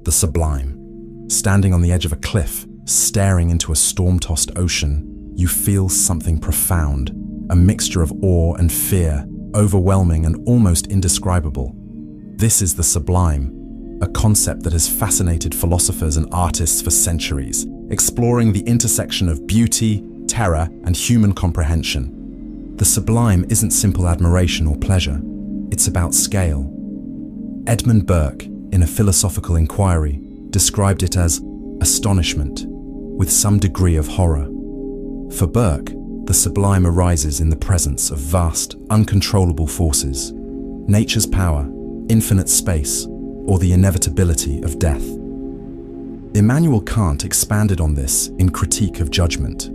the sublime. Standing on the edge of a cliff, staring into a storm-tossed ocean, you feel something profound, a mixture of awe and fear, overwhelming and almost indescribable. This is the sublime, a concept that has fascinated philosophers and artists for centuries, exploring the intersection of beauty, terror, and human comprehension. The sublime isn't simple admiration or pleasure, it's about scale. Edmund Burke, in a philosophical inquiry, described it as astonishment, with some degree of horror. For Burke, the sublime arises in the presence of vast, uncontrollable forces, nature's power, infinite space, or the inevitability of death. Immanuel Kant expanded on this in Critique of Judgment.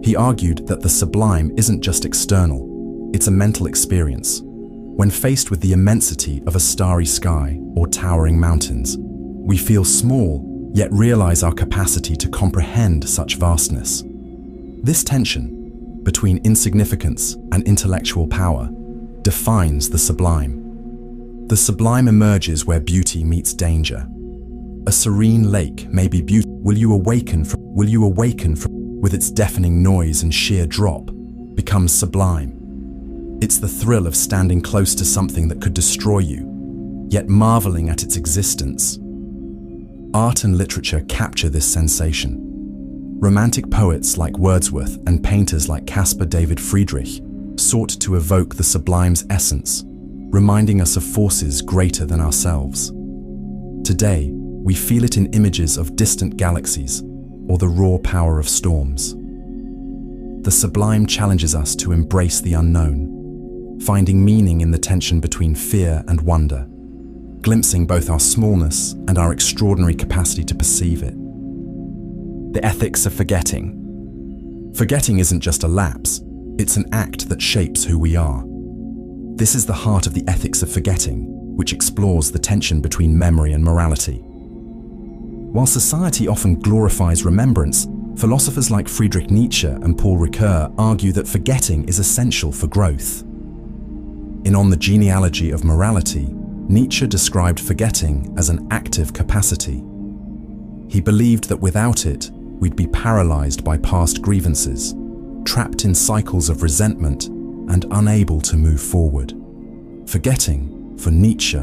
He argued that the sublime isn't just external, it's a mental experience. When faced with the immensity of a starry sky or towering mountains, we feel small, yet realize our capacity to comprehend such vastness. This tension between insignificance and intellectual power defines the sublime. The sublime emerges where beauty meets danger. A serene lake may be beautiful. Will you awaken from with its deafening noise and sheer drop, becomes sublime. It's the thrill of standing close to something that could destroy you, yet marveling at its existence. Art and literature capture this sensation. Romantic poets like Wordsworth and painters like Caspar David Friedrich sought to evoke the sublime's essence, reminding us of forces greater than ourselves. Today, we feel it in images of distant galaxies or the raw power of storms. The sublime challenges us to embrace the unknown, finding meaning in the tension between fear and wonder, glimpsing both our smallness and our extraordinary capacity to perceive it. The ethics of forgetting. Forgetting isn't just a lapse, it's an act that shapes who we are. This is the heart of the ethics of forgetting, which explores the tension between memory and morality. While society often glorifies remembrance, philosophers like Friedrich Nietzsche and Paul Ricoeur argue that forgetting is essential for growth. In On the Genealogy of Morality, Nietzsche described forgetting as an active capacity. He believed that without it, we'd be paralyzed by past grievances, trapped in cycles of resentment, and unable to move forward. Forgetting, for Nietzsche,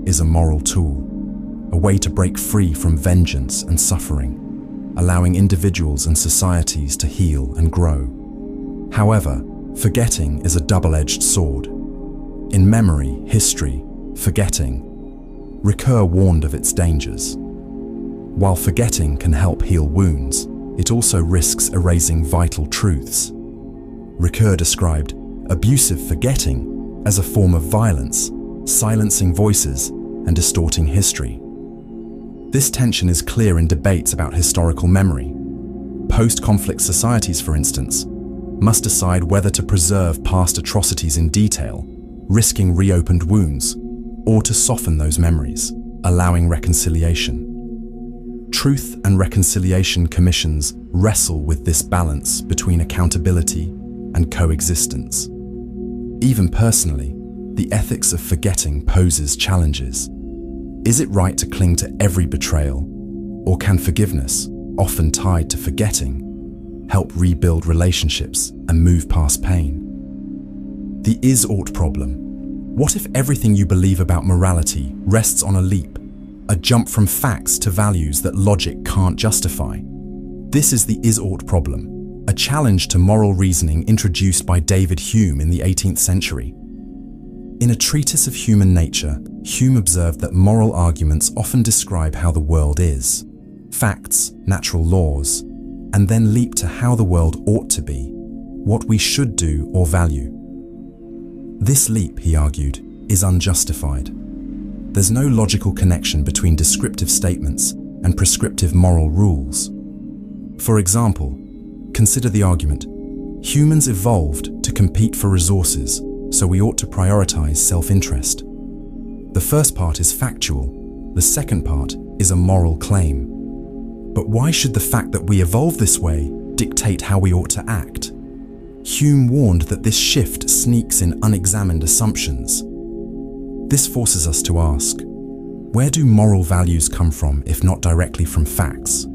is a moral tool, a way to break free from vengeance and suffering, allowing individuals and societies to heal and grow. However, forgetting is a double-edged sword. In Memory, History, Forgetting, Ricoeur warned of its dangers. While forgetting can help heal wounds, it also risks erasing vital truths. Ricoeur described abusive forgetting as a form of violence, silencing voices and distorting history. This tension is clear in debates about historical memory. Post-conflict societies, for instance, must decide whether to preserve past atrocities in detail, risking reopened wounds, or to soften those memories, allowing reconciliation. Truth and Reconciliation Commissions wrestle with this balance between accountability and coexistence. Even personally, the ethics of forgetting poses challenges. Is it right to cling to every betrayal, or can forgiveness, often tied to forgetting, help rebuild relationships and move past pain? The is-ought problem. What if everything you believe about morality rests on a leap, a jump from facts to values that logic can't justify? This is the is-ought problem, a challenge to moral reasoning introduced by David Hume in the 18th century. In a treatise of human nature, Hume observed that moral arguments often describe how the world is, facts, natural laws, and then leap to how the world ought to be, what we should do or value. This leap, he argued, is unjustified. There's no logical connection between descriptive statements and prescriptive moral rules. For example, consider the argument, humans evolved to compete for resources, so we ought to prioritize self-interest. The first part is factual, the second part is a moral claim. But why should the fact that we evolved this way dictate how we ought to act? Hume warned that this shift sneaks in unexamined assumptions. This forces us to ask, Where do moral values come from if not directly from facts?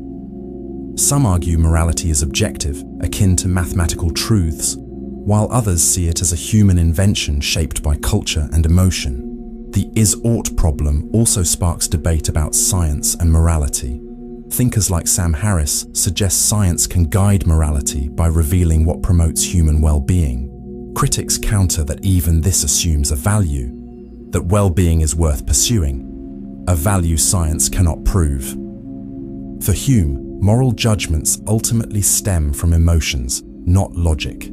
Some argue morality is objective, akin to mathematical truths, while others see it as a human invention shaped by culture and emotion. The is-ought problem also sparks debate about science and morality. Thinkers like Sam Harris suggest science can guide morality by revealing what promotes human well-being. Critics counter that even this assumes a value, that well-being is worth pursuing, a value science cannot prove. For Hume, moral judgments ultimately stem from emotions, not logic.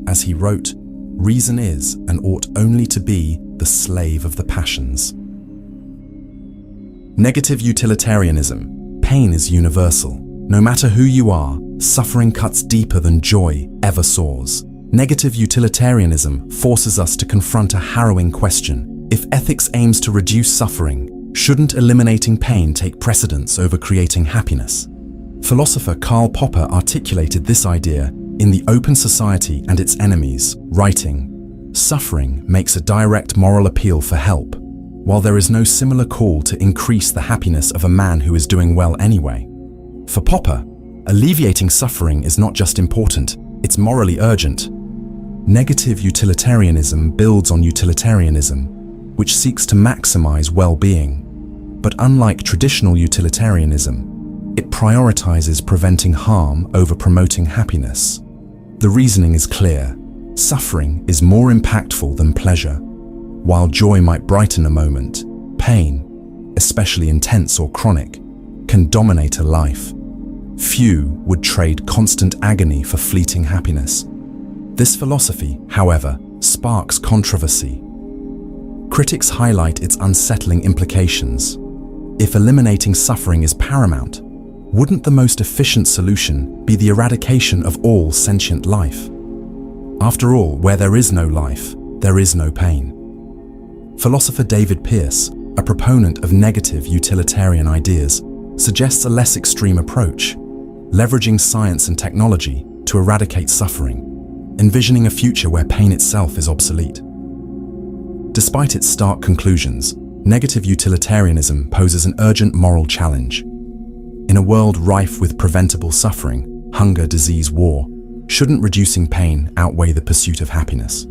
As he wrote, "Reason is and ought only to be the slave of the passions." Negative utilitarianism. Pain is universal. No matter who you are, suffering cuts deeper than joy ever soars. Negative utilitarianism forces us to confront a harrowing question. If ethics aims to reduce suffering, shouldn't eliminating pain take precedence over creating happiness? Philosopher Karl Popper articulated this idea in The Open Society and Its Enemies, writing, "Suffering makes a direct moral appeal for help, while there is no similar call to increase the happiness of a man who is doing well anyway." For Popper, alleviating suffering is not just important, it's morally urgent. Negative utilitarianism builds on utilitarianism, which seeks to maximize well-being. But unlike traditional utilitarianism, it prioritizes preventing harm over promoting happiness. The reasoning is clear. Suffering is more impactful than pleasure. While joy might brighten a moment, pain, especially intense or chronic, can dominate a life. Few would trade constant agony for fleeting happiness. This philosophy, however, sparks controversy. Critics highlight its unsettling implications. If eliminating suffering is paramount, wouldn't the most efficient solution be the eradication of all sentient life? After all, where there is no life, there is no pain. Philosopher David Pearce, a proponent of negative utilitarian ideas, suggests a less extreme approach, leveraging science and technology to eradicate suffering, envisioning a future where pain itself is obsolete. Despite its stark conclusions, negative utilitarianism poses an urgent moral challenge. In a world rife with preventable suffering, hunger, disease, war, shouldn't reducing pain outweigh the pursuit of happiness?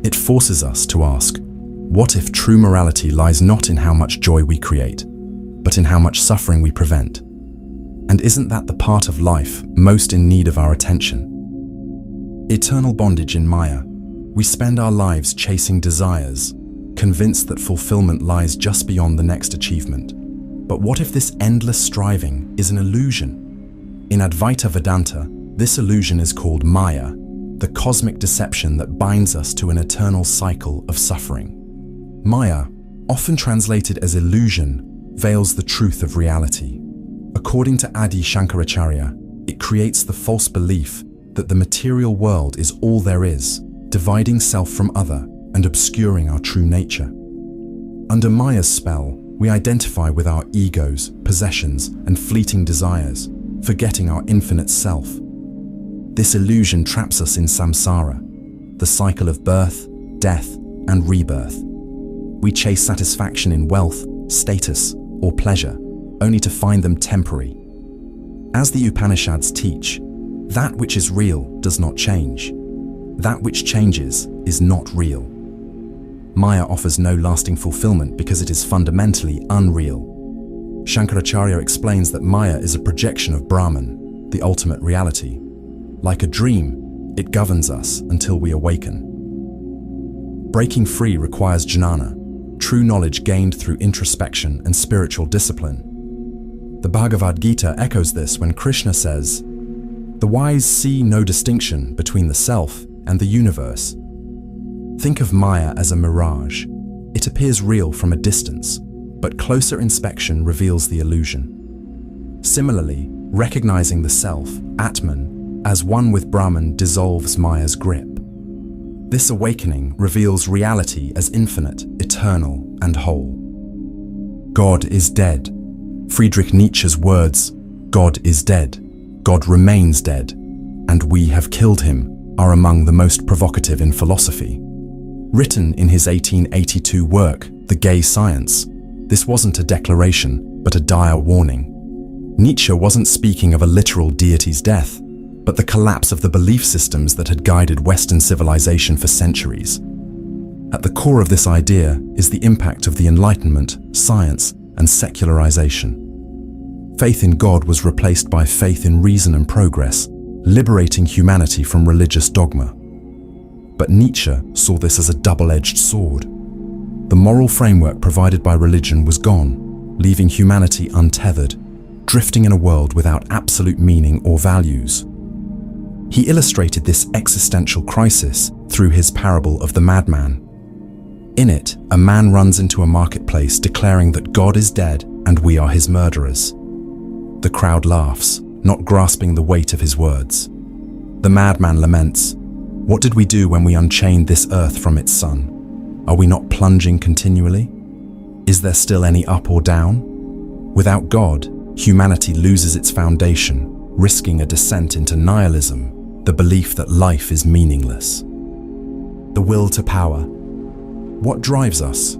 It forces us to ask, what if true morality lies not in how much joy we create, but in how much suffering we prevent? And isn't that the part of life most in need of our attention? Eternal bondage in Maya. We spend our lives chasing desires, convinced that fulfillment lies just beyond the next achievement. But what if this endless striving is an illusion? In Advaita Vedanta, this illusion is called Maya, the cosmic deception that binds us to an eternal cycle of suffering. Maya, often translated as illusion, veils the truth of reality. According to Adi Shankaracharya, it creates the false belief that the material world is all there is, dividing self from other and obscuring our true nature. Under Maya's spell, we identify with our egos, possessions, and fleeting desires, forgetting our infinite self. This illusion traps us in samsara, the cycle of birth, death, and rebirth. We chase satisfaction in wealth, status, or pleasure, only to find them temporary. As the Upanishads teach, that which is real does not change. That which changes is not real. Maya offers no lasting fulfillment because it is fundamentally unreal. Shankaracharya explains that Maya is a projection of Brahman, the ultimate reality. Like a dream, it governs us until we awaken. Breaking free requires jnana, true knowledge gained through introspection and spiritual discipline. The Bhagavad Gita echoes this when Krishna says, "The wise see no distinction between the self and the universe." Think of Maya as a mirage. It appears real from a distance, but closer inspection reveals the illusion. Similarly, recognizing the self, Atman, as one with Brahman dissolves Maya's grip. This awakening reveals reality as infinite, eternal, and whole. God is dead. Friedrich Nietzsche's words, "God is dead, God remains dead, and we have killed him," are among the most provocative in philosophy. Written in his 1882 work, The Gay Science, This wasn't a declaration, but a dire warning. Nietzsche wasn't speaking of a literal deity's death, but the collapse of the belief systems that had guided Western civilization for centuries. At the core of this idea is the impact of the Enlightenment, science, and secularization. Faith in God was replaced by faith in reason and progress, liberating humanity from religious dogma. But Nietzsche saw this as a double-edged sword. The moral framework provided by religion was gone, leaving humanity untethered, drifting in a world without absolute meaning or values. He illustrated this existential crisis through his parable of the madman. In it, a man runs into a marketplace declaring that God is dead and we are his murderers. The crowd laughs, not grasping the weight of his words. The madman laments, "What did we do when we unchained this earth from its sun? Are we not plunging continually? Is there still any up or down?" Without God, humanity loses its foundation, risking a descent into nihilism, the belief that life is meaningless. The will to power. What drives us?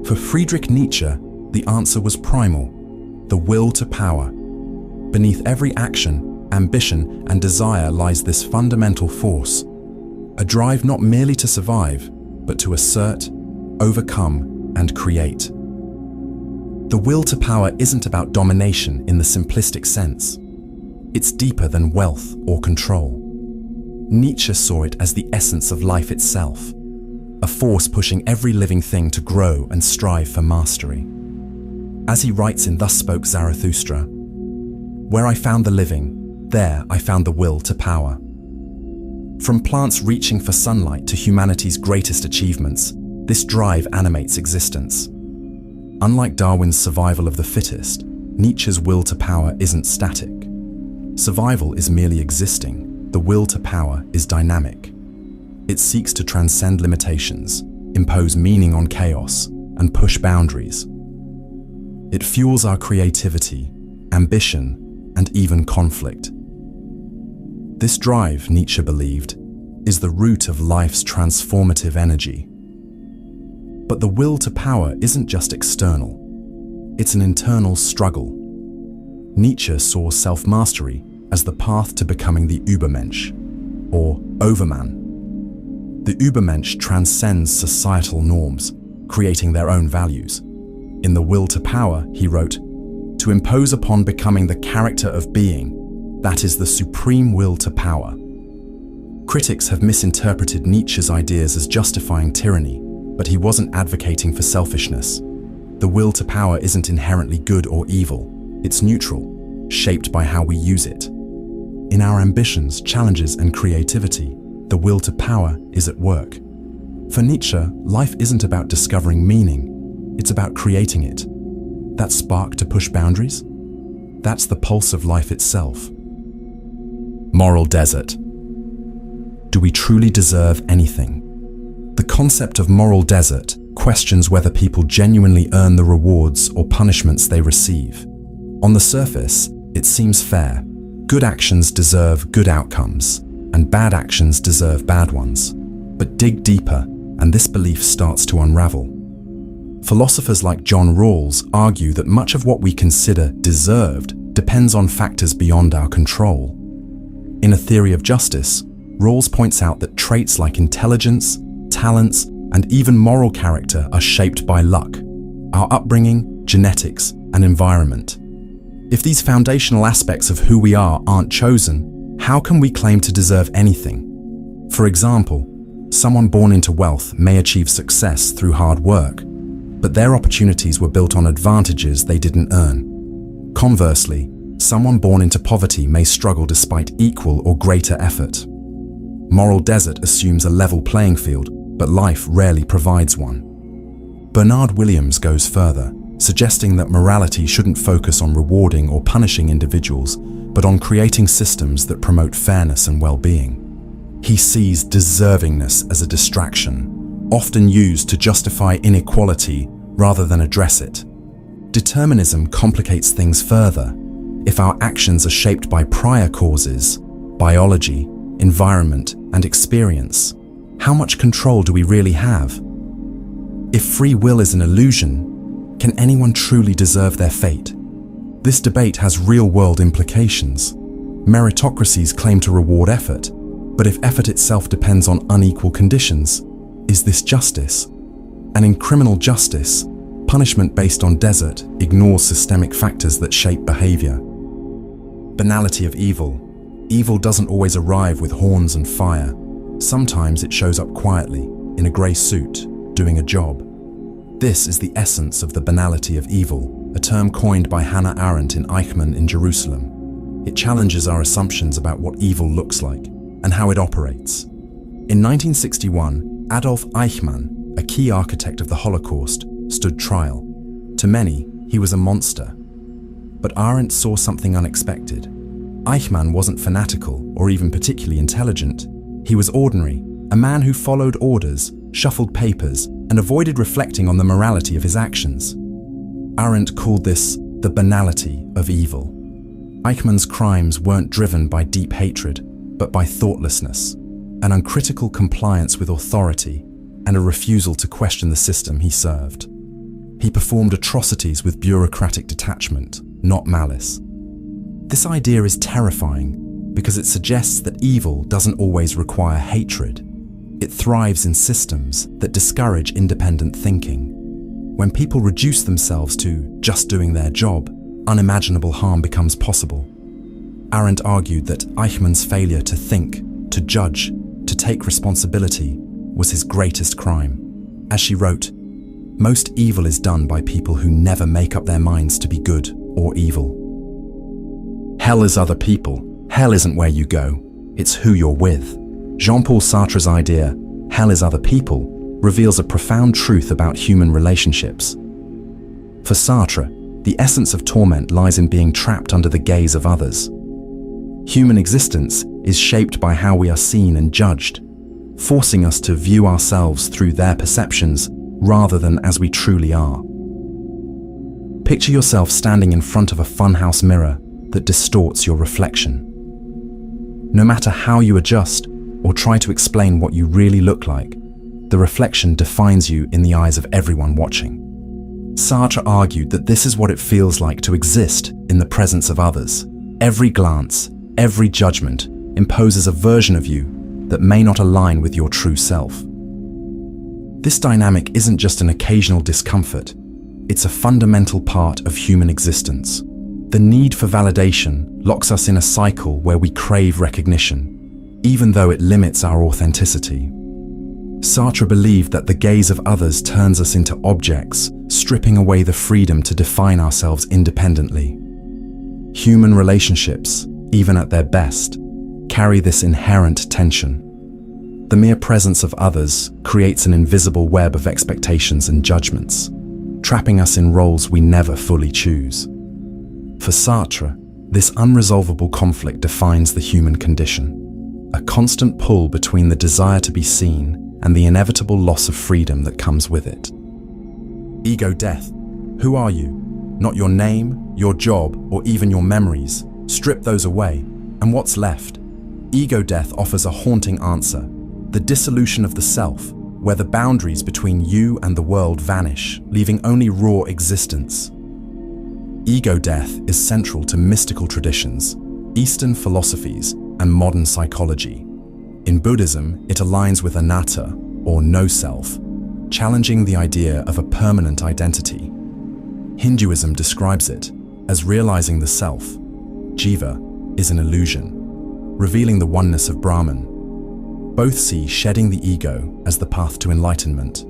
For Friedrich Nietzsche, the answer was primal, the will to power. Beneath every action, ambition, and desire lies this fundamental force, a drive not merely to survive, but to assert, overcome, and create. The will to power isn't about domination in the simplistic sense. It's deeper than wealth or control. Nietzsche saw it as the essence of life itself, a force pushing every living thing to grow and strive for mastery. As he writes in Thus Spoke Zarathustra, "Where I found the living, there I found the will to power." From plants reaching for sunlight to humanity's greatest achievements, this drive animates existence. Unlike Darwin's survival of the fittest, Nietzsche's will to power isn't static. Survival is merely existing. The will to power is dynamic. It seeks to transcend limitations, impose meaning on chaos, and push boundaries. It fuels our creativity, ambition, and even conflict. This drive, Nietzsche believed, is the root of life's transformative energy. But the will to power isn't just external. It's an internal struggle. Nietzsche saw self-mastery as the path to becoming the Übermensch, or Overman. The Übermensch transcends societal norms, creating their own values. In The Will to Power, he wrote, "To impose upon becoming the character of being, that is the supreme will to power." Critics have misinterpreted Nietzsche's ideas as justifying tyranny, but he wasn't advocating for selfishness. The will to power isn't inherently good or evil. It's neutral, shaped by how we use it. In our ambitions, challenges, and creativity, the will to power is at work. For Nietzsche, life isn't about discovering meaning, it's about creating it. That spark to push boundaries? That's the pulse of life itself. Moral desert. Do we truly deserve anything? The concept of moral desert questions whether people genuinely earn the rewards or punishments they receive. On the surface, it seems fair. Good actions deserve good outcomes, and bad actions deserve bad ones. But dig deeper, and this belief starts to unravel. Philosophers like John Rawls argue that much of what we consider deserved depends on factors beyond our control. In A Theory of Justice, Rawls points out that traits like intelligence, talents, and even moral character are shaped by luck, our upbringing, genetics, and environment. If these foundational aspects of who we are aren't chosen, how can we claim to deserve anything? For example, someone born into wealth may achieve success through hard work, but their opportunities were built on advantages they didn't earn. Conversely, someone born into poverty may struggle despite equal or greater effort. Moral desert assumes a level playing field, but life rarely provides one. Bernard Williams goes further, suggesting that morality shouldn't focus on rewarding or punishing individuals, but on creating systems that promote fairness and well-being. He sees deservingness as a distraction, often used to justify inequality rather than address it. Determinism complicates things further. If our actions are shaped by prior causes, biology, environment, and experience, how much control do we really have? If free will is an illusion, Can anyone truly deserve their fate? This debate has real-world implications. Meritocracies claim to reward effort, but if effort itself depends on unequal conditions, is this justice? And in criminal justice, punishment based on desert ignores systemic factors that shape behavior. Banality of evil. Evil doesn't always arrive with horns and fire. Sometimes it shows up quietly, in a grey suit, doing a job. This is the essence of the banality of evil, a term coined by Hannah Arendt in Eichmann in Jerusalem. It challenges our assumptions about what evil looks like and how it operates. In 1961, Adolf Eichmann, a key architect of the Holocaust, stood trial. To many, he was a monster. But Arendt saw something unexpected. Eichmann wasn't fanatical or even particularly intelligent. He was ordinary, a man who followed orders, shuffled papers, and avoided reflecting on the morality of his actions. Arendt called this the banality of evil. Eichmann's crimes weren't driven by deep hatred, but by thoughtlessness, an uncritical compliance with authority, and a refusal to question the system he served. He performed atrocities with bureaucratic detachment, not malice. This idea is terrifying because it suggests that evil doesn't always require hatred. It thrives in systems that discourage independent thinking. When people reduce themselves to just doing their job, unimaginable harm becomes possible. Arendt argued that Eichmann's failure to think, to judge, to take responsibility was his greatest crime. As she wrote, "Most evil is done by people who never make up their minds to be good or evil." Hell is other people. Hell isn't where you go, it's who you're with. Jean-Paul Sartre's idea, hell is other people, reveals a profound truth about human relationships. For Sartre, the essence of torment lies in being trapped under the gaze of others. Human existence is shaped by how we are seen and judged, forcing us to view ourselves through their perceptions rather than as we truly are. Picture yourself standing in front of a funhouse mirror that distorts your reflection. No matter how you adjust or try to explain what you really look like, the reflection defines you in the eyes of everyone watching. Sartre argued that this is what it feels like to exist in the presence of others. Every glance, every judgment imposes a version of you that may not align with your true self. This dynamic isn't just an occasional discomfort, it's a fundamental part of human existence. The need for validation locks us in a cycle where we crave recognition, even though it limits our authenticity. Sartre believed that the gaze of others turns us into objects, stripping away the freedom to define ourselves independently. Human relationships, even at their best, carry this inherent tension. The mere presence of others creates an invisible web of expectations and judgments, trapping us in roles we never fully choose. For Sartre, this unresolvable conflict defines the human condition, a constant pull between the desire to be seen and the inevitable loss of freedom that comes with it. Ego death. Who are you? Not your name, your job, or even your memories. Strip those away, and what's left? Ego death offers a haunting answer: the dissolution of the self, where the boundaries between you and the world vanish, leaving only raw existence. Ego death is central to mystical traditions, Eastern philosophies, and modern psychology. In Buddhism, it aligns with anatta, or no self, challenging the idea of a permanent identity. Hinduism describes it as realizing the self. Jiva is an illusion, revealing the oneness of Brahman. Both see shedding the ego as the path to enlightenment.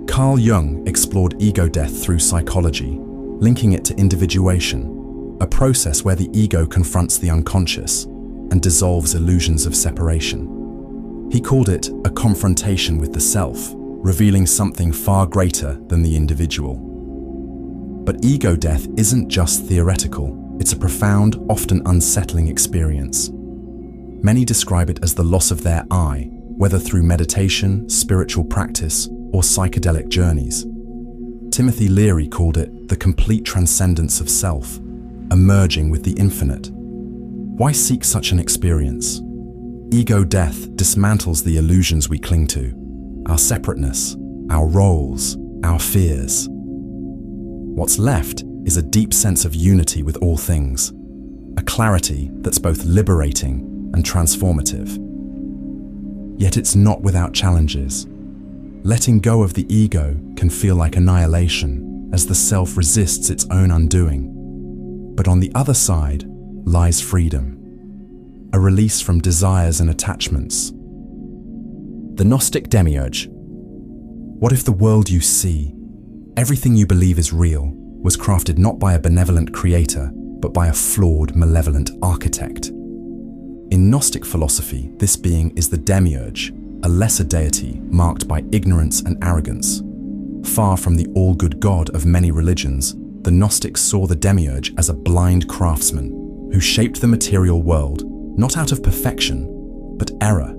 Carl Jung explored ego death through psychology, linking it to individuation, a process where the ego confronts the unconscious and dissolves illusions of separation. He called it a confrontation with the self, revealing something far greater than the individual. But ego death isn't just theoretical, it's a profound, often unsettling experience. Many describe it as the loss of their I, whether through meditation, spiritual practice, or psychedelic journeys. Timothy Leary called it the complete transcendence of self, emerging with the infinite. Why seek such an experience? Ego death dismantles the illusions we cling to, our separateness, our roles, our fears. What's left is a deep sense of unity with all things, a clarity that's both liberating and transformative. Yet it's not without challenges. Letting go of the ego can feel like annihilation as the self resists its own undoing. But on the other side lies freedom, a release from desires and attachments. The Gnostic Demiurge. What if the world you see, everything you believe is real, was crafted not by a benevolent creator, but by a flawed, malevolent architect? In Gnostic philosophy, this being is the Demiurge, a lesser deity marked by ignorance and arrogance. Far from the all-good God of many religions, the Gnostics saw the Demiurge as a blind craftsman who shaped the material world not out of perfection, but error.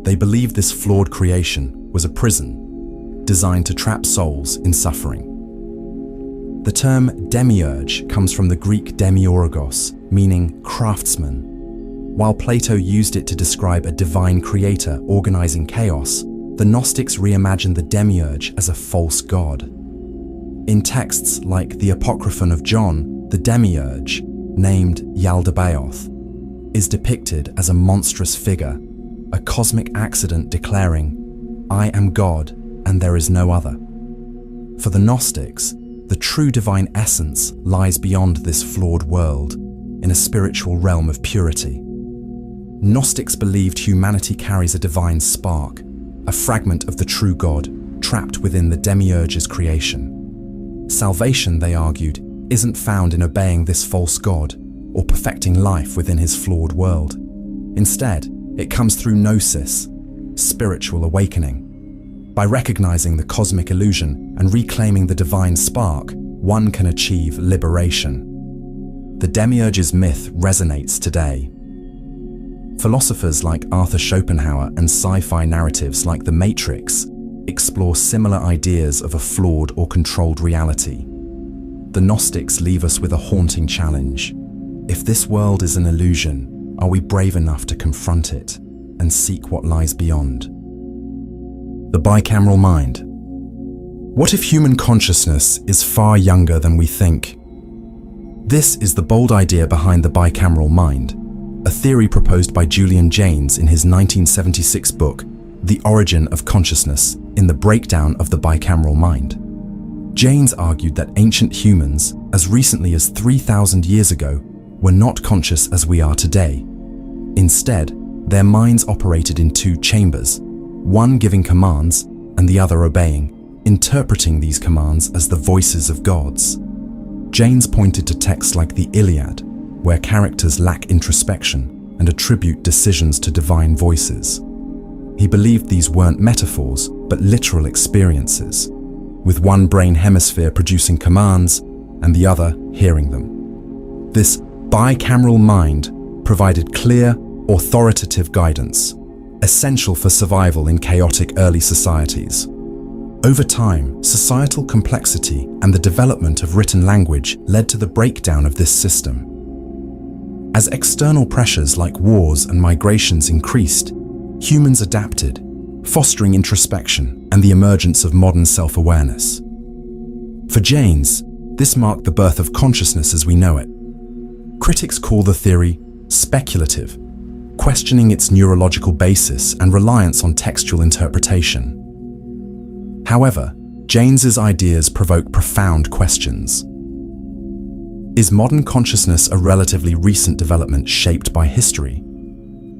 They believed this flawed creation was a prison designed to trap souls in suffering. The term demiurge comes from the Greek demiurgos, meaning craftsman. While Plato used it to describe a divine creator organizing chaos, the Gnostics reimagined the demiurge as a false god. In texts like the Apocryphon of John, the demiurge, named Yaldabaoth, is depicted as a monstrous figure, a cosmic accident declaring, "I am God and there is no other." For the Gnostics, the true divine essence lies beyond this flawed world, in a spiritual realm of purity. Gnostics believed humanity carries a divine spark, a fragment of the true God trapped within the demiurge's creation. Salvation, they argued, isn't found in obeying this false God or perfecting life within his flawed world. Instead, it comes through gnosis, spiritual awakening. By recognizing the cosmic illusion and reclaiming the divine spark, one can achieve liberation. The demiurge's myth resonates today. Philosophers like Arthur Schopenhauer and sci-fi narratives like The Matrix explore similar ideas of a flawed or controlled reality. The Gnostics leave us with a haunting challenge. If this world is an illusion, are we brave enough to confront it and seek what lies beyond? The bicameral mind. What if human consciousness is far younger than we think? This is the bold idea behind the bicameral mind, a theory proposed by Julian Jaynes in his 1976 book, The Origin of Consciousness, in the breakdown of the bicameral mind. Jaynes argued that ancient humans, as recently as 3,000 years ago, were not conscious as we are today. Instead, their minds operated in two chambers, one giving commands and the other obeying, interpreting these commands as the voices of gods. Jaynes pointed to texts like the Iliad, where characters lack introspection and attribute decisions to divine voices. He believed these weren't metaphors, but literal experiences, with one brain hemisphere producing commands and the other hearing them. This bicameral mind provided clear, authoritative guidance, essential for survival in chaotic early societies. Over time, societal complexity and the development of written language led to the breakdown of this system. As external pressures like wars and migrations increased, humans adapted, fostering introspection and the emergence of modern self-awareness. For Jaynes, this marked the birth of consciousness as we know it. Critics call the theory speculative, questioning its neurological basis and reliance on textual interpretation. However, Jaynes's ideas provoke profound questions. Is modern consciousness a relatively recent development shaped by history?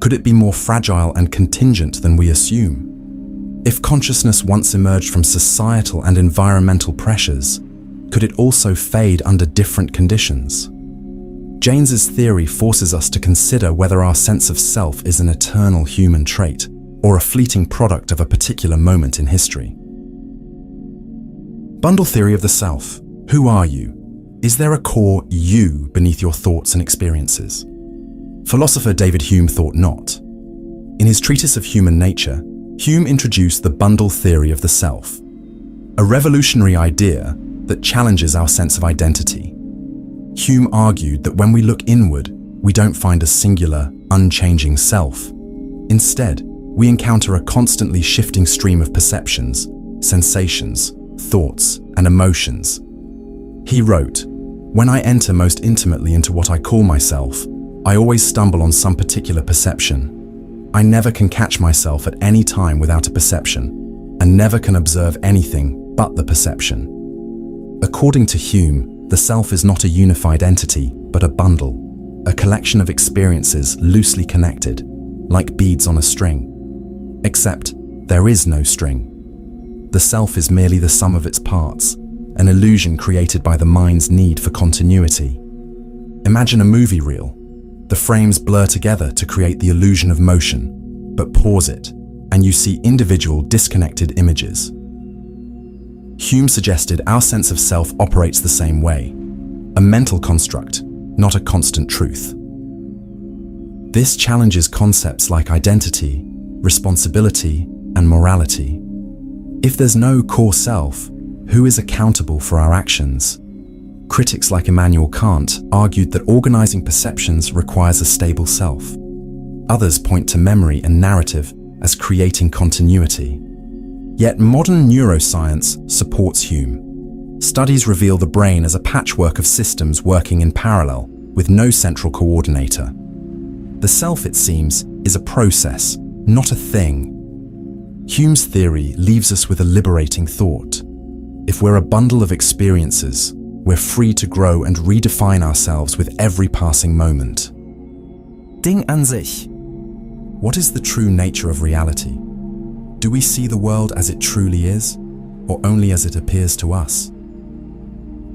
Could it be more fragile and contingent than we assume? If consciousness once emerged from societal and environmental pressures, could it also fade under different conditions? Jaynes's theory forces us to consider whether our sense of self is an eternal human trait or a fleeting product of a particular moment in history. Bundle theory of the self. Who are you? Is there a core you beneath your thoughts and experiences? Philosopher David Hume thought not. In his treatise of human nature, Hume introduced the bundle theory of the self, a revolutionary idea that challenges our sense of identity. Hume argued that when we look inward, we don't find a singular, unchanging self. Instead, we encounter a constantly shifting stream of perceptions, sensations, thoughts, and emotions. He wrote, "When I enter most intimately into what I call myself, I always stumble on some particular perception. I never can catch myself at any time without a perception, and never can observe anything but the perception." According to Hume, the self is not a unified entity, but a bundle, a collection of experiences loosely connected, like beads on a string. Except there is no string. The self is merely the sum of its parts, an illusion created by the mind's need for continuity. Imagine a movie reel. The frames blur together to create the illusion of motion, but pause it, and you see individual disconnected images. Hume suggested our sense of self operates the same way, a mental construct, not a constant truth. This challenges concepts like identity, responsibility, and morality. If there's no core self, who is accountable for our actions? Critics like Immanuel Kant argued that organizing perceptions requires a stable self. Others point to memory and narrative as creating continuity. Yet modern neuroscience supports Hume. Studies reveal the brain as a patchwork of systems working in parallel, with no central coordinator. The self, it seems, is a process, not a thing. Hume's theory leaves us with a liberating thought. If we're a bundle of experiences, we're free to grow and redefine ourselves with every passing moment. Ding an sich. What is the true nature of reality? Do we see the world as it truly is, or only as it appears to us?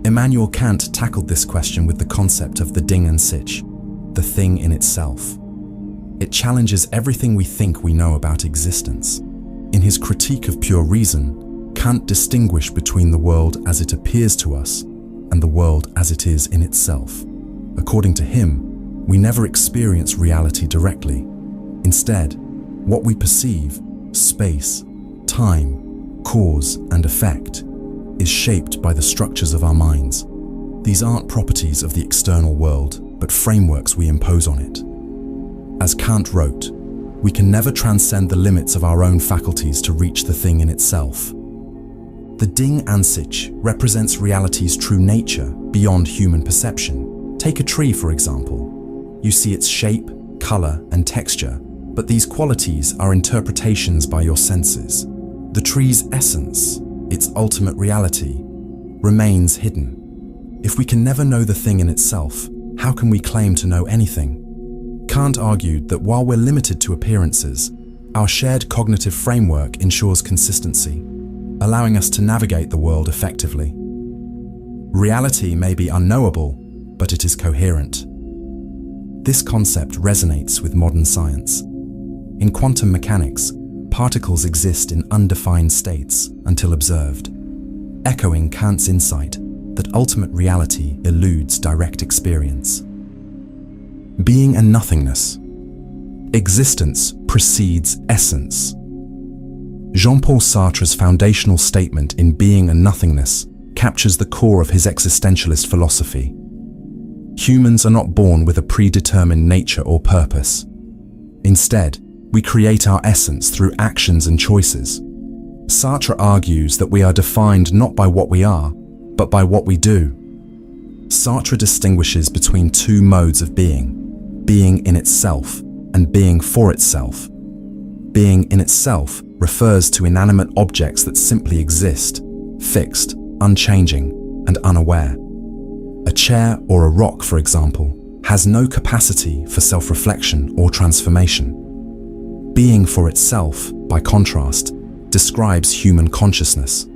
Immanuel Kant tackled this question with the concept of the Ding an sich, the thing in itself. It challenges everything we think we know about existence. In his critique of pure reason, Kant distinguished between the world as it appears to us and the world as it is in itself. According to him, we never experience reality directly. Instead, what we perceive, space, time, cause, and effect, is shaped by the structures of our minds. These aren't properties of the external world, but frameworks we impose on it. As Kant wrote, we can never transcend the limits of our own faculties to reach the thing in itself. The Ding an sich represents reality's true nature beyond human perception. Take a tree, for example. You see its shape, color, and texture, but these qualities are interpretations by your senses. The tree's essence, its ultimate reality, remains hidden. If we can never know the thing in itself, how can we claim to know anything? Kant argued that while we're limited to appearances, our shared cognitive framework ensures consistency, allowing us to navigate the world effectively. Reality may be unknowable, but it is coherent. This concept resonates with modern science. In quantum mechanics, particles exist in undefined states until observed, echoing Kant's insight that ultimate reality eludes direct experience. Being and nothingness. Existence precedes essence. Jean-Paul Sartre's foundational statement in Being and Nothingness captures the core of his existentialist philosophy. Humans are not born with a predetermined nature or purpose. Instead, we create our essence through actions and choices. Sartre argues that we are defined not by what we are, but by what we do. Sartre distinguishes between two modes of being in itself and being for itself. Being in itself refers to inanimate objects that simply exist, fixed, unchanging, and unaware. A chair or a rock, for example, has no capacity for self-reflection or transformation. Being for itself, by contrast, describes human consciousness.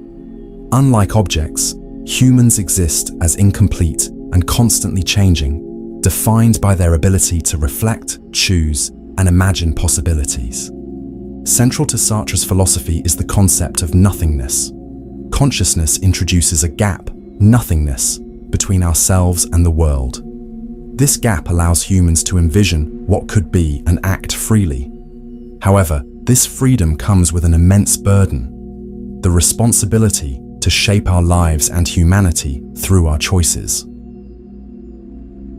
Unlike objects, humans exist as incomplete and constantly changing, defined by their ability to reflect, choose, and imagine possibilities. Central to Sartre's philosophy is the concept of nothingness. Consciousness introduces a gap, nothingness, between ourselves and the world. This gap allows humans to envision what could be and act freely. However, this freedom comes with an immense burden, the responsibility to shape our lives and humanity through our choices.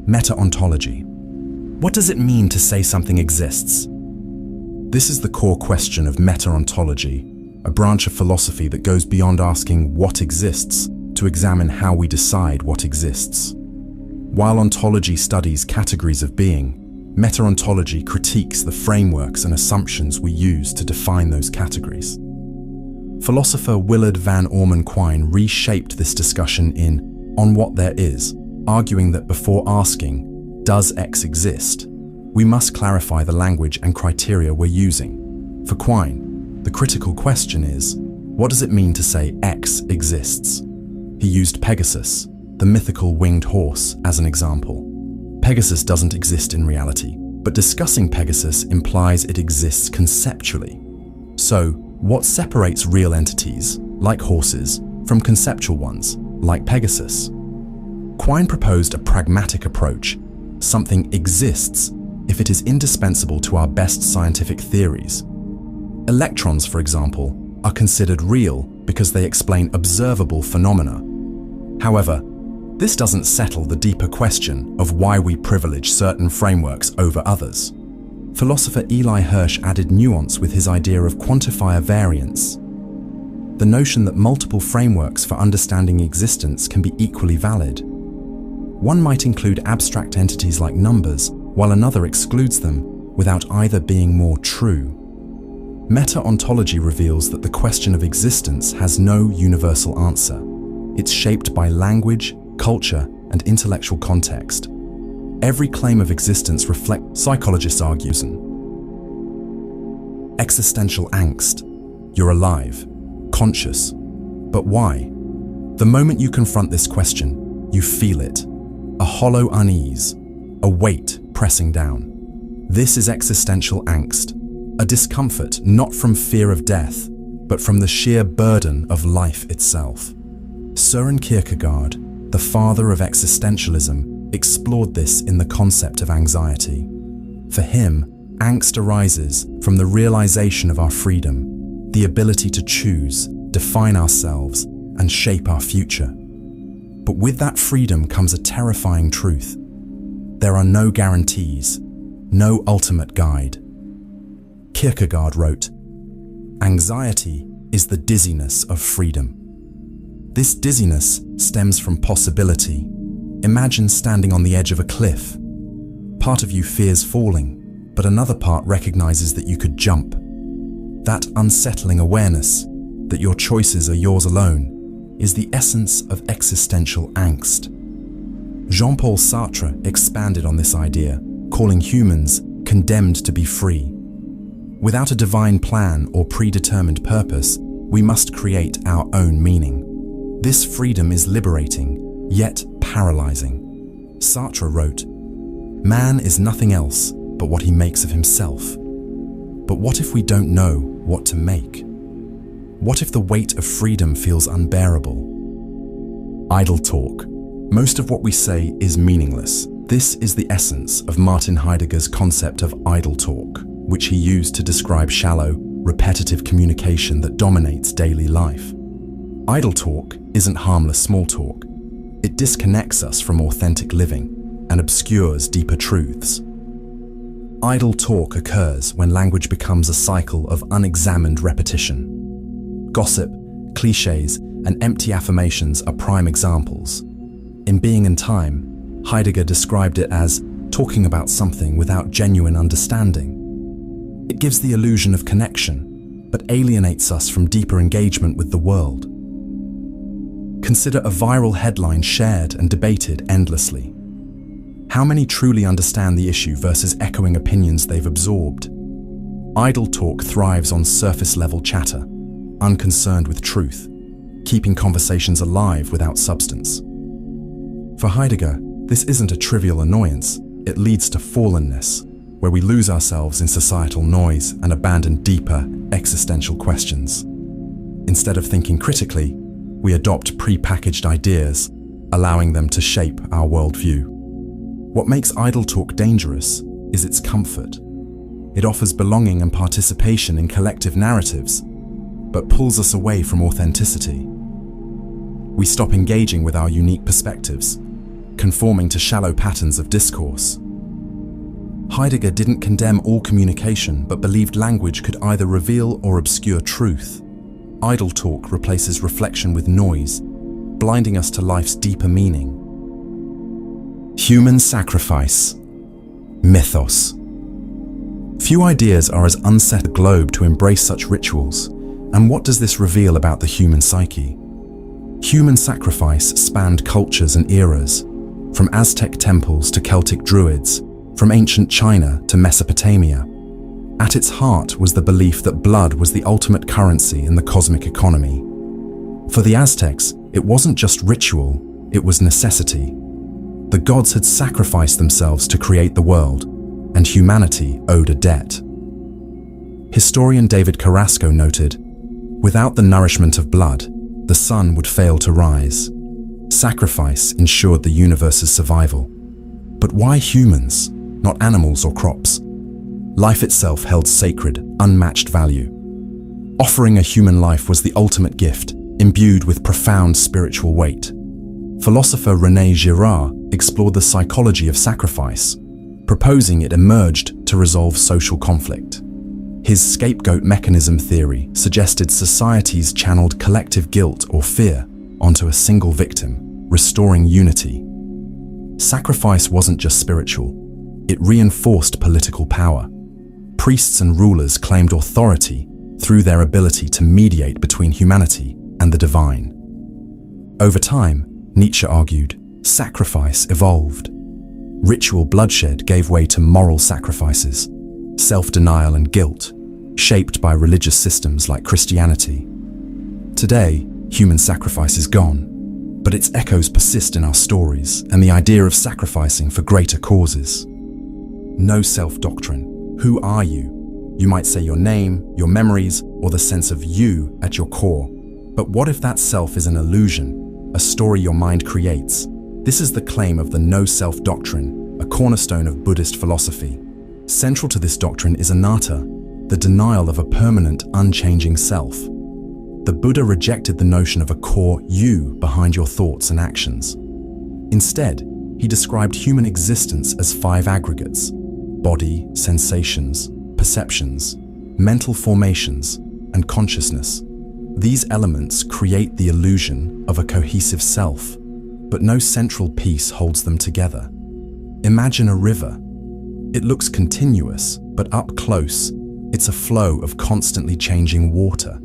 Meta-ontology. What does it mean to say something exists? This is the core question of meta-ontology, a branch of philosophy that goes beyond asking what exists to examine how we decide what exists. While ontology studies categories of being, meta-ontology critiques the frameworks and assumptions we use to define those categories. Philosopher Willard Van Orman Quine reshaped this discussion in On What There Is, arguing that before asking, does X exist, we must clarify the language and criteria we're using. For Quine, the critical question is, what does it mean to say X exists? He used Pegasus, the mythical winged horse, as an example. Pegasus doesn't exist in reality, but discussing Pegasus implies it exists conceptually. So, what separates real entities, like horses, from conceptual ones, like Pegasus? Quine proposed a pragmatic approach. Something exists if it is indispensable to our best scientific theories. Electrons, for example, are considered real because they explain observable phenomena. However, this doesn't settle the deeper question of why we privilege certain frameworks over others. Philosopher Eli Hirsch added nuance with his idea of quantifier variance, the notion that multiple frameworks for understanding existence can be equally valid. One might include abstract entities like numbers, while another excludes them, without either being more true. Meta-ontology reveals that the question of existence has no universal answer. It's shaped by language, culture, and intellectual context. Every claim of existence reflects, psychologists argue, existential angst. You're alive, conscious. But why? The moment you confront this question, you feel it. A hollow unease, a weight pressing down. This is existential angst, a discomfort not from fear of death, but from the sheer burden of life itself. Søren Kierkegaard, the father of existentialism, explored this in the concept of anxiety. For him, angst arises from the realization of our freedom, the ability to choose, define ourselves, and shape our future. But with that freedom comes a terrifying truth. There are no guarantees, no ultimate guide. Kierkegaard wrote, "Anxiety is the dizziness of freedom." This dizziness stems from possibility. Imagine standing on the edge of a cliff. Part of you fears falling, but another part recognizes that you could jump. That unsettling awareness that your choices are yours alone is the essence of existential angst. Jean-Paul Sartre expanded on this idea, calling humans condemned to be free. Without a divine plan or predetermined purpose, we must create our own meaning. This freedom is liberating, yet paralyzing. Sartre wrote, "Man is nothing else but what he makes of himself." But what if we don't know what to make? What if the weight of freedom feels unbearable? Idle talk. Most of what we say is meaningless. This is the essence of Martin Heidegger's concept of idle talk, which he used to describe shallow, repetitive communication that dominates daily life. Idle talk isn't harmless small talk. It disconnects us from authentic living and obscures deeper truths. Idle talk occurs when language becomes a cycle of unexamined repetition. Gossip, cliches, and empty affirmations are prime examples. In Being and Time, Heidegger described it as talking about something without genuine understanding. It gives the illusion of connection, but alienates us from deeper engagement with the world. Consider a viral headline shared and debated endlessly. How many truly understand the issue versus echoing opinions they've absorbed? Idle talk thrives on surface-level chatter, unconcerned with truth, keeping conversations alive without substance. For Heidegger, this isn't a trivial annoyance. It leads to fallenness, where we lose ourselves in societal noise and abandon deeper, existential questions. Instead of thinking critically, we adopt pre-packaged ideas, allowing them to shape our worldview. What makes idle talk dangerous is its comfort. It offers belonging and participation in collective narratives, but pulls us away from authenticity. We stop engaging with our unique perspectives, conforming to shallow patterns of discourse. Heidegger didn't condemn all communication, but believed language could either reveal or obscure truth. Idle talk replaces reflection with noise, blinding us to life's deeper meaning. Human sacrifice. Mythos. Few ideas are as unsettled as the globe to embrace such rituals, and what does this reveal about the human psyche? Human sacrifice spanned cultures and eras, from Aztec temples to Celtic druids, from ancient China to Mesopotamia. At its heart was the belief that blood was the ultimate currency in the cosmic economy. For the Aztecs, it wasn't just ritual, it was necessity. The gods had sacrificed themselves to create the world, and humanity owed a debt. Historian David Carrasco noted, "Without the nourishment of blood, the sun would fail to rise. Sacrifice ensured the universe's survival. But why humans, not animals or crops? Life itself held sacred, unmatched value. Offering a human life was the ultimate gift, imbued with profound spiritual weight." Philosopher René Girard explored the psychology of sacrifice, proposing it emerged to resolve social conflict. His scapegoat mechanism theory suggested societies channeled collective guilt or fear onto a single victim, restoring unity. Sacrifice wasn't just spiritual, it reinforced political power. Priests and rulers claimed authority through their ability to mediate between humanity and the divine. Over time, Nietzsche argued, sacrifice evolved. Ritual bloodshed gave way to moral sacrifices, self-denial and guilt, shaped by religious systems like Christianity. Today, human sacrifice is gone, but its echoes persist in our stories and the idea of sacrificing for greater causes. No self-doctrine. Who are you? You might say your name, your memories, or the sense of you at your core. But what if that self is an illusion, a story your mind creates? This is the claim of the no-self doctrine, a cornerstone of Buddhist philosophy. Central to this doctrine is anatta, the denial of a permanent, unchanging self. The Buddha rejected the notion of a core you behind your thoughts and actions. Instead, he described human existence as 5 aggregates: body, sensations, perceptions, mental formations, and consciousness. These elements create the illusion of a cohesive self, but no central piece holds them together. Imagine a river. It looks continuous, but up close, it's a flow of constantly changing water.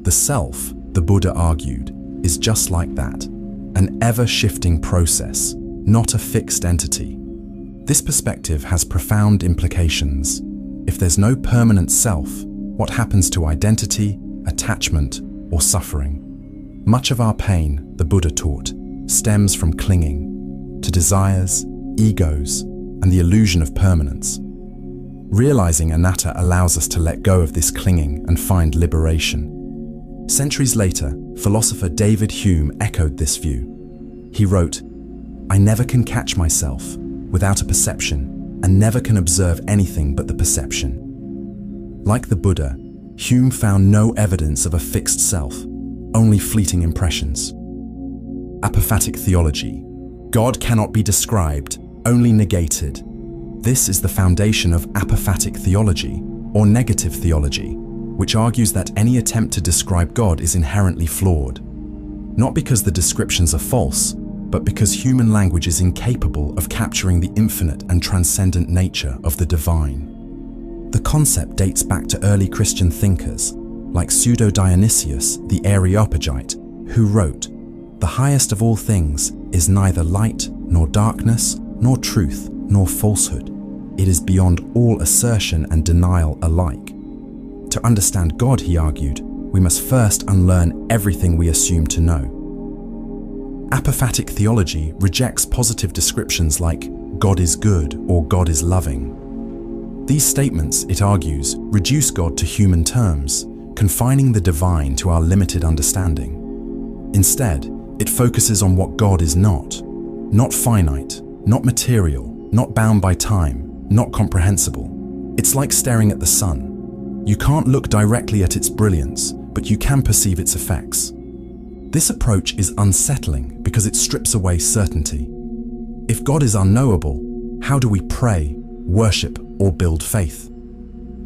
The self, the Buddha argued, is just like that, an ever-shifting process, not a fixed entity. This perspective has profound implications. If there's no permanent self, what happens to identity, attachment, or suffering? Much of our pain, the Buddha taught, stems from clinging to desires, egos, and the illusion of permanence. Realizing anatta allows us to let go of this clinging and find liberation. Centuries later, philosopher David Hume echoed this view. He wrote, "I never can catch myself without a perception, and never can observe anything but the perception." Like the Buddha, Hume found no evidence of a fixed self, only fleeting impressions. Apophatic theology. God cannot be described, only negated. This is the foundation of apophatic theology, or negative theology, which argues that any attempt to describe God is inherently flawed. Not because the descriptions are false, but because human language is incapable of capturing the infinite and transcendent nature of the divine. The concept dates back to early Christian thinkers, like Pseudo-Dionysius the Areopagite, who wrote, "The highest of all things is neither light, nor darkness, nor truth, nor falsehood. It is beyond all assertion and denial alike." To understand God, he argued, we must first unlearn everything we assume to know. Apophatic theology rejects positive descriptions like God is good or God is loving. These statements, it argues, reduce God to human terms, confining the divine to our limited understanding. Instead, it focuses on what God is not finite, not material, not bound by time, not comprehensible. It's like staring at the sun. You can't look directly at its brilliance, but you can perceive its effects. This approach is unsettling because it strips away certainty. If God is unknowable, how do we pray, worship, or build faith?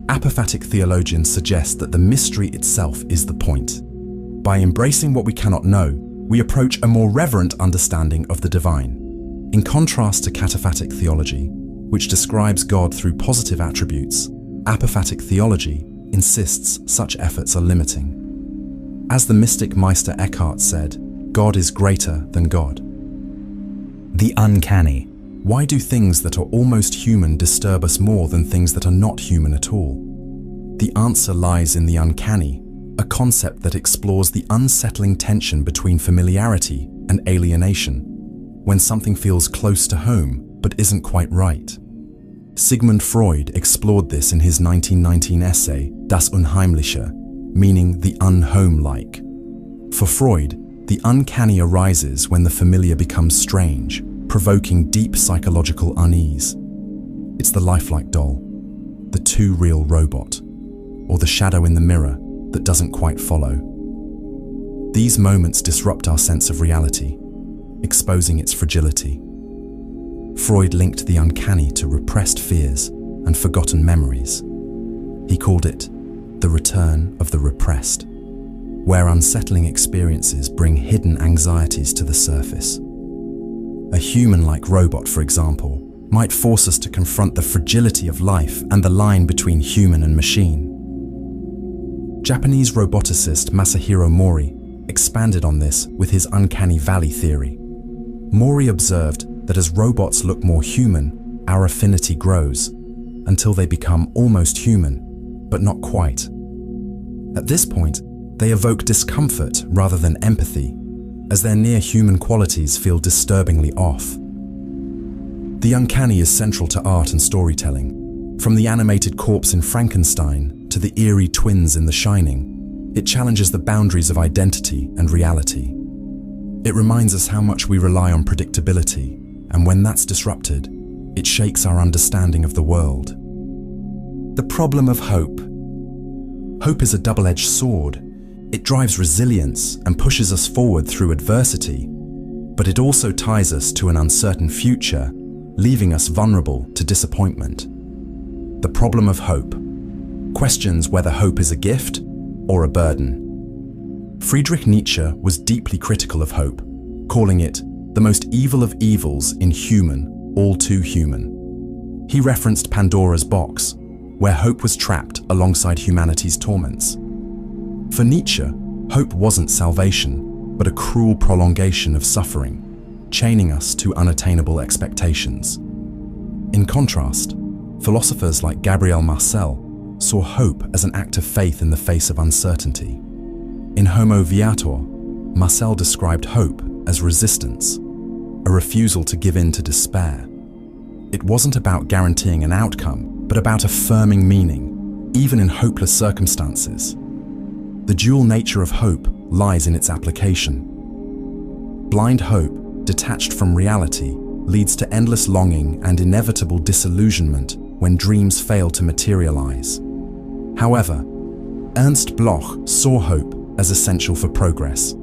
Apophatic theologians suggest that the mystery itself is the point. By embracing what we cannot know, we approach a more reverent understanding of the divine. In contrast to cataphatic theology, which describes God through positive attributes, apophatic theology insists such efforts are limiting. As the mystic Meister Eckhart said, God is greater than God. The uncanny. Why do things that are almost human disturb us more than things that are not human at all? The answer lies in the uncanny, a concept that explores the unsettling tension between familiarity and alienation, when something feels close to home but isn't quite right. Sigmund Freud explored this in his 1919 essay, Das Unheimliche, meaning the unhome-like. For Freud, the uncanny arises when the familiar becomes strange, provoking deep psychological unease. It's the lifelike doll, the too real robot, or the shadow in the mirror that doesn't quite follow. These moments disrupt our sense of reality, exposing its fragility. Freud linked the uncanny to repressed fears and forgotten memories. He called it the return of the repressed, where unsettling experiences bring hidden anxieties to the surface. A human-like robot, for example, might force us to confront the fragility of life and the line between human and machine. Japanese roboticist Masahiro Mori expanded on this with his uncanny valley theory. Mori observed that as robots look more human, our affinity grows, until they become almost human, but not quite. At this point, they evoke discomfort rather than empathy, as their near-human qualities feel disturbingly off. The uncanny is central to art and storytelling. From the animated corpse in Frankenstein to the eerie twins in The Shining, it challenges the boundaries of identity and reality. It reminds us how much we rely on predictability, and when that's disrupted, it shakes our understanding of the world. The problem of hope. Hope is a double-edged sword. It drives resilience and pushes us forward through adversity, but it also ties us to an uncertain future, leaving us vulnerable to disappointment. The problem of hope questions whether hope is a gift or a burden. Friedrich Nietzsche was deeply critical of hope, calling it the most evil of evils, inhuman, all too human. He referenced Pandora's box, where hope was trapped alongside humanity's torments. For Nietzsche, hope wasn't salvation, but a cruel prolongation of suffering, chaining us to unattainable expectations. In contrast, philosophers like Gabriel Marcel saw hope as an act of faith in the face of uncertainty. In Homo Viator, Marcel described hope as resistance, a refusal to give in to despair. It wasn't about guaranteeing an outcome, but about affirming meaning, even in hopeless circumstances. The dual nature of hope lies in its application. Blind hope, detached from reality, leads to endless longing and inevitable disillusionment when dreams fail to materialize. However, Ernst Bloch saw hope as essential for progress.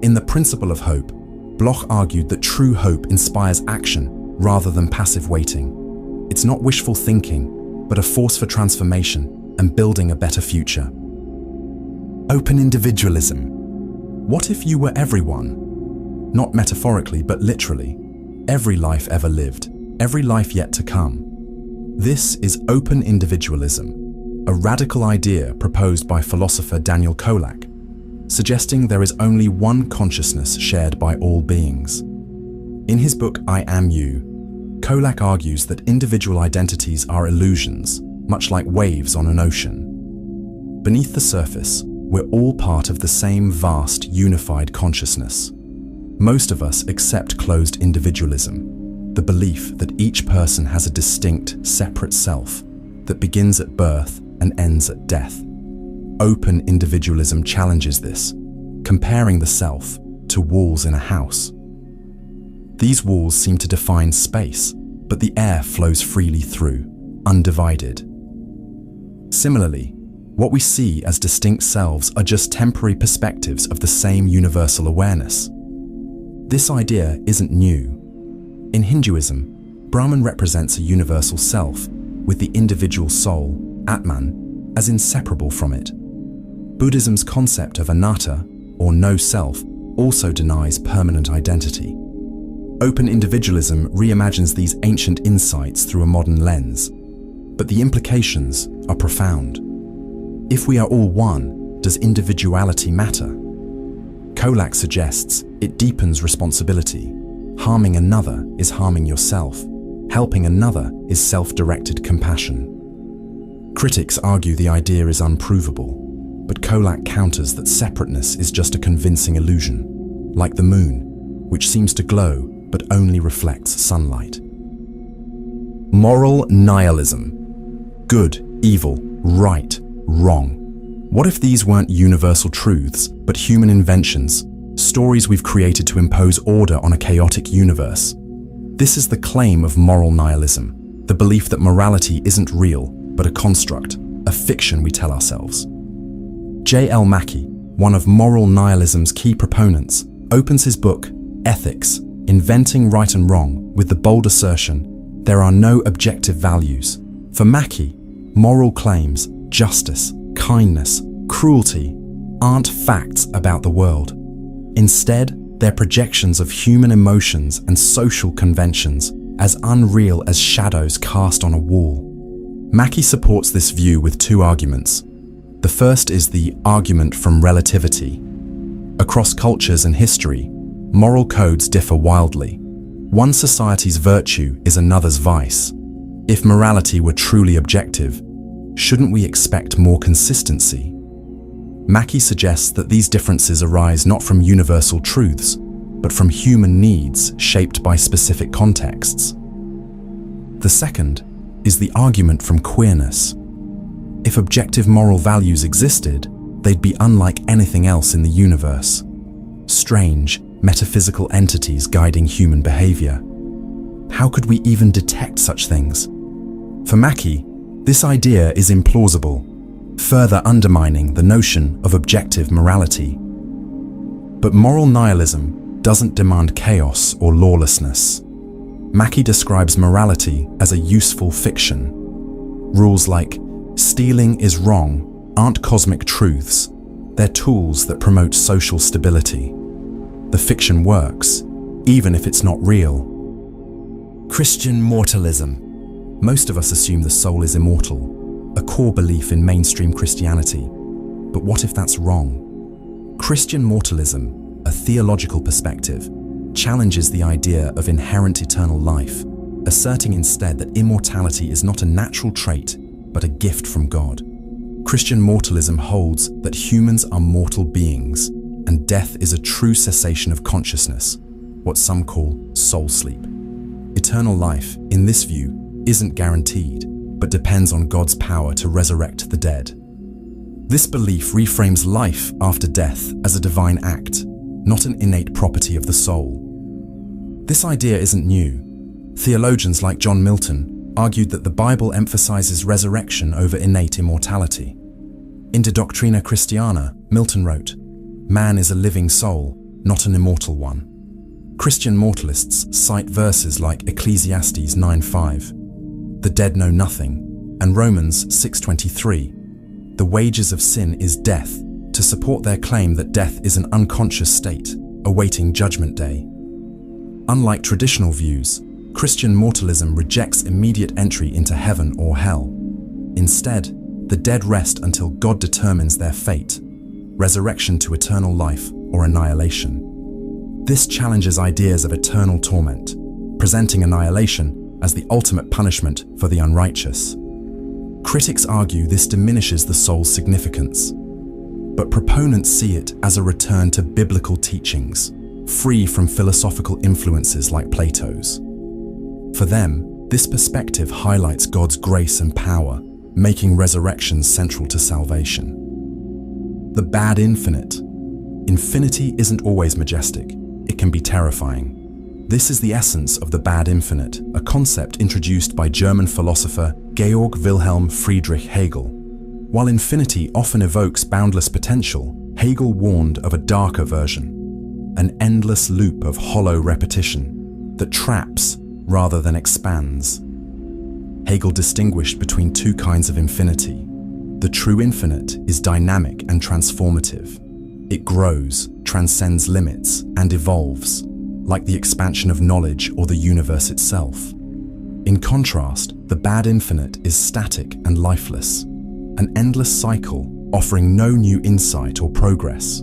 In The Principle of Hope, Bloch argued that true hope inspires action rather than passive waiting. It's not wishful thinking, but a force for transformation and building a better future. Open individualism. What if you were everyone? Not metaphorically, but literally. Every life ever lived, every life yet to come. This is open individualism, a radical idea proposed by philosopher Daniel Kolak, suggesting there is only one consciousness shared by all beings. In his book I Am You, Kolak argues that individual identities are illusions, much like waves on an ocean. Beneath the surface, we're all part of the same vast, unified consciousness. Most of us accept closed individualism, the belief that each person has a distinct, separate self that begins at birth and ends at death. Open individualism challenges this, comparing the self to walls in a house. These walls seem to define space, but the air flows freely through, undivided. Similarly, what we see as distinct selves are just temporary perspectives of the same universal awareness. This idea isn't new. In Hinduism, Brahman represents a universal self, with the individual soul, Atman, as inseparable from it. Buddhism's concept of anatta, or no self, also denies permanent identity. Open individualism reimagines these ancient insights through a modern lens, but the implications are profound. If we are all one, does individuality matter? Kolak suggests it deepens responsibility. Harming another is harming yourself. Helping another is self-directed compassion. Critics argue the idea is unprovable, but Kolak counters that separateness is just a convincing illusion, like the moon, which seems to glow but only reflects sunlight. Moral nihilism. Good, evil, right, wrong. What if these weren't universal truths, but human inventions, stories we've created to impose order on a chaotic universe? This is the claim of moral nihilism, the belief that morality isn't real, but a construct, a fiction we tell ourselves. J.L. Mackie, one of moral nihilism's key proponents, opens his book, Ethics, Inventing Right and Wrong, with the bold assertion, there are no objective values. For Mackie, moral claims, justice, kindness, cruelty, aren't facts about the world. Instead, they're projections of human emotions and social conventions, as unreal as shadows cast on a wall. Mackie supports this view with two arguments. The first is the argument from relativity. Across cultures and history, moral codes differ wildly. One society's virtue is another's vice. If morality were truly objective, shouldn't we expect more consistency? Mackie suggests that these differences arise not from universal truths, but from human needs shaped by specific contexts. The second is the argument from queerness. If objective moral values existed, they'd be unlike anything else in the universe. Strange, metaphysical entities guiding human behavior. How could we even detect such things? For Mackie, this idea is implausible, further undermining the notion of objective morality. But moral nihilism doesn't demand chaos or lawlessness. Mackie describes morality as a useful fiction. Rules like stealing is wrong aren't cosmic truths, they're tools that promote social stability. The fiction works, even if it's not real. Christian mortalism. Most of us assume the soul is immortal, a core belief in mainstream Christianity. But what if that's wrong? Christian mortalism, a theological perspective, challenges the idea of inherent eternal life, asserting instead that immortality is not a natural trait, but a gift from God. Christian mortalism holds that humans are mortal beings, and death is a true cessation of consciousness, what some call soul sleep. Eternal life, in this view, isn't guaranteed, but depends on God's power to resurrect the dead. This belief reframes life after death as a divine act, not an innate property of the soul. This idea isn't new. Theologians like John Milton argued that the Bible emphasizes resurrection over innate immortality. In De Doctrina Christiana, Milton wrote, "Man is a living soul, not an immortal one." Christian mortalists cite verses like Ecclesiastes 9:5, "The dead know nothing," and Romans 6:23, "The wages of sin is death," to support their claim that death is an unconscious state, awaiting judgment day. Unlike traditional views, Christian mortalism rejects immediate entry into heaven or hell. Instead, the dead rest until God determines their fate, resurrection to eternal life or annihilation. This challenges ideas of eternal torment, presenting annihilation as the ultimate punishment for the unrighteous. Critics argue this diminishes the soul's significance, but proponents see it as a return to biblical teachings, free from philosophical influences like Plato's. For them, this perspective highlights God's grace and power, making resurrection central to salvation. The bad infinite. Infinity isn't always majestic. It can be terrifying. This is the essence of the bad infinite, a concept introduced by German philosopher Georg Wilhelm Friedrich Hegel. While infinity often evokes boundless potential, Hegel warned of a darker version, an endless loop of hollow repetition that traps rather than expands. Hegel distinguished between two kinds of infinity. The true infinite is dynamic and transformative. It grows, transcends limits, and evolves, like the expansion of knowledge or the universe itself. In contrast, the bad infinite is static and lifeless, an endless cycle offering no new insight or progress.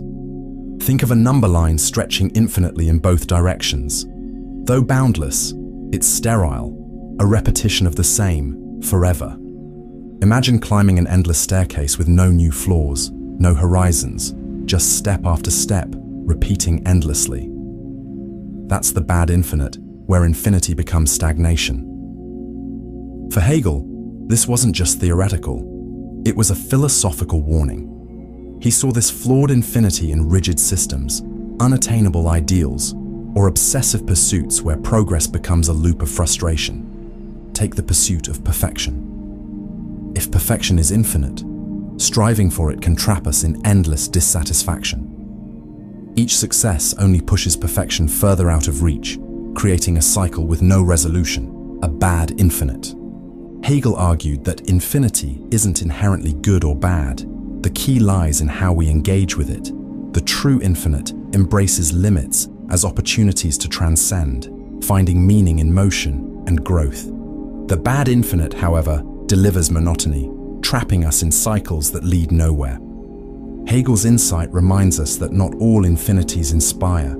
Think of a number line stretching infinitely in both directions. Though boundless, it's sterile, a repetition of the same, forever. Imagine climbing an endless staircase with no new floors, no horizons, just step after step, repeating endlessly. That's the bad infinite, where infinity becomes stagnation. For Hegel, this wasn't just theoretical, it was a philosophical warning. He saw this flawed infinity in rigid systems, unattainable ideals, or obsessive pursuits where progress becomes a loop of frustration. Take the pursuit of perfection. If perfection is infinite, striving for it can trap us in endless dissatisfaction. Each success only pushes perfection further out of reach, creating a cycle with no resolution, a bad infinite. Hegel argued that infinity isn't inherently good or bad. The key lies in how we engage with it. The true infinite embraces limits as opportunities to transcend, finding meaning in motion and growth. The bad infinite, however, delivers monotony, trapping us in cycles that lead nowhere. Hegel's insight reminds us that not all infinities inspire,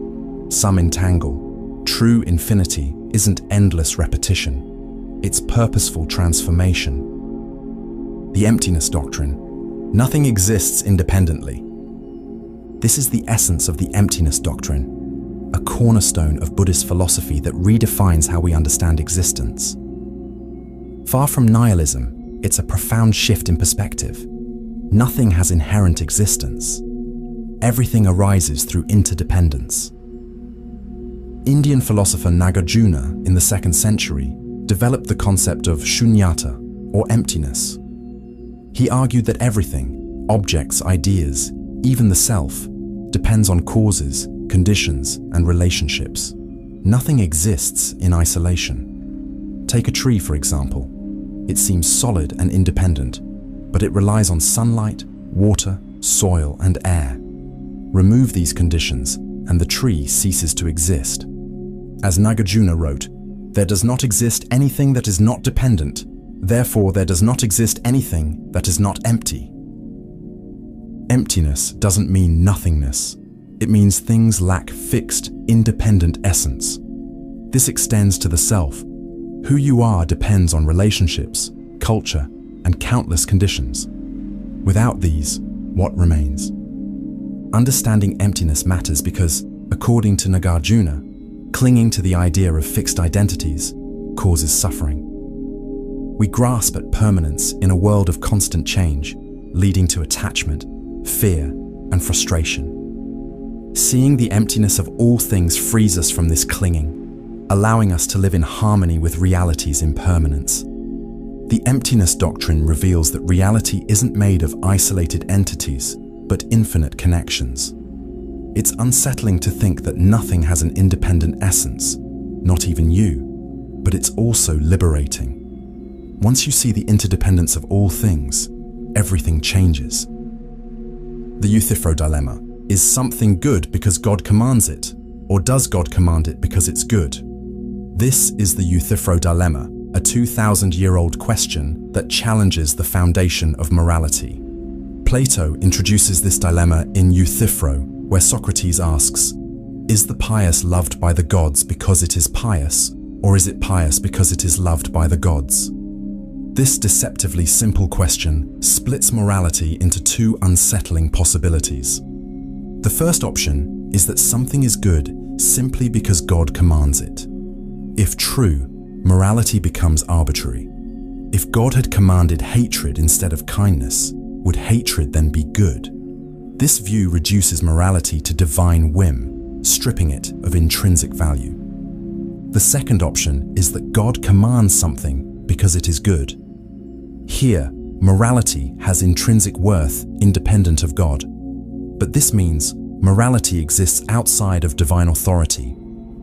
some entangle. True infinity isn't endless repetition, it's purposeful transformation. The emptiness doctrine. Nothing exists independently. This is the essence of the emptiness doctrine, a cornerstone of Buddhist philosophy that redefines how we understand existence. Far from nihilism, it's a profound shift in perspective. Nothing has inherent existence. Everything arises through interdependence. Indian philosopher Nagarjuna in the 2nd century developed the concept of shunyata, or emptiness. He argued that everything, objects, ideas, even the self, depends on causes, conditions, and relationships. Nothing exists in isolation. Take a tree, for example. It seems solid and independent, but it relies on sunlight, water, soil, and air. Remove these conditions, and the tree ceases to exist. As Nagarjuna wrote, "There does not exist anything that is not dependent. Therefore, there does not exist anything that is not empty." Emptiness doesn't mean nothingness. It means things lack fixed, independent essence. This extends to the self. Who you are depends on relationships, culture, and countless conditions. Without these, what remains? Understanding emptiness matters because, according to Nagarjuna, clinging to the idea of fixed identities causes suffering. We grasp at permanence in a world of constant change, leading to attachment, fear, and frustration. Seeing the emptiness of all things frees us from this clinging, allowing us to live in harmony with reality's impermanence. The emptiness doctrine reveals that reality isn't made of isolated entities, but infinite connections. It's unsettling to think that nothing has an independent essence, not even you, but it's also liberating. Once you see the interdependence of all things, everything changes. The Euthyphro dilemma. Is something good because God commands it, or does God command it because it's good? This is the Euthyphro dilemma, a 2,000-year-old question that challenges the foundation of morality. Plato introduces this dilemma in Euthyphro, where Socrates asks, "Is the pious loved by the gods because it is pious, or is it pious because it is loved by the gods?" This deceptively simple question splits morality into two unsettling possibilities. The first option is that something is good simply because God commands it. If true, morality becomes arbitrary. If God had commanded hatred instead of kindness, would hatred then be good? This view reduces morality to divine whim, stripping it of intrinsic value. The second option is that God commands something because it is good. Here, morality has intrinsic worth independent of God. But this means morality exists outside of divine authority,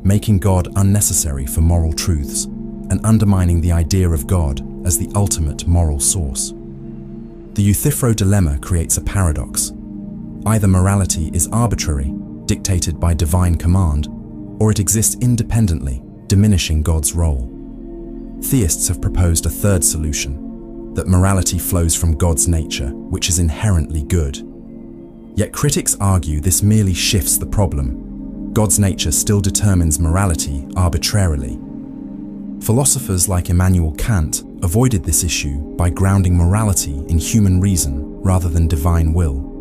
making God unnecessary for moral truths and undermining the idea of God as the ultimate moral source. The Euthyphro dilemma creates a paradox. Either morality is arbitrary, dictated by divine command, or it exists independently, diminishing God's role. Theists have proposed a third solution, that morality flows from God's nature, which is inherently good. Yet critics argue this merely shifts the problem. God's nature still determines morality arbitrarily. Philosophers like Immanuel Kant avoided this issue by grounding morality in human reason rather than divine will.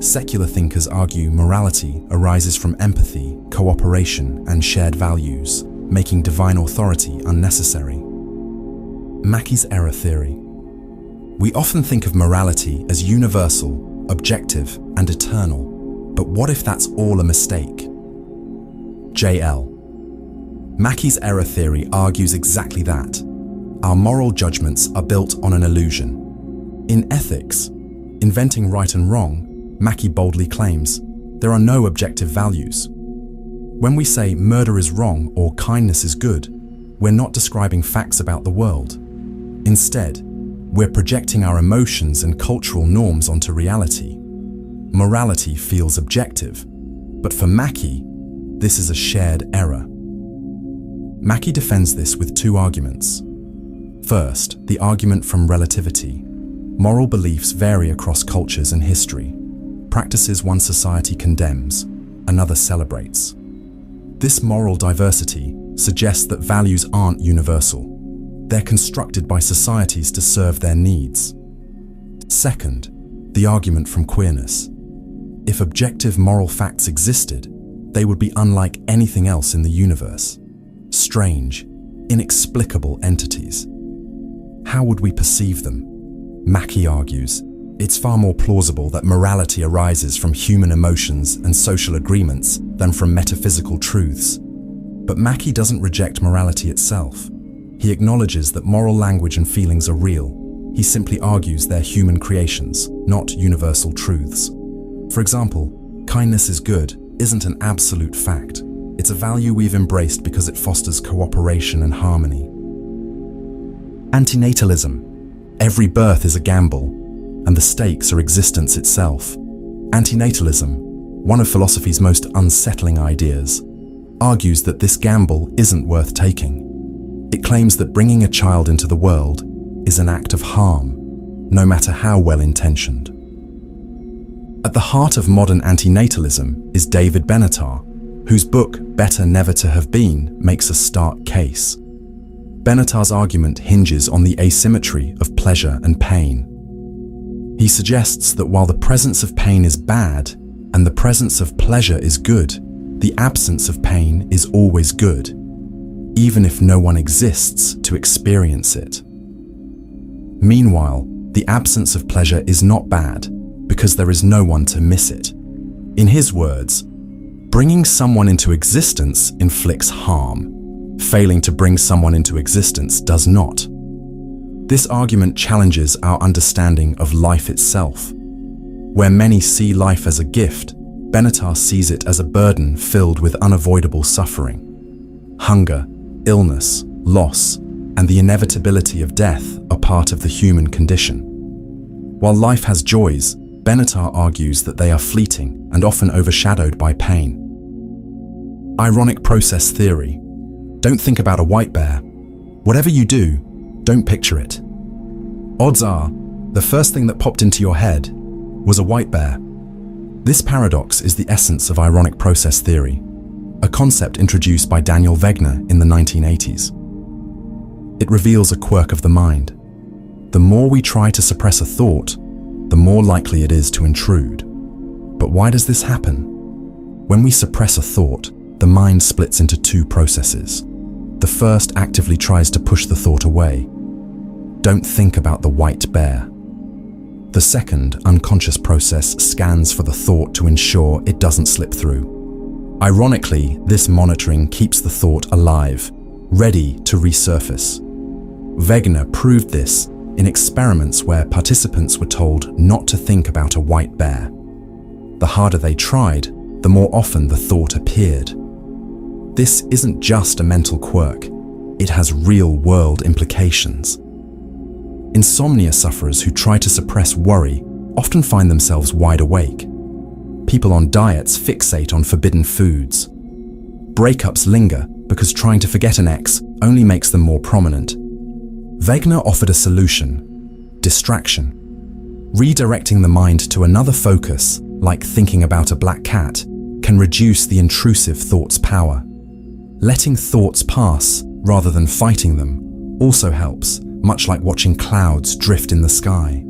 Secular thinkers argue morality arises from empathy, cooperation, and shared values, making divine authority unnecessary. Mackey's error theory. We often think of morality as universal, objective, and eternal, but what if that's all a mistake? J.L. Mackey's error theory argues exactly that. Our moral judgments are built on an illusion. In Ethics, Inventing Right and Wrong, Mackey boldly claims, there are no objective values. When we say murder is wrong or kindness is good, we're not describing facts about the world. Instead, we're projecting our emotions and cultural norms onto reality. Morality feels objective, but for Mackey, this is a shared error. Mackey defends this with two arguments. First, the argument from relativity. Moral beliefs vary across cultures and history. Practices one society condemns, another celebrates. This moral diversity suggests that values aren't universal. They're constructed by societies to serve their needs. Second, the argument from queerness. If objective moral facts existed, they would be unlike anything else in the universe. Strange, inexplicable entities. How would we perceive them? Mackey argues, it's far more plausible that morality arises from human emotions and social agreements than from metaphysical truths. But Mackey doesn't reject morality itself. He acknowledges that moral language and feelings are real. He simply argues they're human creations, not universal truths. For example, kindness is good isn't an absolute fact. It's a value we've embraced because it fosters cooperation and harmony. Antinatalism. Every birth is a gamble, and the stakes are existence itself. Antinatalism, one of philosophy's most unsettling ideas, argues that this gamble isn't worth taking. It claims that bringing a child into the world is an act of harm, no matter how well-intentioned. At the heart of modern antinatalism is David Benatar, whose book Better Never to Have Been makes a stark case. Benatar's argument hinges on the asymmetry of pleasure and pain. He suggests that while the presence of pain is bad and the presence of pleasure is good, the absence of pain is always good, even if no one exists to experience it. Meanwhile, the absence of pleasure is not bad because there is no one to miss it. In his words, bringing someone into existence inflicts harm. Failing to bring someone into existence does not. This argument challenges our understanding of life itself. Where many see life as a gift, Benatar sees it as a burden filled with unavoidable suffering. Hunger, illness, loss, and the inevitability of death are part of the human condition. While life has joys, Benatar argues that they are fleeting and often overshadowed by pain. Ironic process theory. Don't think about a white bear. Whatever you do, don't picture it. Odds are, the first thing that popped into your head was a white bear. This paradox is the essence of ironic process theory, a concept introduced by Daniel Wegner in the 1980s. It reveals a quirk of the mind. The more we try to suppress a thought, the more likely it is to intrude. But why does this happen? When we suppress a thought, the mind splits into two processes. The first actively tries to push the thought away. Don't think about the white bear. The second unconscious process scans for the thought to ensure it doesn't slip through. Ironically, this monitoring keeps the thought alive, ready to resurface. Wegener proved this in experiments where participants were told not to think about a white bear. The harder they tried, the more often the thought appeared. This isn't just a mental quirk, it has real-world implications. Insomnia sufferers who try to suppress worry often find themselves wide awake. People on diets fixate on forbidden foods. Breakups linger because trying to forget an ex only makes them more prominent. Wegener offered a solution: distraction. Redirecting the mind to another focus, like thinking about a black cat, can reduce the intrusive thought's power. Letting thoughts pass rather than fighting them also helps, much like watching clouds drift in the sky.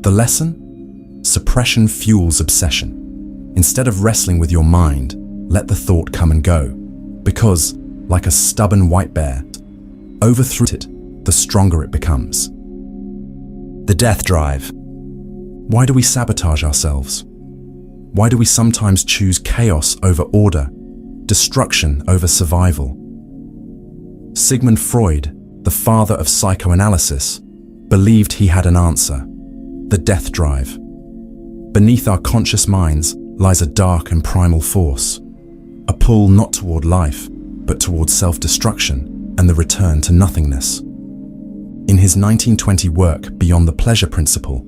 The lesson? Suppression fuels obsession. Instead of wrestling with your mind, let the thought come and go, because, like a stubborn white bear, overthrow it, the stronger it becomes. The death drive. Why do we sabotage ourselves? Why do we sometimes choose chaos over order, destruction over survival? Sigmund Freud, the father of psychoanalysis, believed he had an answer: the death drive. Beneath our conscious minds lies a dark and primal force, a pull not toward life, but toward self-destruction and the return to nothingness. In his 1920 work, Beyond the Pleasure Principle,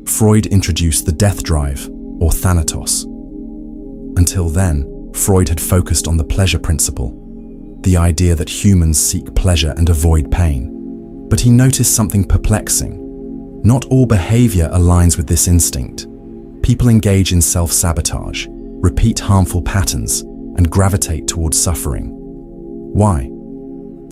Freud introduced the death drive, or thanatos. Until then, Freud had focused on the pleasure principle, the idea that humans seek pleasure and avoid pain. But he noticed something perplexing. Not all behavior aligns with this instinct. People engage in self-sabotage, repeat harmful patterns, and gravitate towards suffering. Why?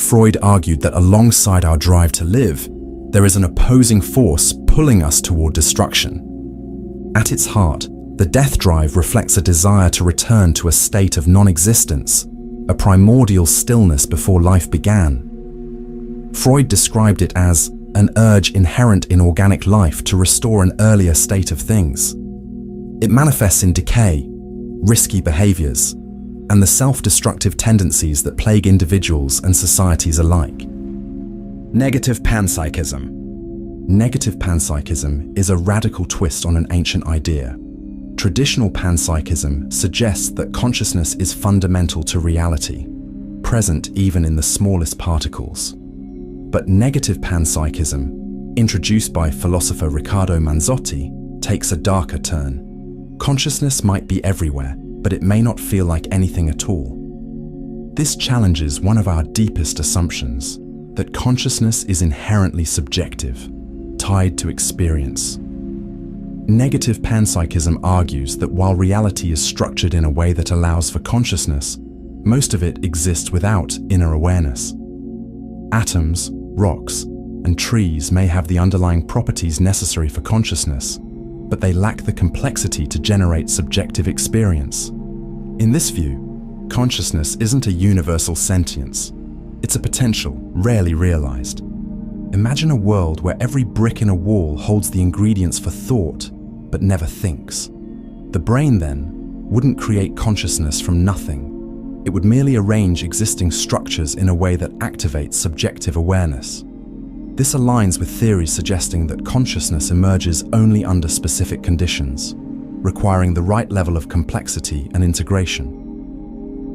Freud argued that alongside our drive to live, there is an opposing force pulling us toward destruction. At its heart, the death drive reflects a desire to return to a state of non-existence, a primordial stillness before life began. Freud described it as an urge inherent in organic life to restore an earlier state of things. It manifests in decay, risky behaviors, and the self-destructive tendencies that plague individuals and societies alike. Negative panpsychism. Negative panpsychism is a radical twist on an ancient idea. Traditional panpsychism suggests that consciousness is fundamental to reality, present even in the smallest particles. But negative panpsychism, introduced by philosopher Riccardo Manzotti, takes a darker turn. Consciousness might be everywhere, but it may not feel like anything at all. This challenges one of our deepest assumptions, that consciousness is inherently subjective, tied to experience. Negative panpsychism argues that while reality is structured in a way that allows for consciousness, most of it exists without inner awareness. Atoms, rocks, and trees may have the underlying properties necessary for consciousness, but they lack the complexity to generate subjective experience. In this view, consciousness isn't a universal sentience. It's a potential, rarely realized. Imagine a world where every brick in a wall holds the ingredients for thought, but never thinks. The brain, then, wouldn't create consciousness from nothing. It would merely arrange existing structures in a way that activates subjective awareness. This aligns with theories suggesting that consciousness emerges only under specific conditions, requiring the right level of complexity and integration.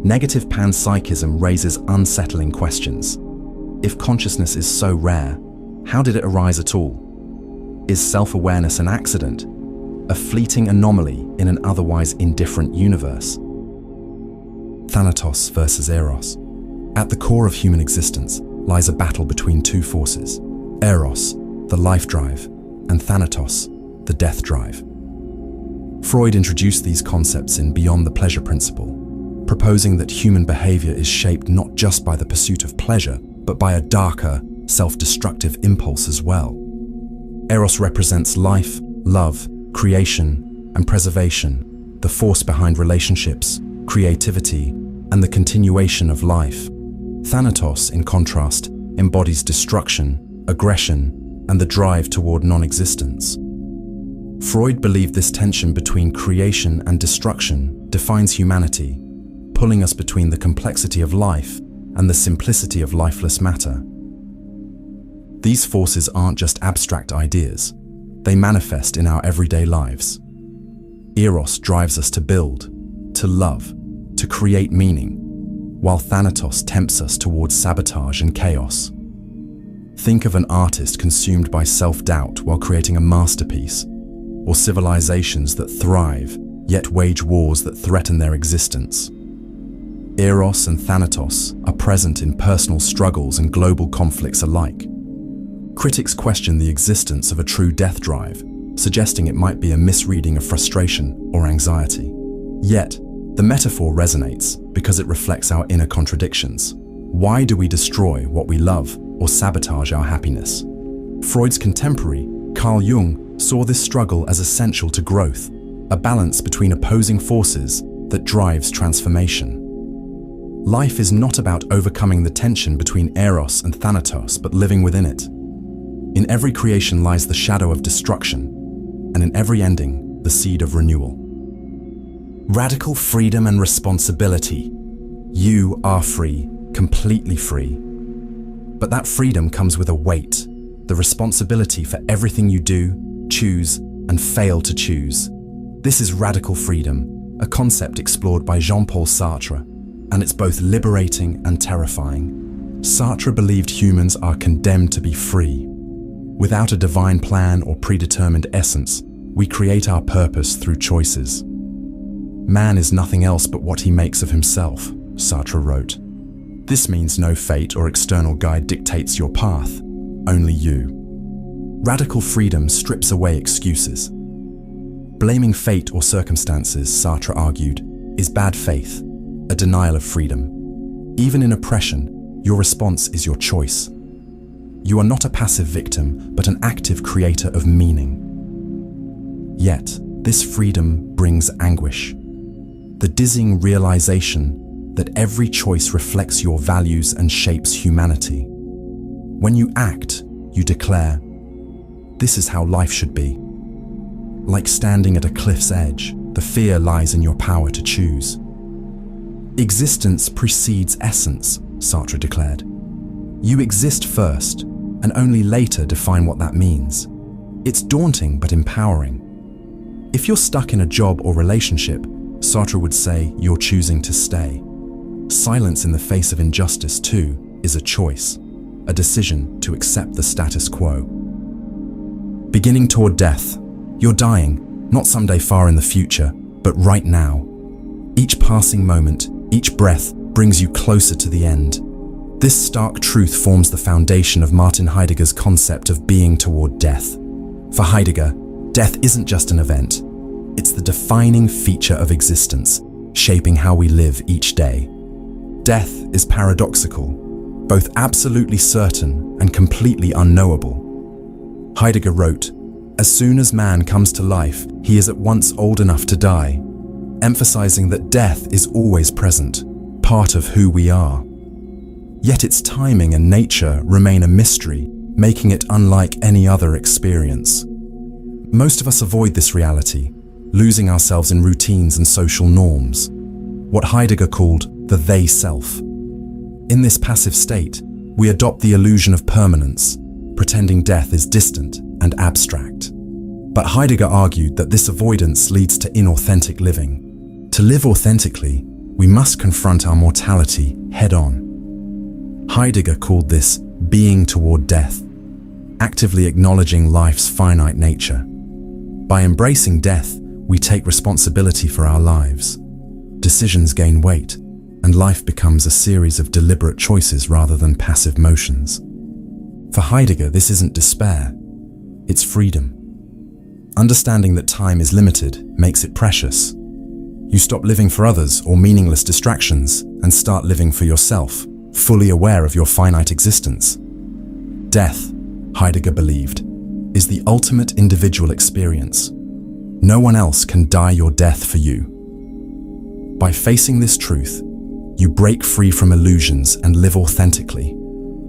Negative panpsychism raises unsettling questions. If consciousness is so rare, how did it arise at all? Is self-awareness an accident, a fleeting anomaly in an otherwise indifferent universe? Thanatos versus Eros. At the core of human existence lies a battle between two forces: Eros, the life drive, and Thanatos, the death drive. Freud introduced these concepts in Beyond the Pleasure Principle, proposing that human behavior is shaped not just by the pursuit of pleasure, but by a darker, self-destructive impulse as well. Eros represents life, love, creation, and preservation, the force behind relationships, creativity, and the continuation of life. Thanatos, in contrast, embodies destruction, aggression, and the drive toward non-existence. Freud believed this tension between creation and destruction defines humanity, pulling us between the complexity of life and the simplicity of lifeless matter. These forces aren't just abstract ideas, they manifest in our everyday lives. Eros drives us to build, to love, to create meaning, while Thanatos tempts us towards sabotage and chaos. Think of an artist consumed by self-doubt while creating a masterpiece, or civilizations that thrive yet wage wars that threaten their existence. Eros and Thanatos are present in personal struggles and global conflicts alike. Critics question the existence of a true death drive, suggesting it might be a misreading of frustration or anxiety. Yet, the metaphor resonates because it reflects our inner contradictions. Why do we destroy what we love or sabotage our happiness? Freud's contemporary, Carl Jung, saw this struggle as essential to growth, a balance between opposing forces that drives transformation. Life is not about overcoming the tension between Eros and Thanatos, but living within it. In every creation lies the shadow of destruction, and in every ending, the seed of renewal. Radical freedom and responsibility. You are free, completely free. But that freedom comes with a weight, the responsibility for everything you do, choose, and fail to choose. This is radical freedom, a concept explored by Jean-Paul Sartre, and it's both liberating and terrifying. Sartre believed humans are condemned to be free. Without a divine plan or predetermined essence, we create our purpose through choices. Man is nothing else but what he makes of himself, Sartre wrote. This means no fate or external guide dictates your path, only you. Radical freedom strips away excuses. Blaming fate or circumstances, Sartre argued, is bad faith, a denial of freedom. Even in oppression, your response is your choice. You are not a passive victim, but an active creator of meaning. Yet, this freedom brings anguish. The dizzying realization that every choice reflects your values and shapes humanity. When you act, you declare, "This is how life should be." Like standing at a cliff's edge, the fear lies in your power to choose. Existence precedes essence, Sartre declared. You exist first, and only later define what that means. It's daunting but empowering. If you're stuck in a job or relationship, Sartre would say you're choosing to stay. Silence in the face of injustice, too, is a choice, a decision to accept the status quo. Beginning toward death, you're dying, not someday far in the future, but right now. Each passing moment, each breath brings you closer to the end. This stark truth forms the foundation of Martin Heidegger's concept of being toward death. For Heidegger, death isn't just an event. It's the defining feature of existence, shaping how we live each day. Death is paradoxical, both absolutely certain and completely unknowable. Heidegger wrote, "As soon as man comes to life, he is at once old enough to die," emphasizing that death is always present, part of who we are. Yet its timing and nature remain a mystery, making it unlike any other experience. Most of us avoid this reality, losing ourselves in routines and social norms, what Heidegger called the they self. In this passive state, we adopt the illusion of permanence, pretending death is distant and abstract. But Heidegger argued that this avoidance leads to inauthentic living. To live authentically, we must confront our mortality head-on. Heidegger called this being toward death, actively acknowledging life's finite nature. By embracing death, we take responsibility for our lives. Decisions gain weight, and life becomes a series of deliberate choices rather than passive motions. For Heidegger, this isn't despair, it's freedom. Understanding that time is limited makes it precious. You stop living for others or meaningless distractions and start living for yourself, fully aware of your finite existence. Death, Heidegger believed, is the ultimate individual experience. No one else can die your death for you. By facing this truth, you break free from illusions and live authentically,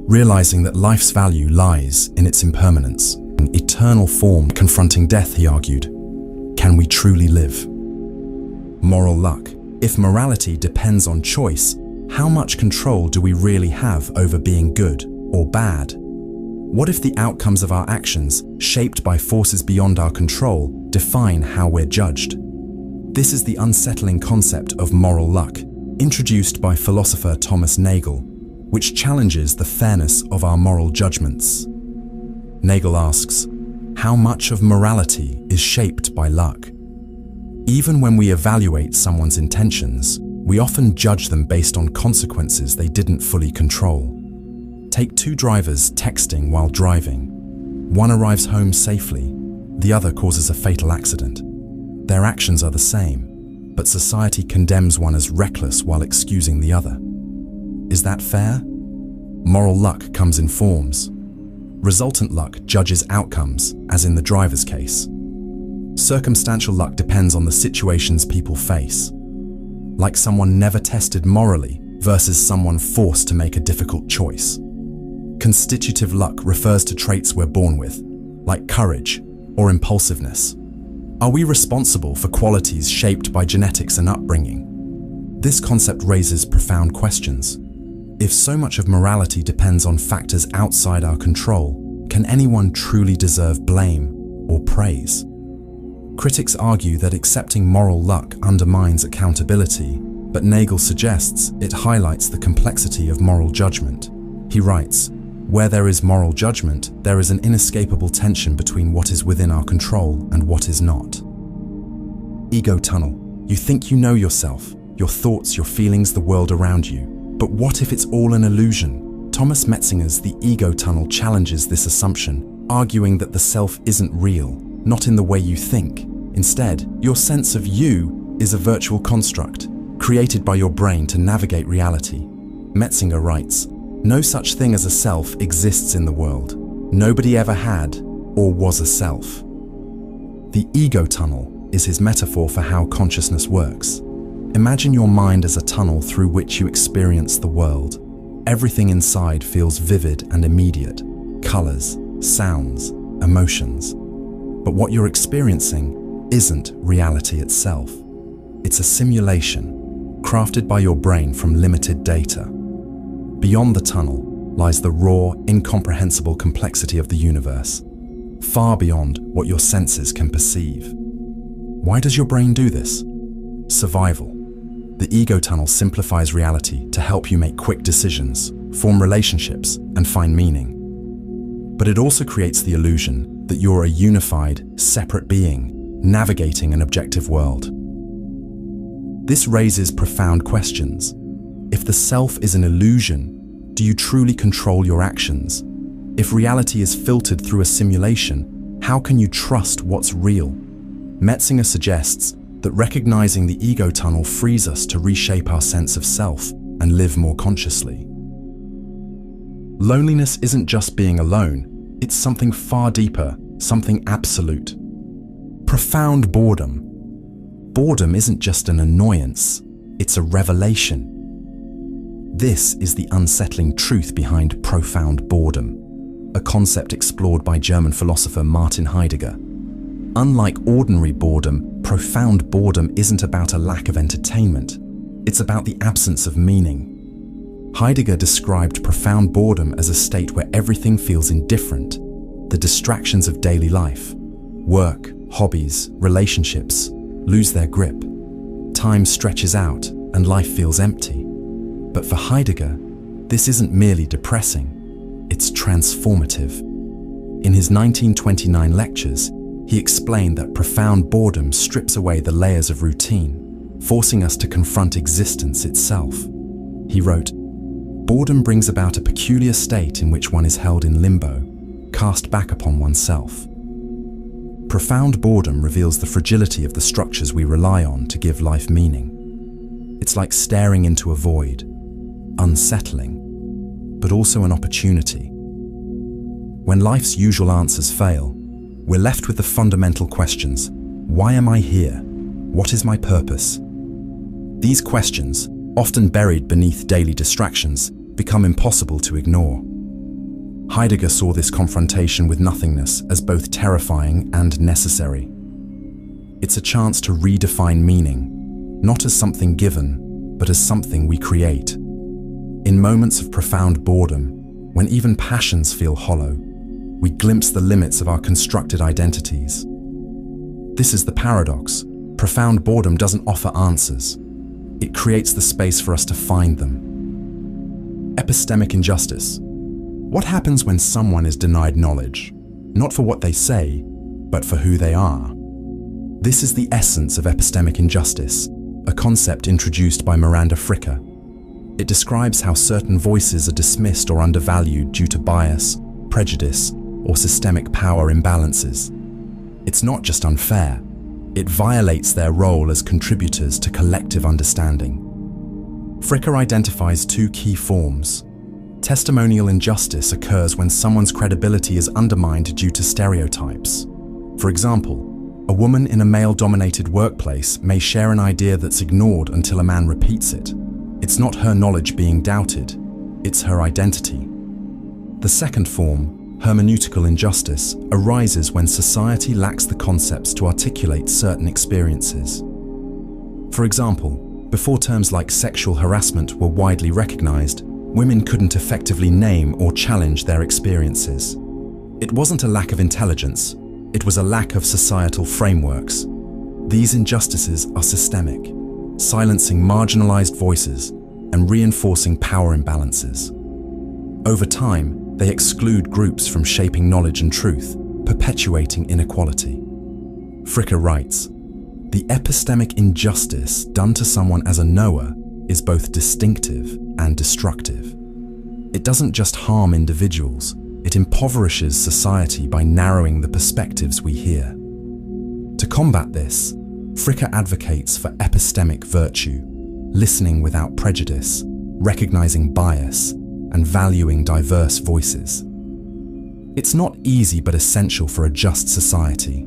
realizing that life's value lies in its impermanence. An eternal form confronting death, he argued. Can we truly live? Moral luck. If morality depends on choice, how much control do we really have over being good or bad? What if the outcomes of our actions, shaped by forces beyond our control, define how we're judged? This is the unsettling concept of moral luck, introduced by philosopher Thomas Nagel, which challenges the fairness of our moral judgments. Nagel asks, how much of morality is shaped by luck? Even when we evaluate someone's intentions, we often judge them based on consequences they didn't fully control. Take two drivers texting while driving. One arrives home safely, the other causes a fatal accident. Their actions are the same, but society condemns one as reckless while excusing the other. Is that fair? Moral luck comes in forms. Resultant luck judges outcomes, as in the driver's case. Circumstantial luck depends on the situations people face, like someone never tested morally versus someone forced to make a difficult choice. Constitutive luck refers to traits we're born with, like courage or impulsiveness. Are we responsible for qualities shaped by genetics and upbringing? This concept raises profound questions. If so much of morality depends on factors outside our control, can anyone truly deserve blame or praise? Critics argue that accepting moral luck undermines accountability, but Nagel suggests it highlights the complexity of moral judgment. He writes, "Where there is moral judgment, there is an inescapable tension between what is within our control and what is not." Ego tunnel. You think you know yourself, your thoughts, your feelings, the world around you. But what if it's all an illusion? Thomas Metzinger's The Ego Tunnel challenges this assumption, arguing that the self isn't real, not in the way you think. Instead, your sense of you is a virtual construct, created by your brain to navigate reality. Metzinger writes, "No such thing as a self exists in the world. Nobody ever had or was a self." The ego tunnel is his metaphor for how consciousness works. Imagine your mind as a tunnel through which you experience the world. Everything inside feels vivid and immediate: colors, sounds, emotions. But what you're experiencing isn't reality itself. It's a simulation, crafted by your brain from limited data. Beyond the tunnel lies the raw, incomprehensible complexity of the universe, far beyond what your senses can perceive. Why does your brain do this? Survival. The ego tunnel simplifies reality to help you make quick decisions, form relationships, and find meaning. But it also creates the illusion that you're a unified, separate being, navigating an objective world. This raises profound questions. If the self is an illusion, do you truly control your actions? If reality is filtered through a simulation, how can you trust what's real? Metzinger suggests that recognizing the ego tunnel frees us to reshape our sense of self and live more consciously. Loneliness isn't just being alone, it's something far deeper, something absolute. Profound boredom. Boredom isn't just an annoyance, it's a revelation. This is the unsettling truth behind profound boredom, a concept explored by German philosopher Martin Heidegger. Unlike ordinary boredom, profound boredom isn't about a lack of entertainment, it's about the absence of meaning. Heidegger described profound boredom as a state where everything feels indifferent. The distractions of daily life, work, hobbies, relationships, lose their grip. Time stretches out and life feels empty. But for Heidegger, this isn't merely depressing, it's transformative. In his 1929 lectures, he explained that profound boredom strips away the layers of routine, forcing us to confront existence itself. He wrote, "Boredom brings about a peculiar state in which one is held in limbo, cast back upon oneself." Profound boredom reveals the fragility of the structures we rely on to give life meaning. It's like staring into a void, unsettling, but also an opportunity. When life's usual answers fail, we're left with the fundamental questions. Why am I here? What is my purpose? These questions, often buried beneath daily distractions, become impossible to ignore. Heidegger saw this confrontation with nothingness as both terrifying and necessary. It's a chance to redefine meaning, not as something given, but as something we create. In moments of profound boredom, when even passions feel hollow, we glimpse the limits of our constructed identities. This is the paradox. Profound boredom doesn't offer answers. It creates the space for us to find them. Epistemic injustice. What happens when someone is denied knowledge, not for what they say, but for who they are? This is the essence of epistemic injustice, a concept introduced by Miranda Fricker. It describes how certain voices are dismissed or undervalued due to bias, prejudice, or systemic power imbalances. It's not just unfair, it violates their role as contributors to collective understanding. Fricker identifies two key forms. Testimonial injustice occurs when someone's credibility is undermined due to stereotypes. For example, a woman in a male-dominated workplace may share an idea that's ignored until a man repeats it. It's not her knowledge being doubted, it's her identity. The second form, hermeneutical injustice, arises when society lacks the concepts to articulate certain experiences. For example, before terms like sexual harassment were widely recognized, women couldn't effectively name or challenge their experiences. It wasn't a lack of intelligence, it was a lack of societal frameworks. These injustices are systemic, silencing marginalized voices and reinforcing power imbalances. Over time, they exclude groups from shaping knowledge and truth, perpetuating inequality. Fricker writes, "The epistemic injustice done to someone as a knower is both distinctive and destructive. It doesn't just harm individuals, it impoverishes society by narrowing the perspectives we hear." To combat this, Fricker advocates for epistemic virtue, listening without prejudice, recognizing bias, and valuing diverse voices. It's not easy but essential for a just society.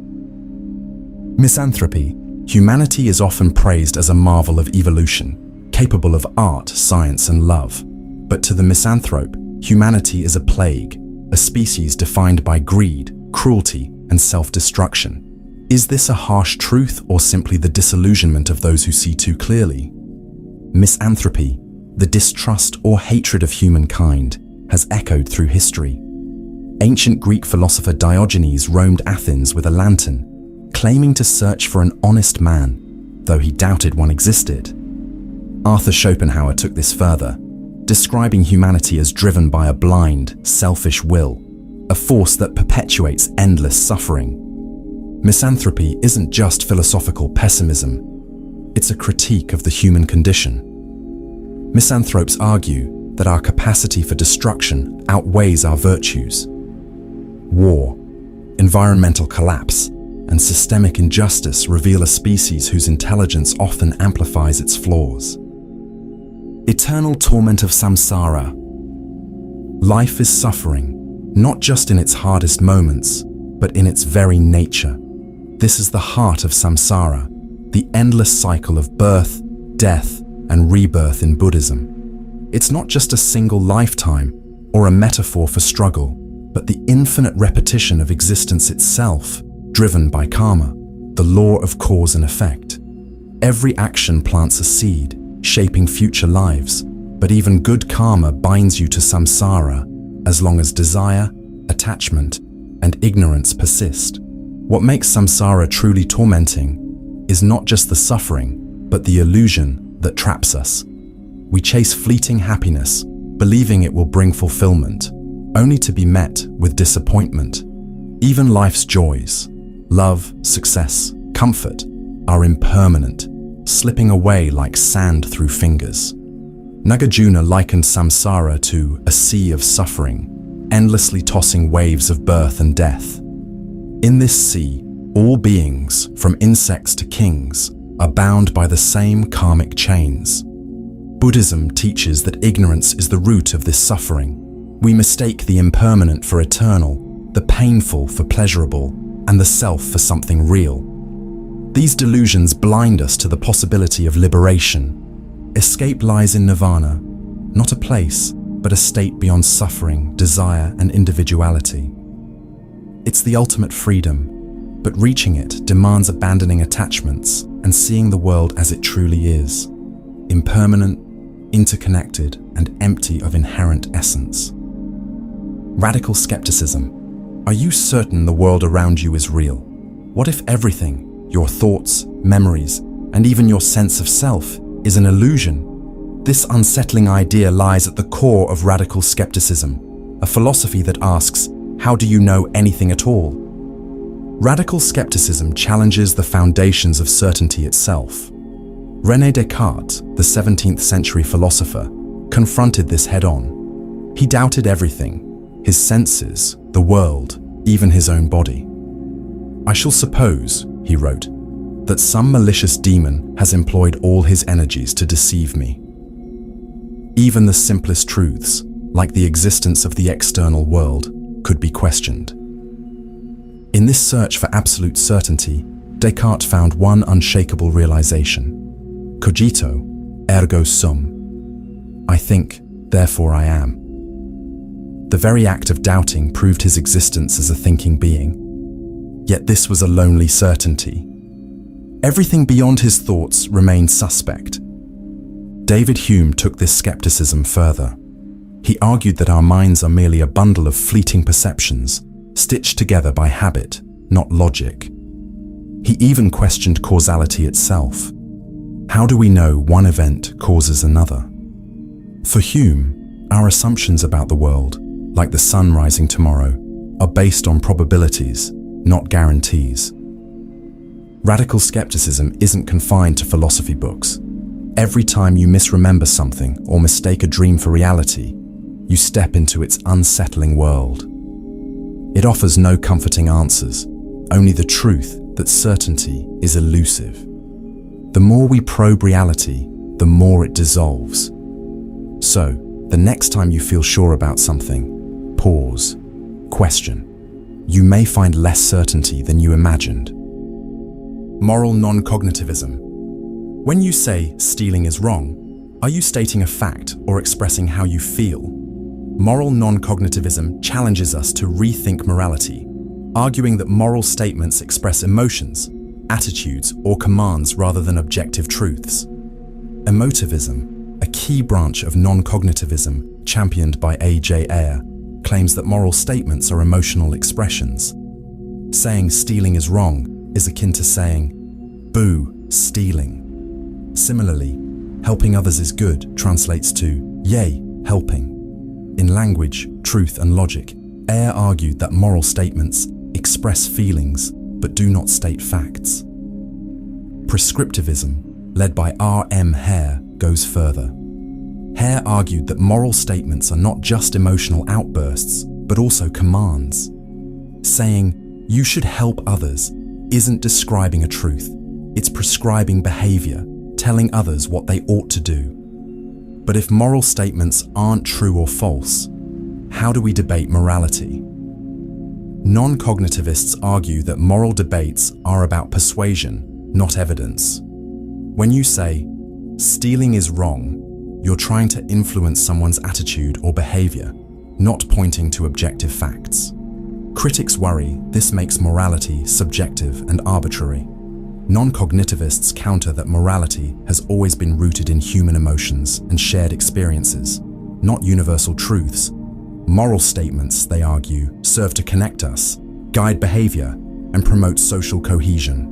Misanthropy. Humanity is often praised as a marvel of evolution, capable of art, science, and love. But to the misanthrope, humanity is a plague, a species defined by greed, cruelty, and self-destruction. Is this a harsh truth or simply the disillusionment of those who see too clearly? Misanthropy, the distrust or hatred of humankind, has echoed through history. Ancient Greek philosopher Diogenes roamed Athens with a lantern, claiming to search for an honest man, though he doubted one existed. Arthur Schopenhauer took this further, describing humanity as driven by a blind, selfish will, a force that perpetuates endless suffering. Misanthropy isn't just philosophical pessimism, it's a critique of the human condition. Misanthropes argue that our capacity for destruction outweighs our virtues. War, environmental collapse, and systemic injustice reveal a species whose intelligence often amplifies its flaws. Eternal torment of samsara. Life is suffering, not just in its hardest moments, but in its very nature. This is the heart of samsara, the endless cycle of birth, death, and rebirth in Buddhism. It's not just a single lifetime or a metaphor for struggle, but the infinite repetition of existence itself, driven by karma, the law of cause and effect. Every action plants a seed, shaping future lives, but even good karma binds you to samsara as long as desire, attachment, and ignorance persist. What makes samsara truly tormenting is not just the suffering, but the illusion that traps us. We chase fleeting happiness, believing it will bring fulfillment, only to be met with disappointment. Even life's joys, love, success, comfort, are impermanent, slipping away like sand through fingers. Nagarjuna likened samsara to a sea of suffering, endlessly tossing waves of birth and death. In this sea, all beings, from insects to kings, are bound by the same karmic chains. Buddhism teaches that ignorance is the root of this suffering. We mistake the impermanent for eternal, the painful for pleasurable, and the self for something real. These delusions blind us to the possibility of liberation. Escape lies in nirvana, not a place, but a state beyond suffering, desire, and individuality. It's the ultimate freedom, but reaching it demands abandoning attachments and seeing the world as it truly is, impermanent, interconnected, and empty of inherent essence. Radical skepticism. Are you certain the world around you is real? What if everything, your thoughts, memories, and even your sense of self, is an illusion? This unsettling idea lies at the core of radical skepticism, a philosophy that asks, how do you know anything at all? Radical skepticism challenges the foundations of certainty itself. René Descartes, the 17th century philosopher, confronted this head-on. He doubted everything: his senses, the world, even his own body. "I shall suppose," he wrote, "that some malicious demon has employed all his energies to deceive me." Even the simplest truths, like the existence of the external world, could be questioned. In this search for absolute certainty, Descartes found one unshakable realization: cogito, ergo sum. I think, therefore I am. The very act of doubting proved his existence as a thinking being. Yet this was a lonely certainty. Everything beyond his thoughts remained suspect. David Hume took this skepticism further. He argued that our minds are merely a bundle of fleeting perceptions, stitched together by habit, not logic. He even questioned causality itself. How do we know one event causes another? For Hume, our assumptions about the world, like the sun rising tomorrow, are based on probabilities, not guarantees. Radical skepticism isn't confined to philosophy books. Every time you misremember something or mistake a dream for reality, you step into its unsettling world. It offers no comforting answers, only the truth that certainty is elusive. The more we probe reality, the more it dissolves. So, the next time you feel sure about something, pause, question. You may find less certainty than you imagined. Moral non-cognitivism. When you say stealing is wrong, are you stating a fact or expressing how you feel? Moral non-cognitivism challenges us to rethink morality, arguing that moral statements express emotions, attitudes, or commands rather than objective truths. Emotivism, a key branch of non-cognitivism championed by A.J. Ayer, claims that moral statements are emotional expressions. Saying stealing is wrong is akin to saying, "Boo, stealing." Similarly, helping others is good translates to, "Yay, helping." In language, truth, and logic, Ayer argued that moral statements express feelings but do not state facts. Prescriptivism, led by R.M. Hare, goes further. Hare argued that moral statements are not just emotional outbursts, but also commands. Saying, "You should help others," isn't describing a truth, it's prescribing behavior, telling others what they ought to do. But if moral statements aren't true or false, how do we debate morality? Non-cognitivists argue that moral debates are about persuasion, not evidence. When you say, "Stealing is wrong," you're trying to influence someone's attitude or behavior, not pointing to objective facts. Critics worry this makes morality subjective and arbitrary. Non-cognitivists counter that morality has always been rooted in human emotions and shared experiences, not universal truths. Moral statements, they argue, serve to connect us, guide behavior, and promote social cohesion.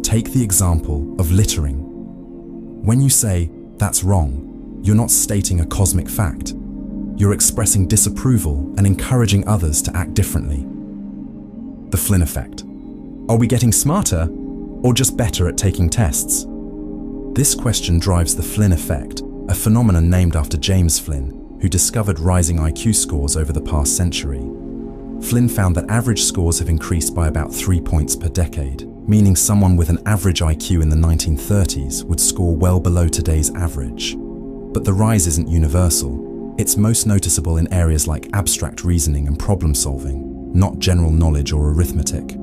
Take the example of littering. When you say, "That's wrong," you're not stating a cosmic fact. You're expressing disapproval and encouraging others to act differently. The Flynn effect. Are we getting smarter or just better at taking tests? This question drives the Flynn effect, a phenomenon named after James Flynn, who discovered rising IQ scores over the past century. Flynn found that average scores have increased by about 3 points per decade, meaning someone with an average IQ in the 1930s would score well below today's average. But the rise isn't universal. It's most noticeable in areas like abstract reasoning and problem solving, not general knowledge or arithmetic.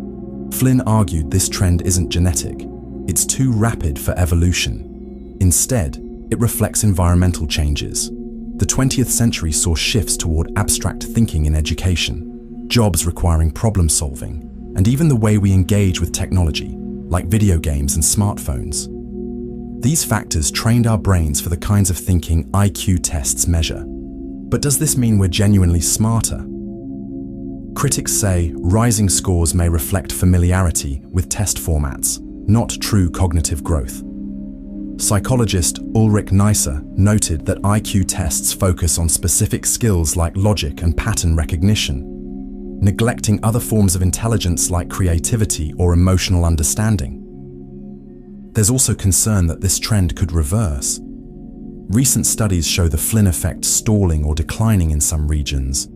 Flynn argued this trend isn't genetic. It's too rapid for evolution. Instead, it reflects environmental changes. The 20th century saw shifts toward abstract thinking in education, jobs requiring problem solving, and even the way we engage with technology, like video games and smartphones. These factors trained our brains for the kinds of thinking IQ tests measure. But does this mean we're genuinely smarter? Critics say rising scores may reflect familiarity with test formats, not true cognitive growth. Psychologist Ulrich Neisser noted that IQ tests focus on specific skills like logic and pattern recognition. neglecting other forms of intelligence like creativity or emotional understanding. There's also concern that this trend could reverse. Recent studies show the Flynn effect stalling or declining in some regions,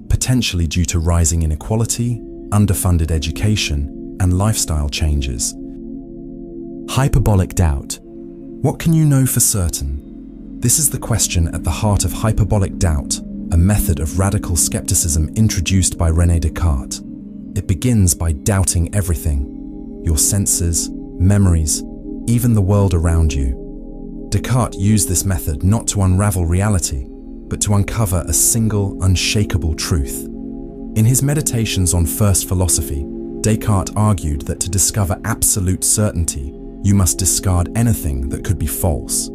potentially due to rising inequality, underfunded education, and lifestyle changes. Hyperbolic doubt. What can you know for certain? This is the question at the heart of hyperbolic doubt, a method of radical skepticism introduced by René Descartes. It begins by doubting everything: your senses, memories, even the world around you. Descartes used this method not to unravel reality, but to uncover a single, unshakable truth. In his Meditations on First Philosophy, Descartes argued that to discover absolute certainty, you must discard anything that could be false.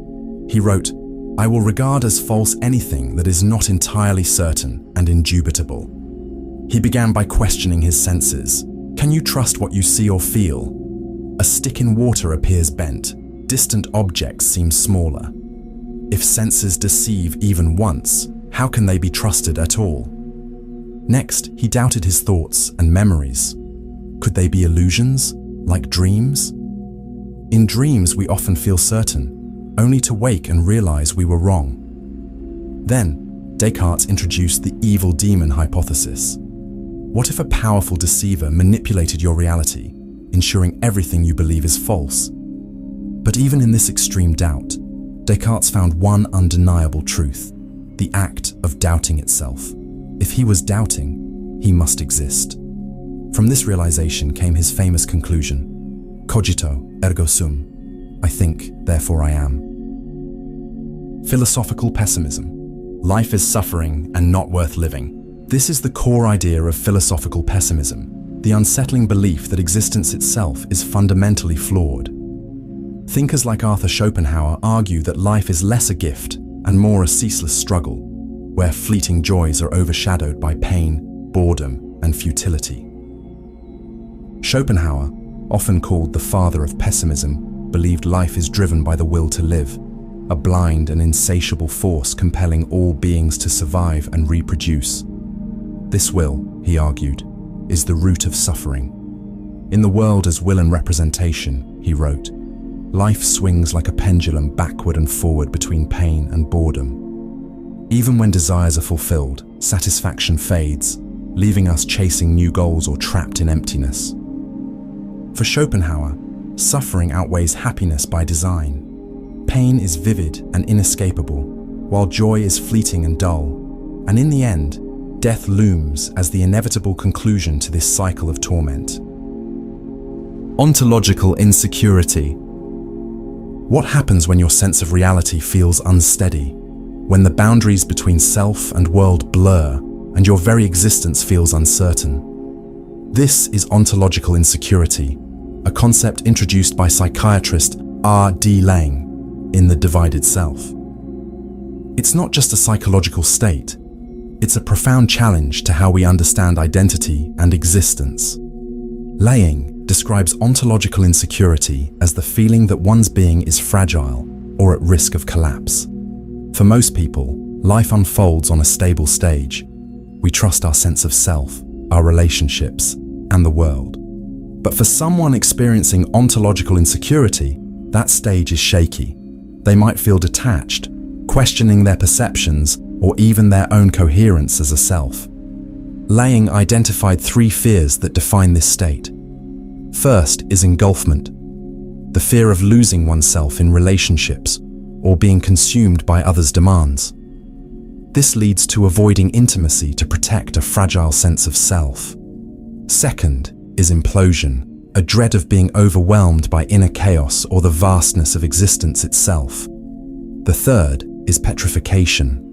He wrote, "I will regard as false anything that is not entirely certain and indubitable." He began by questioning his senses. Can you trust what you see or feel? A stick in water appears bent. Distant objects seem smaller. If senses deceive even once, how can they be trusted at all? Next, he doubted his thoughts and memories. Could they be illusions, like dreams? In dreams, we often feel certain, only to wake and realize we were wrong. Then, Descartes introduced the evil demon hypothesis. What if a powerful deceiver manipulated your reality, ensuring everything you believe is false? But even in this extreme doubt, Descartes found one undeniable truth: the act of doubting itself. If he was doubting, he must exist. From this realization came his famous conclusion: cogito ergo sum. I think, therefore I am. Philosophical pessimism. Life is suffering and not worth living. This is the core idea of philosophical pessimism, the unsettling belief that existence itself is fundamentally flawed. Thinkers like Arthur Schopenhauer argue that life is less a gift and more a ceaseless struggle, where fleeting joys are overshadowed by pain, boredom, and futility. Schopenhauer, often called the father of pessimism, believed life is driven by the will to live, a blind and insatiable force compelling all beings to survive and reproduce. This will, he argued, is the root of suffering. In the world as will and representation, he wrote, life swings like a pendulum backward and forward between pain and boredom. Even when desires are fulfilled, satisfaction fades, leaving us chasing new goals or trapped in emptiness. For Schopenhauer, suffering outweighs happiness by design. Pain is vivid and inescapable, while joy is fleeting and dull. And in the end, death looms as the inevitable conclusion to this cycle of torment. Ontological insecurity. What happens when your sense of reality feels unsteady? When the boundaries between self and world blur, and your very existence feels uncertain? This is ontological insecurity, a concept introduced by psychiatrist R.D. Laing in The Divided Self. It's not just a psychological state, it's a profound challenge to how we understand identity and existence. Laing describes ontological insecurity as the feeling that one's being is fragile or at risk of collapse. For most people, life unfolds on a stable stage. We trust our sense of self, our relationships, and the world. But for someone experiencing ontological insecurity, that stage is shaky. They might feel detached, questioning their perceptions or even their own coherence as a self. Laing identified 3 fears that define this state. First is engulfment, the fear of losing oneself in relationships or being consumed by others' demands. This leads to avoiding intimacy to protect a fragile sense of self. Second is implosion, a dread of being overwhelmed by inner chaos or the vastness of existence itself. The third is petrification,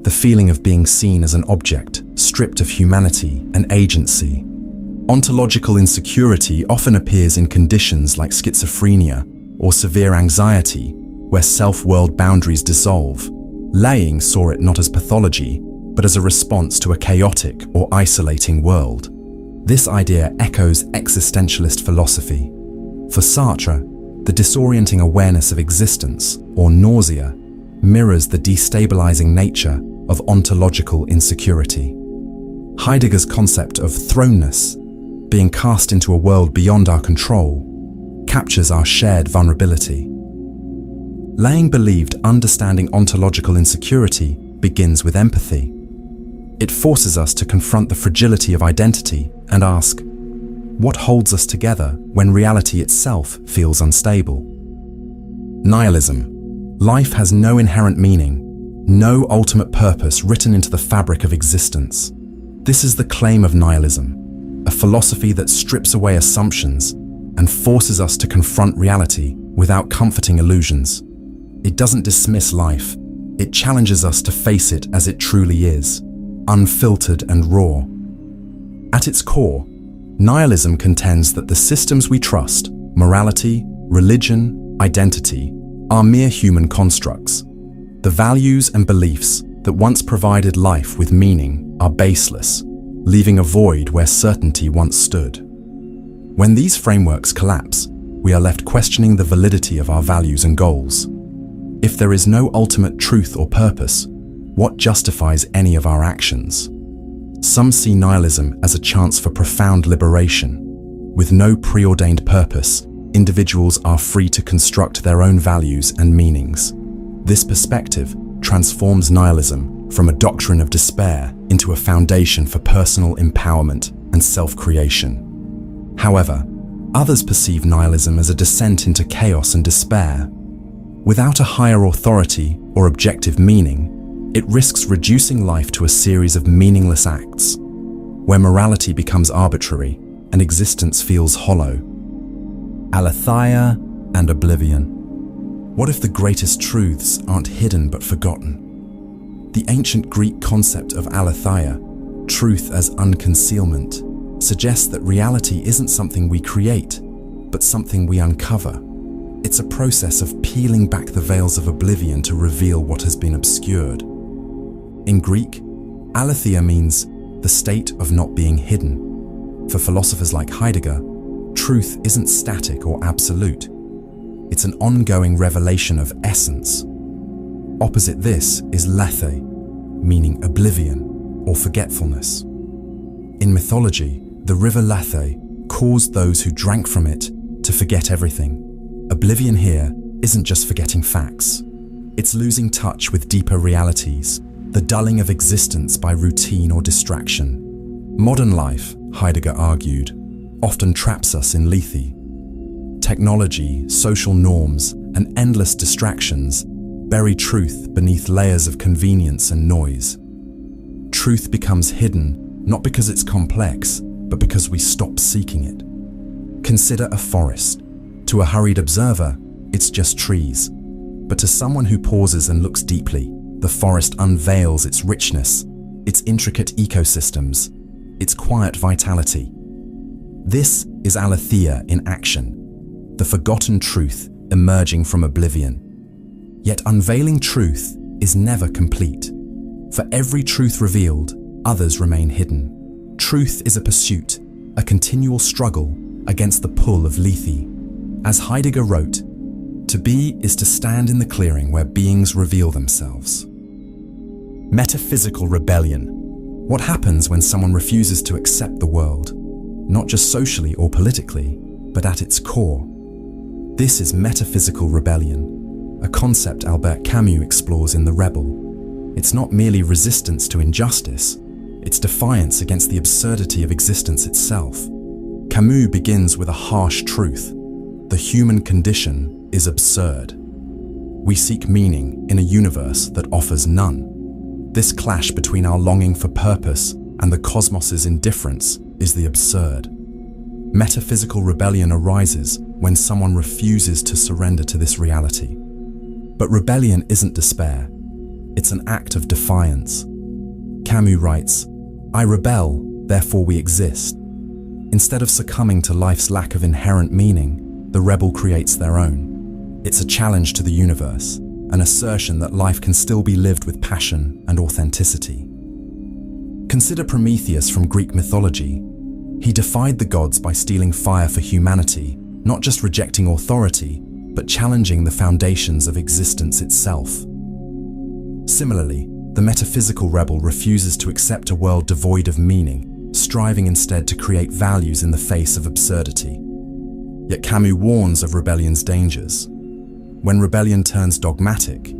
the feeling of being seen as an object, stripped of humanity and agency. Ontological insecurity often appears in conditions like schizophrenia or severe anxiety, where self-world boundaries dissolve. Laing saw it not as pathology, but as a response to a chaotic or isolating world. This idea echoes existentialist philosophy. For Sartre, the disorienting awareness of existence, or nausea, mirrors the destabilizing nature of ontological insecurity. Heidegger's concept of thrownness, being cast into a world beyond our control, captures our shared vulnerability. Lang believed understanding ontological insecurity begins with empathy. It forces us to confront the fragility of identity and ask, what holds us together when reality itself feels unstable? Nihilism. Life has no inherent meaning, no ultimate purpose written into the fabric of existence. This is the claim of nihilism, a philosophy that strips away assumptions and forces us to confront reality without comforting illusions. It doesn't dismiss life, it challenges us to face it as it truly is, unfiltered and raw. At its core, nihilism contends that the systems we trust, morality, religion, identity, are mere human constructs. The values and beliefs that once provided life with meaning are baseless, leaving a void where certainty once stood. When these frameworks collapse, we are left questioning the validity of our values and goals. If there is no ultimate truth or purpose, what justifies any of our actions? Some see nihilism as a chance for profound liberation. With no preordained purpose, individuals are free to construct their own values and meanings. This perspective transforms nihilism from a doctrine of despair into a foundation for personal empowerment and self-creation. However, others perceive nihilism as a descent into chaos and despair. Without a higher authority or objective meaning, it risks reducing life to a series of meaningless acts, where morality becomes arbitrary and existence feels hollow. Aletheia and oblivion. What if the greatest truths aren't hidden but forgotten? The ancient Greek concept of aletheia, truth as unconcealment, suggests that reality isn't something we create, but something we uncover. It's a process of peeling back the veils of oblivion to reveal what has been obscured. In Greek, aletheia means the state of not being hidden. For philosophers like Heidegger, truth isn't static or absolute. It's an ongoing revelation of essence. Opposite this is lethe, meaning oblivion or forgetfulness. In mythology, the river Lethe caused those who drank from it to forget everything. Oblivion here isn't just forgetting facts. It's losing touch with deeper realities, the dulling of existence by routine or distraction. Modern life, Heidegger argued, often traps us in lethe. Technology, social norms, and endless distractions bury truth beneath layers of convenience and noise. Truth becomes hidden not because it's complex, but because we stop seeking it. Consider a forest. To a hurried observer, it's just trees. But to someone who pauses and looks deeply, the forest unveils its richness, its intricate ecosystems, its quiet vitality. This is aletheia in action, the forgotten truth emerging from oblivion. Yet unveiling truth is never complete. For every truth revealed, others remain hidden. Truth is a pursuit, a continual struggle against the pull of lethe. As Heidegger wrote, to be is to stand in the clearing where beings reveal themselves. Metaphysical rebellion. What happens when someone refuses to accept the world, not just socially or politically, but at its core? This is metaphysical rebellion, a concept Albert Camus explores in The Rebel. It's not merely resistance to injustice, it's defiance against the absurdity of existence itself. Camus begins with a harsh truth. The human condition is absurd. We seek meaning in a universe that offers none. This clash between our longing for purpose and the cosmos's indifference is the absurd. Metaphysical rebellion arises when someone refuses to surrender to this reality. But rebellion isn't despair. It's an act of defiance. Camus writes, "I rebel, therefore we exist." Instead of succumbing to life's lack of inherent meaning, the rebel creates their own. It's a challenge to the universe, an assertion that life can still be lived with passion and authenticity. Consider Prometheus from Greek mythology. He defied the gods by stealing fire for humanity, not just rejecting authority, but challenging the foundations of existence itself. Similarly, The metaphysical rebel refuses to accept a world devoid of meaning, striving instead to create values in the face of absurdity. Yet Camus warns of rebellion's dangers. When rebellion turns dogmatic,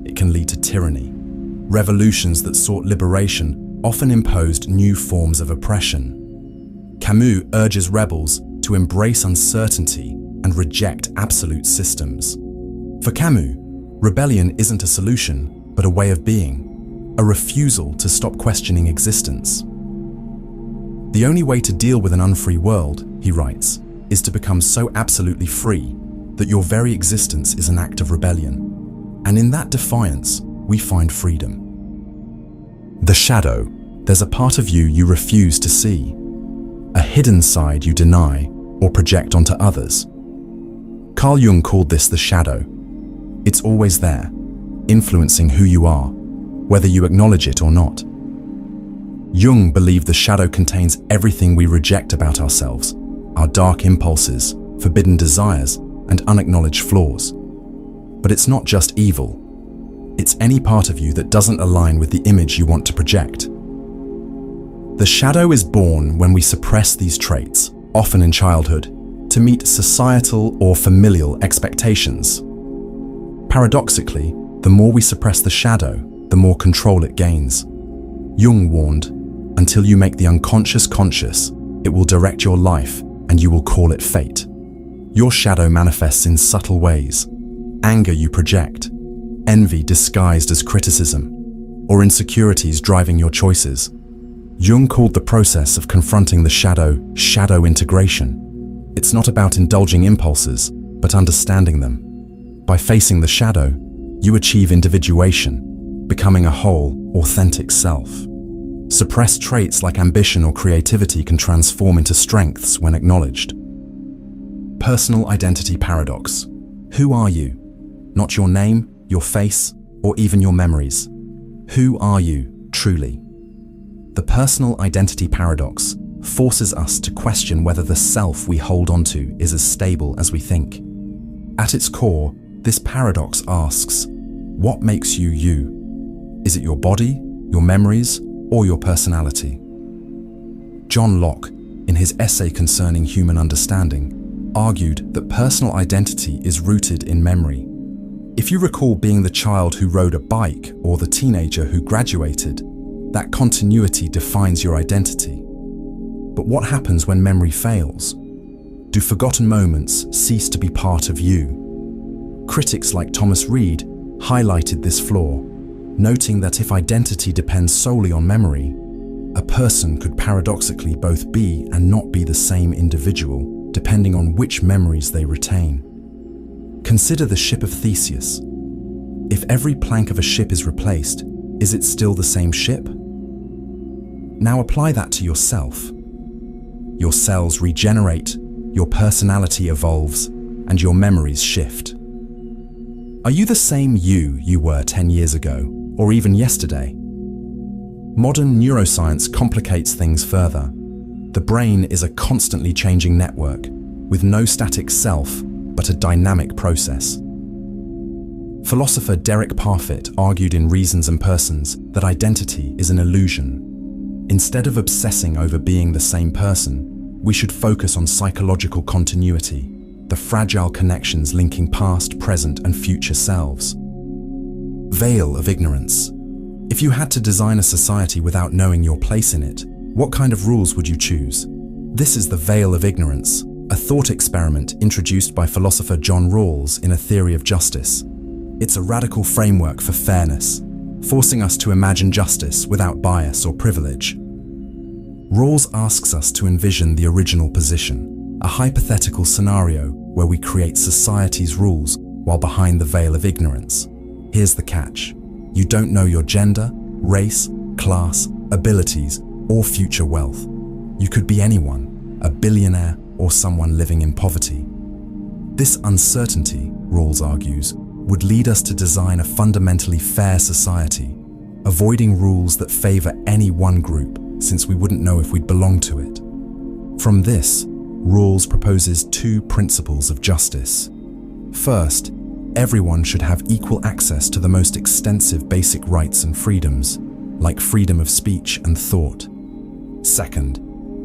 it can lead to tyranny. Revolutions that sought liberation often imposed new forms of oppression. Camus urges rebels to embrace uncertainty and reject absolute systems. For Camus, rebellion isn't a solution, but a way of being, a refusal to stop questioning existence. The only way to deal with an unfree world, he writes, is to become so absolutely free that your very existence is an act of rebellion. And in that defiance, we find freedom. The shadow. There's a part of you you refuse to see, a hidden side you deny or project onto others. Carl Jung called this the shadow. It's always there, influencing who you are, whether you acknowledge it or not. Jung believed the shadow contains everything we reject about ourselves, our dark impulses, forbidden desires, and unacknowledged flaws. But it's not just evil. It's any part of you that doesn't align with the image you want to project. The shadow is born when we suppress these traits, often in childhood, to meet societal or familial expectations. Paradoxically, the more we suppress the shadow, the more control it gains. Jung warned, until you make the unconscious conscious, it will direct your life and you will call it fate. Your shadow manifests in subtle ways. Anger you project, envy disguised as criticism, or insecurities driving your choices. Jung called the process of confronting the shadow integration. It's not about indulging impulses, but understanding them. By facing the shadow, you achieve individuation, becoming a whole, authentic self. Suppressed traits like ambition or creativity can transform into strengths when acknowledged. Personal identity paradox. Who are you? Not your name, your face, or even your memories. Who are you, truly? The personal identity paradox forces us to question whether the self we hold onto is as stable as we think. At its core, this paradox asks, what makes you you? Is it your body, your memories, or your personality? John Locke, in his essay concerning human understanding, argued that personal identity is rooted in memory. If you recall being the child who rode a bike or the teenager who graduated, that continuity defines your identity. But what happens when memory fails? Do forgotten moments cease to be part of you? Critics like Thomas Reid highlighted this flaw, noting that if identity depends solely on memory, a person could paradoxically both be and not be the same individual, depending on which memories they retain. Consider the ship of Theseus. If every plank of a ship is replaced, is it still the same ship? Now apply that to yourself. Your cells regenerate, your personality evolves, and your memories shift. Are you the same you were 10 years ago, or even yesterday? Modern neuroscience complicates things further. The brain is a constantly changing network, with no static self, but a dynamic process. Philosopher Derek Parfit argued in Reasons and Persons that identity is an illusion. Instead of obsessing over being the same person, we should focus on psychological continuity, the fragile connections linking past, present, and future selves. Veil of ignorance. If you had to design a society without knowing your place in it, what kind of rules would you choose? This is the veil of ignorance, a thought experiment introduced by philosopher John Rawls in A Theory of Justice. It's a radical framework for fairness, forcing us to imagine justice without bias or privilege. Rawls asks us to envision the original position, a hypothetical scenario where we create society's rules while behind the veil of ignorance. Here's the catch. You don't know your gender, race, class, abilities, or future wealth. You could be anyone, a billionaire or someone living in poverty. This uncertainty, Rawls argues, would lead us to design a fundamentally fair society, avoiding rules that favor any one group, since we wouldn't know if we'd belong to it. From this, Rawls proposes two principles of justice. First, everyone should have equal access to the most extensive basic rights and freedoms, like freedom of speech and thought. Second,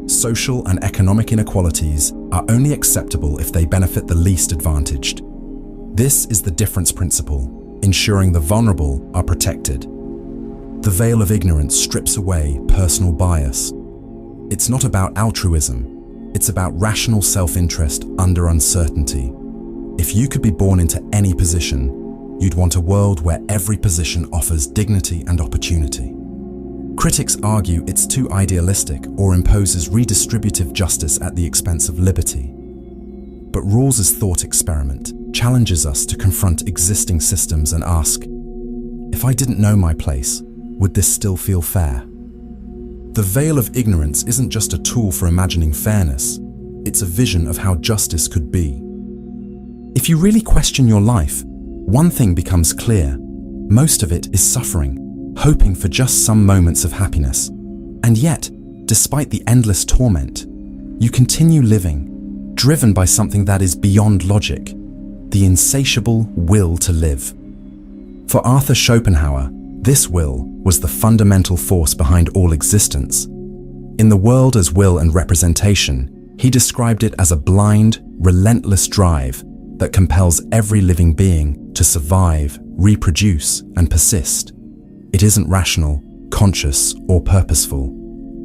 social and economic inequalities are only acceptable if they benefit the least advantaged. This is the difference principle, ensuring the vulnerable are protected. The veil of ignorance strips away personal bias. It's not about altruism, it's about rational self-interest under uncertainty. If you could be born into any position, you'd want a world where every position offers dignity and opportunity. Critics argue it's too idealistic or imposes redistributive justice at the expense of liberty. But Rawls's thought experiment challenges us to confront existing systems and ask, if I didn't know my place, would this still feel fair? The veil of ignorance isn't just a tool for imagining fairness, it's a vision of how justice could be. If you really question your life, one thing becomes clear. Most of it is suffering, hoping for just some moments of happiness. And yet, despite the endless torment, you continue living, driven by something that is beyond logic, the insatiable will to live. For Arthur Schopenhauer, this will was the fundamental force behind all existence. In The World as Will and Representation, he described it as a blind, relentless drive that compels every living being to survive, reproduce, and persist. It isn't rational, conscious, or purposeful.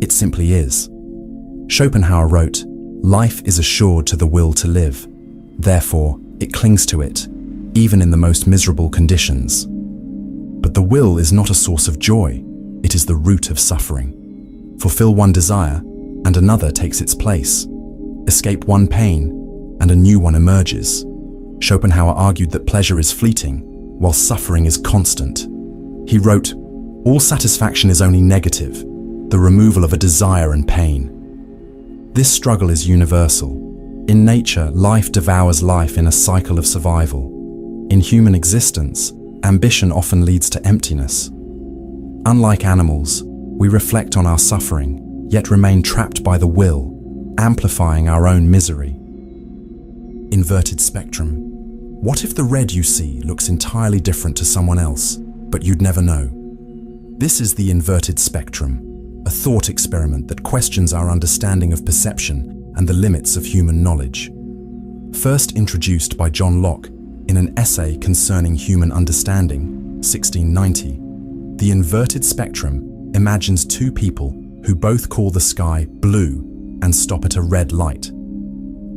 It simply is. Schopenhauer wrote, "Life is assured to the will to live. Therefore, it clings to it, even in the most miserable conditions." But the will is not a source of joy. It is the root of suffering. Fulfill one desire, and another takes its place. Escape one pain, and a new one emerges. Schopenhauer argued that pleasure is fleeting, while suffering is constant. He wrote, "All satisfaction is only negative, the removal of a desire and pain." This struggle is universal. In nature, life devours life in a cycle of survival. In human existence, ambition often leads to emptiness. Unlike animals, we reflect on our suffering, yet remain trapped by the will, amplifying our own misery. Inverted spectrum. What if the red you see looks entirely different to someone else, but you'd never know? This is the inverted spectrum, a thought experiment that questions our understanding of perception and the limits of human knowledge. First introduced by John Locke in an essay concerning human understanding, 1690, the inverted spectrum imagines two people who both call the sky blue and stop at a red light.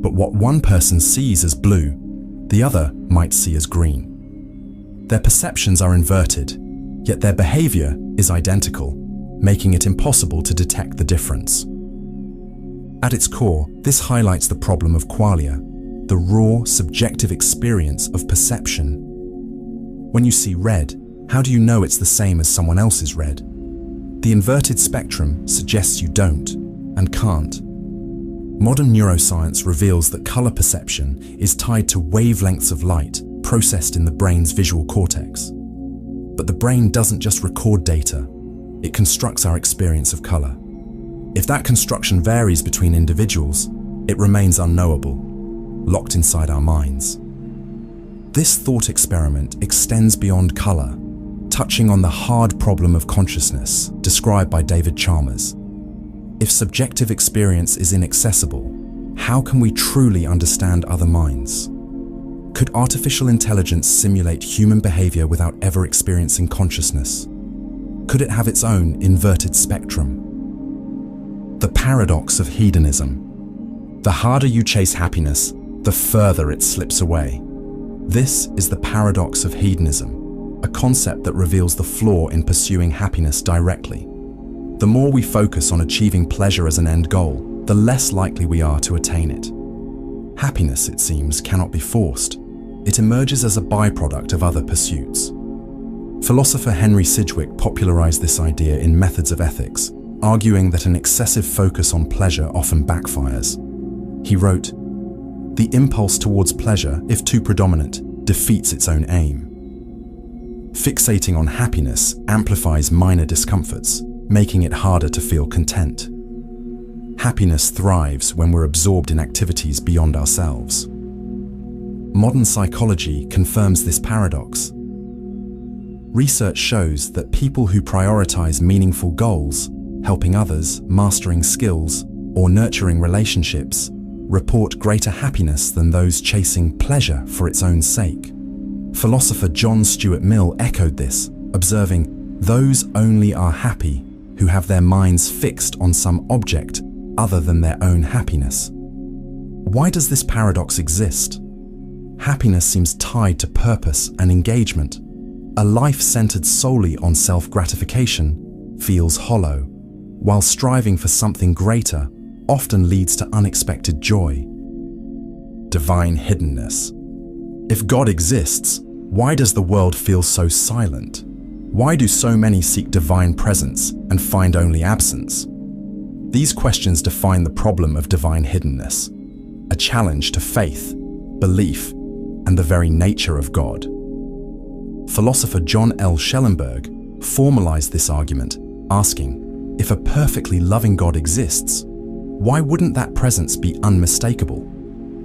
But what one person sees as blue, the other might see as green. Their perceptions are inverted, yet their behavior is identical, making it impossible to detect the difference. At its core, this highlights the problem of qualia, the raw, subjective experience of perception. When you see red, how do you know it's the same as someone else's red? The inverted spectrum suggests you don't and can't. Modern neuroscience reveals that color perception is tied to wavelengths of light processed in the brain's visual cortex. But the brain doesn't just record data, it constructs our experience of color. If that construction varies between individuals, it remains unknowable, locked inside our minds. This thought experiment extends beyond color, touching on the hard problem of consciousness described by David Chalmers. If subjective experience is inaccessible, how can we truly understand other minds? Could artificial intelligence simulate human behavior without ever experiencing consciousness? Could it have its own inverted spectrum? The paradox of hedonism. The harder you chase happiness, the further it slips away. This is the paradox of hedonism, a concept that reveals the flaw in pursuing happiness directly. The more we focus on achieving pleasure as an end goal, the less likely we are to attain it. Happiness, it seems, cannot be forced. It emerges as a byproduct of other pursuits. Philosopher Henry Sidgwick popularized this idea in Methods of Ethics, arguing that an excessive focus on pleasure often backfires. He wrote, "The impulse towards pleasure, if too predominant, defeats its own aim. Fixating on happiness amplifies minor discomforts, making it harder to feel content. Happiness thrives when we're absorbed in activities beyond ourselves." Modern psychology confirms this paradox. Research shows that people who prioritize meaningful goals, helping others, mastering skills, or nurturing relationships, report greater happiness than those chasing pleasure for its own sake. Philosopher John Stuart Mill echoed this, observing, "Those only are happy who have their minds fixed on some object other than their own happiness." Why does this paradox exist? Happiness seems tied to purpose and engagement. A life centered solely on self-gratification feels hollow, while striving for something greater often leads to unexpected joy. Divine hiddenness. If God exists, why does the world feel so silent? Why do so many seek divine presence and find only absence? These questions define the problem of divine hiddenness, a challenge to faith, belief, and the very nature of God. Philosopher John L. Schellenberg formalized this argument, asking, if a perfectly loving God exists, why wouldn't that presence be unmistakable?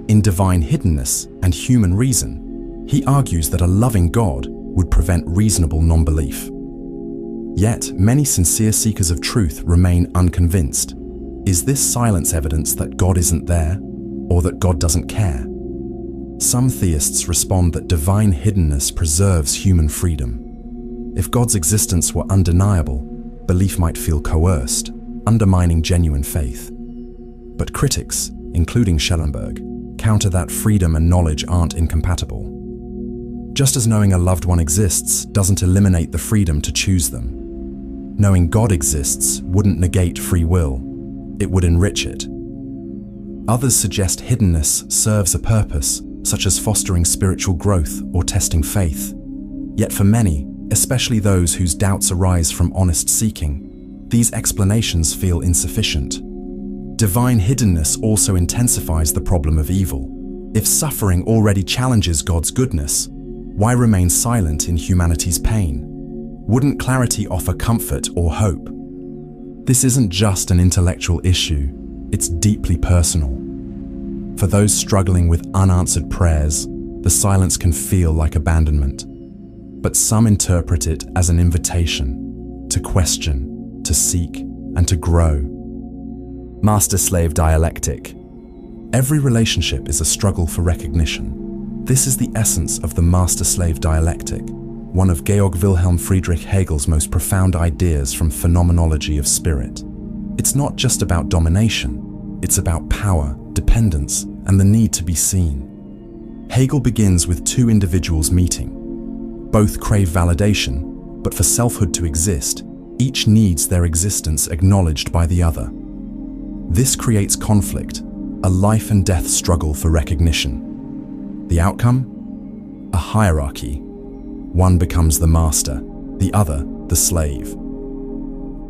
In Divine Hiddenness and Human Reason, he argues that a loving God would prevent reasonable non-belief. Yet, many sincere seekers of truth remain unconvinced. Is this silence evidence that God isn't there, or that God doesn't care? Some theists respond that divine hiddenness preserves human freedom. If God's existence were undeniable, belief might feel coerced, undermining genuine faith. But critics, including Schellenberg, counter that freedom and knowledge aren't incompatible. Just as knowing a loved one exists doesn't eliminate the freedom to choose them, knowing God exists wouldn't negate free will, it would enrich it. Others suggest hiddenness serves a purpose, such as fostering spiritual growth or testing faith. Yet for many, especially those whose doubts arise from honest seeking, these explanations feel insufficient. Divine hiddenness also intensifies the problem of evil. If suffering already challenges God's goodness, why remain silent in humanity's pain? Wouldn't clarity offer comfort or hope? This isn't just an intellectual issue, it's deeply personal. For those struggling with unanswered prayers, the silence can feel like abandonment. But some interpret it as an invitation to question, to seek, and to grow. Master-slave dialectic. Every relationship is a struggle for recognition. This is the essence of the master-slave dialectic, one of Georg Wilhelm Friedrich Hegel's most profound ideas from phenomenology of spirit. It's not just about domination, it's about power, dependence, and the need to be seen. Hegel begins with two individuals meeting. Both crave validation, but for selfhood to exist, each needs their existence acknowledged by the other. This creates conflict, a life and death struggle for recognition. The outcome? A hierarchy. One becomes the master, the other the slave.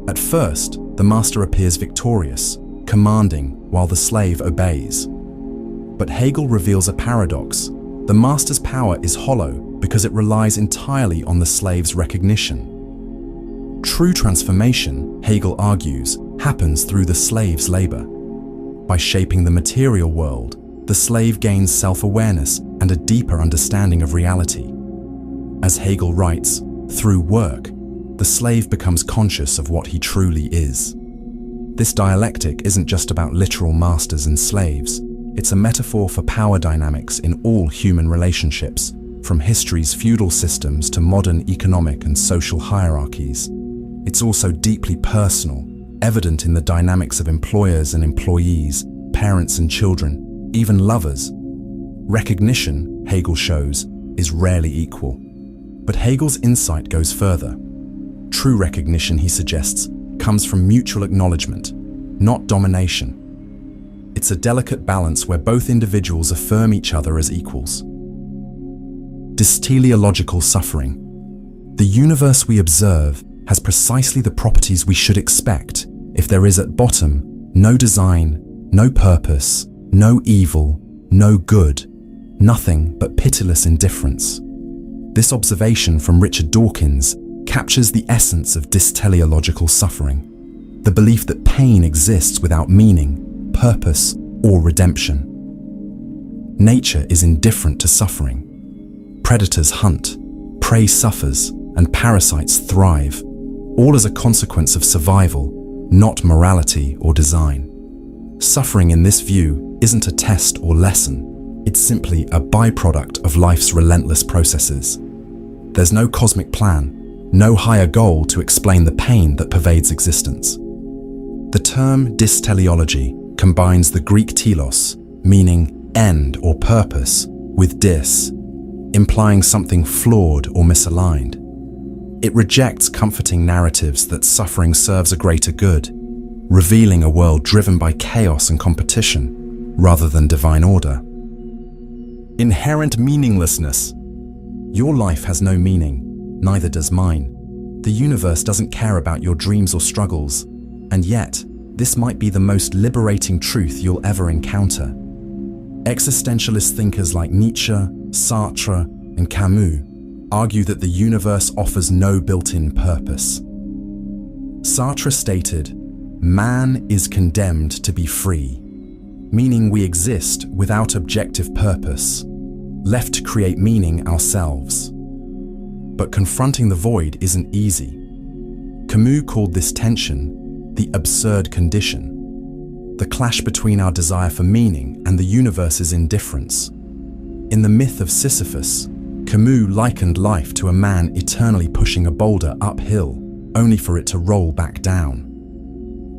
At first, the master appears victorious, commanding while the slave obeys. But Hegel reveals a paradox. The master's power is hollow because it relies entirely on the slave's recognition. True transformation, Hegel argues, happens through the slave's labor. By shaping the material world, the slave gains self-awareness and a deeper understanding of reality. As Hegel writes, through work, the slave becomes conscious of what he truly is. This dialectic isn't just about literal masters and slaves. It's a metaphor for power dynamics in all human relationships, from history's feudal systems to modern economic and social hierarchies. It's also deeply personal, evident in the dynamics of employers and employees, parents and children, even lovers. Recognition, Hegel shows, is rarely equal. But Hegel's insight goes further. True recognition, he suggests, comes from mutual acknowledgement, not domination. It's a delicate balance where both individuals affirm each other as equals. Dysteleological suffering. The universe we observe has precisely the properties we should expect if there is at bottom no design, no purpose, no evil, no good, nothing but pitiless indifference. This observation from Richard Dawkins captures the essence of dysteleological suffering, the belief that pain exists without meaning, purpose, or redemption. nature is indifferent to suffering. Predators hunt, prey suffers, and parasites thrive, all as a consequence of survival, not morality or design. Suffering in this view isn't a test or lesson, it's simply a byproduct of life's relentless processes. There's no cosmic plan, no higher goal to explain the pain that pervades existence. The term dysteleology combines the Greek telos, meaning end or purpose, with dys, implying something flawed or misaligned. It rejects comforting narratives that suffering serves a greater good, revealing a world driven by chaos and competition, rather than divine order. Inherent meaninglessness. Your life has no meaning, neither does mine. The universe doesn't care about your dreams or struggles, and yet, this might be the most liberating truth you'll ever encounter. Existentialist thinkers like Nietzsche, Sartre, and Camus argue that the universe offers no built-in purpose. Sartre stated, "Man is condemned to be free," meaning we exist without objective purpose, left to create meaning ourselves. But confronting the void isn't easy. Camus called this tension the absurd condition, the clash between our desire for meaning and the universe's indifference. In the myth of Sisyphus, Camus likened life to a man eternally pushing a boulder uphill, only for it to roll back down.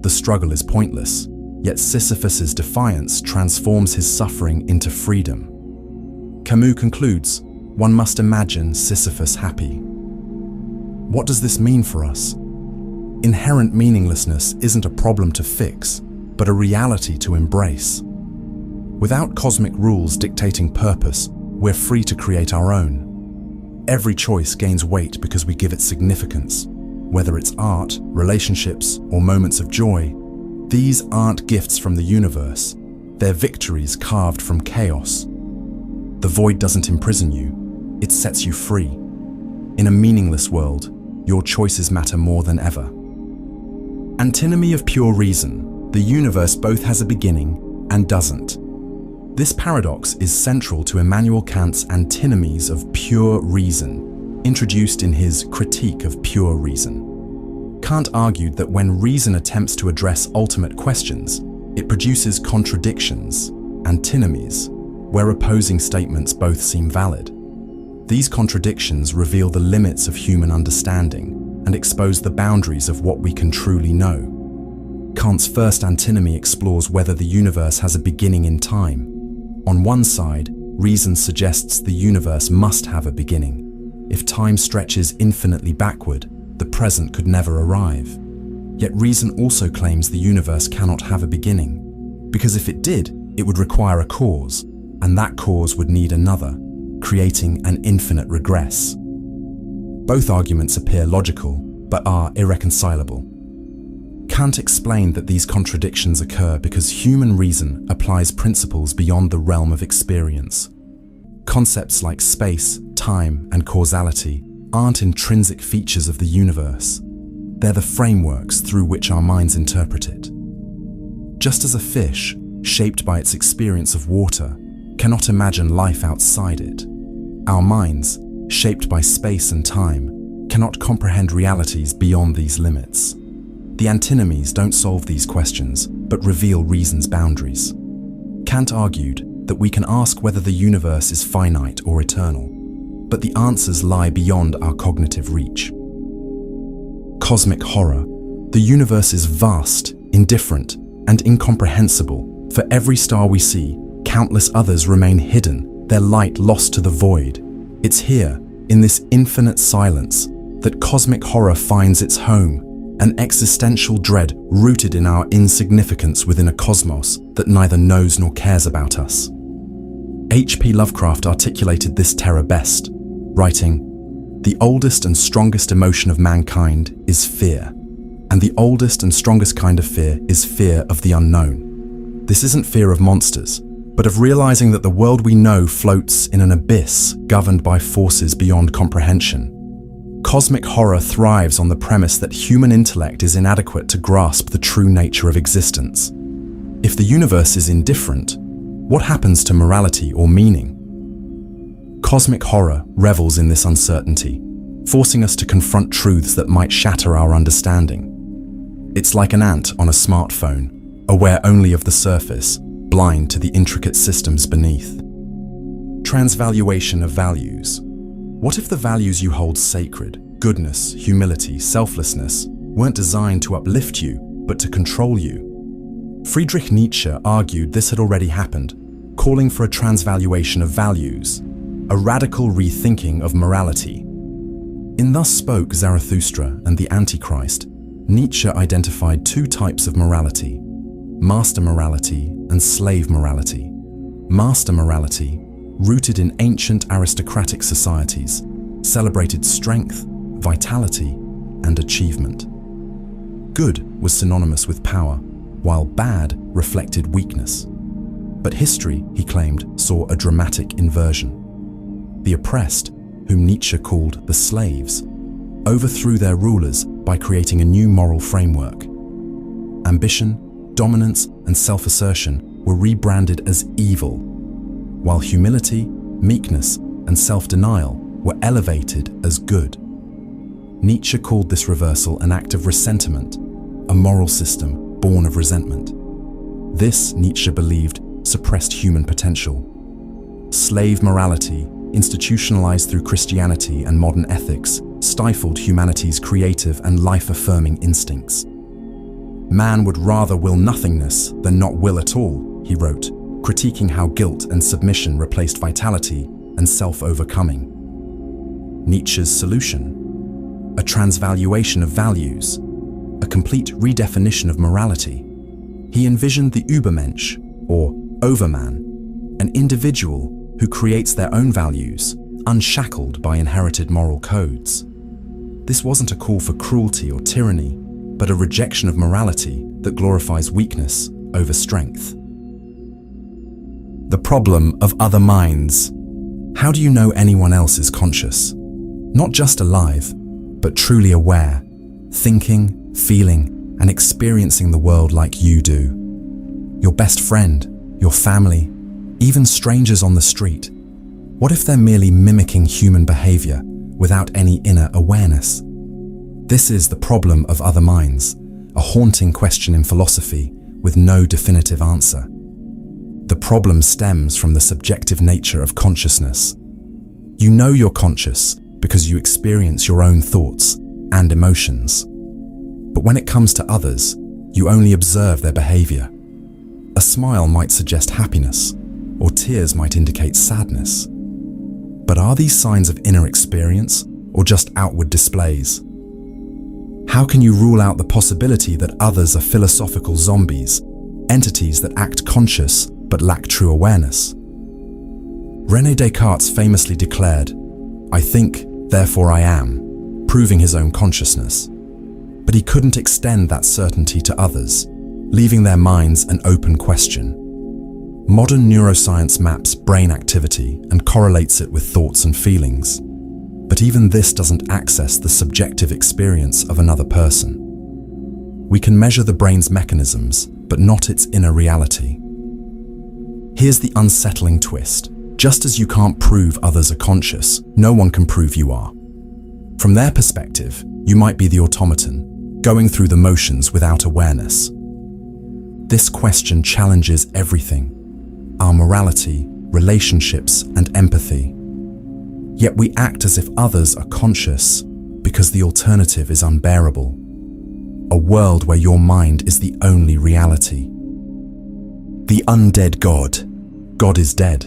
The struggle is pointless, yet Sisyphus's defiance transforms his suffering into freedom. Camus concludes, one must imagine Sisyphus happy. What does this mean for us? Inherent meaninglessness isn't a problem to fix, but a reality to embrace. Without cosmic rules dictating purpose, we're free to create our own. Every choice gains weight because we give it significance. Whether it's art, relationships, or moments of joy, these aren't gifts from the universe, they're victories carved from chaos. The void doesn't imprison you, it sets you free. In a meaningless world, your choices matter more than ever. Antinomy of pure reason. The universe both has a beginning and doesn't. This paradox is central to Immanuel Kant's antinomies of pure reason, introduced in his Critique of Pure Reason. Kant argued that when reason attempts to address ultimate questions, it produces contradictions, antinomies, where opposing statements both seem valid. These contradictions reveal the limits of human understanding and expose the boundaries of what we can truly know. Kant's first antinomy explores whether the universe has a beginning in time. On one side, reason suggests the universe must have a beginning. If time stretches infinitely backward, the present could never arrive. Yet reason also claims the universe cannot have a beginning, because if it did, it would require a cause, and that cause would need another, creating an infinite regress. Both arguments appear logical, but are irreconcilable. Kant explained that these contradictions occur because human reason applies principles beyond the realm of experience. Concepts like space, time, and causality aren't intrinsic features of the universe. They're the frameworks through which our minds interpret it. Just as a fish, shaped by its experience of water, cannot imagine life outside it, our minds, shaped by space and time, cannot comprehend realities beyond these limits. The antinomies don't solve these questions, but reveal reason's boundaries. Kant argued that we can ask whether the universe is finite or eternal, but the answers lie beyond our cognitive reach. Cosmic horror. The universe is vast, indifferent, and incomprehensible. For every star we see, countless others remain hidden, their light lost to the void. It's here, in this infinite silence, that cosmic horror finds its home, an existential dread rooted in our insignificance within a cosmos that neither knows nor cares about us. H.P. Lovecraft articulated this terror best, writing, "The oldest and strongest emotion of mankind is fear, and the oldest and strongest kind of fear is fear of the unknown. This isn't fear of monsters, but of realizing that the world we know floats in an abyss governed by forces beyond comprehension. Cosmic horror thrives on the premise that human intellect is inadequate to grasp the true nature of existence. If the universe is indifferent, What happens to morality or meaning? Cosmic horror revels in this uncertainty, forcing us to confront truths that might shatter our understanding. It's like an ant on a smartphone, aware only of the surface, blind to the intricate systems beneath. Transvaluation of values. What if the values you hold sacred, goodness, humility, selflessness, weren't designed to uplift you, but to control you? Friedrich Nietzsche argued this had already happened, calling for a transvaluation of values, a radical rethinking of morality. In Thus Spoke Zarathustra and the Antichrist, Nietzsche identified two types of morality: master morality and slave morality. Master morality, rooted in ancient aristocratic societies, celebrated strength, vitality, and achievement. Good was synonymous with power, while bad reflected weakness. But history, he claimed, saw a dramatic inversion. The oppressed, whom Nietzsche called the slaves, overthrew their rulers by creating a new moral framework. Ambition, dominance, and self-assertion were rebranded as evil, while humility, meekness, and self-denial were elevated as good. Nietzsche called this reversal an act of ressentiment, a moral system born of resentment. This, Nietzsche believed, suppressed human potential. Slave morality, institutionalized through Christianity and modern ethics, stifled humanity's creative and life-affirming instincts. Man would rather will nothingness than not will at all, he wrote, critiquing how guilt and submission replaced vitality and self-overcoming. Nietzsche's solution: a transvaluation of values, a complete redefinition of morality. He envisioned the Übermensch, or overman, an individual who creates their own values, unshackled by inherited moral codes. This wasn't a call for cruelty or tyranny, but a rejection of morality that glorifies weakness over strength. The problem of other minds. How do you know anyone else is conscious? Not just alive, but truly aware, thinking, feeling, and experiencing the world like you do. Your best friend, your family, even strangers on the street. What if they're merely mimicking human behavior without any inner awareness? This is the problem of other minds, a haunting question in philosophy with no definitive answer. The problem stems from the subjective nature of consciousness. You know you're conscious because you experience your own thoughts and emotions. But when it comes to others, you only observe their behavior. A smile might suggest happiness, or tears might indicate sadness. But are these signs of inner experience or just outward displays? How can you rule out the possibility that others are philosophical zombies, entities that act conscious but lack true awareness? René Descartes famously declared, "I think, therefore I am," proving his own consciousness. But he couldn't extend that certainty to others, leaving their minds an open question. Modern neuroscience maps brain activity and correlates it with thoughts and feelings. But even this doesn't access the subjective experience of another person. We can measure the brain's mechanisms, but not its inner reality. Here's the unsettling twist. Just as you can't prove others are conscious, no one can prove you are. From their perspective, you might be the automaton, going through the motions without awareness. This question challenges everything: our morality, relationships, and empathy. Yet we act as if others are conscious because the alternative is unbearable. A world where your mind is the only reality. The undead God. God is dead.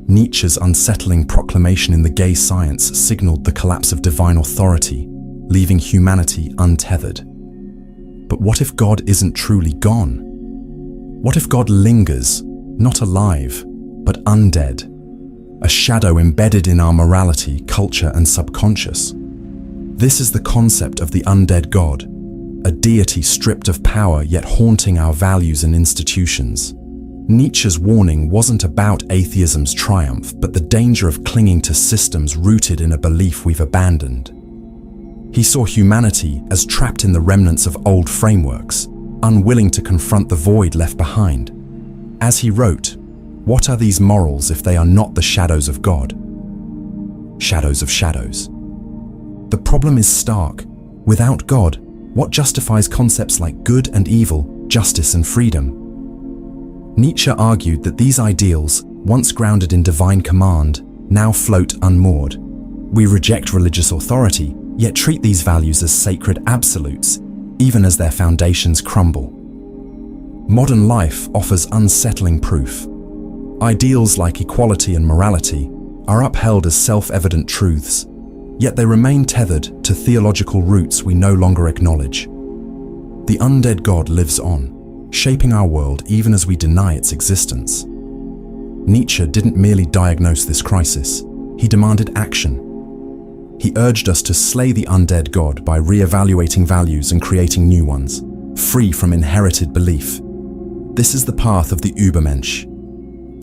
Nietzsche's unsettling proclamation in The Gay Science signaled the collapse of divine authority, leaving humanity untethered. But what if God isn't truly gone? What if God lingers, not alive, but undead? A shadow embedded in our morality, culture, and subconscious. This is the concept of the undead God, a deity stripped of power yet haunting our values and institutions. Nietzsche's warning wasn't about atheism's triumph, but the danger of clinging to systems rooted in a belief we've abandoned. He saw humanity as trapped in the remnants of old frameworks, unwilling to confront the void left behind. As he wrote, What are these morals if they are not the shadows of God? Shadows of shadows. The problem is stark. Without God, what justifies concepts like good and evil, justice and freedom? Nietzsche argued that these ideals, once grounded in divine command, now float unmoored. We reject religious authority, yet treat these values as sacred absolutes, even as their foundations crumble. Modern life offers unsettling proof. Ideals like equality and morality are upheld as self-evident truths, yet they remain tethered to theological roots we no longer acknowledge. The undead God lives on, shaping our world even as we deny its existence. Nietzsche didn't merely diagnose this crisis, he demanded action. He urged us to slay the undead God by re-evaluating values and creating new ones, free from inherited belief. This is the path of the Übermensch,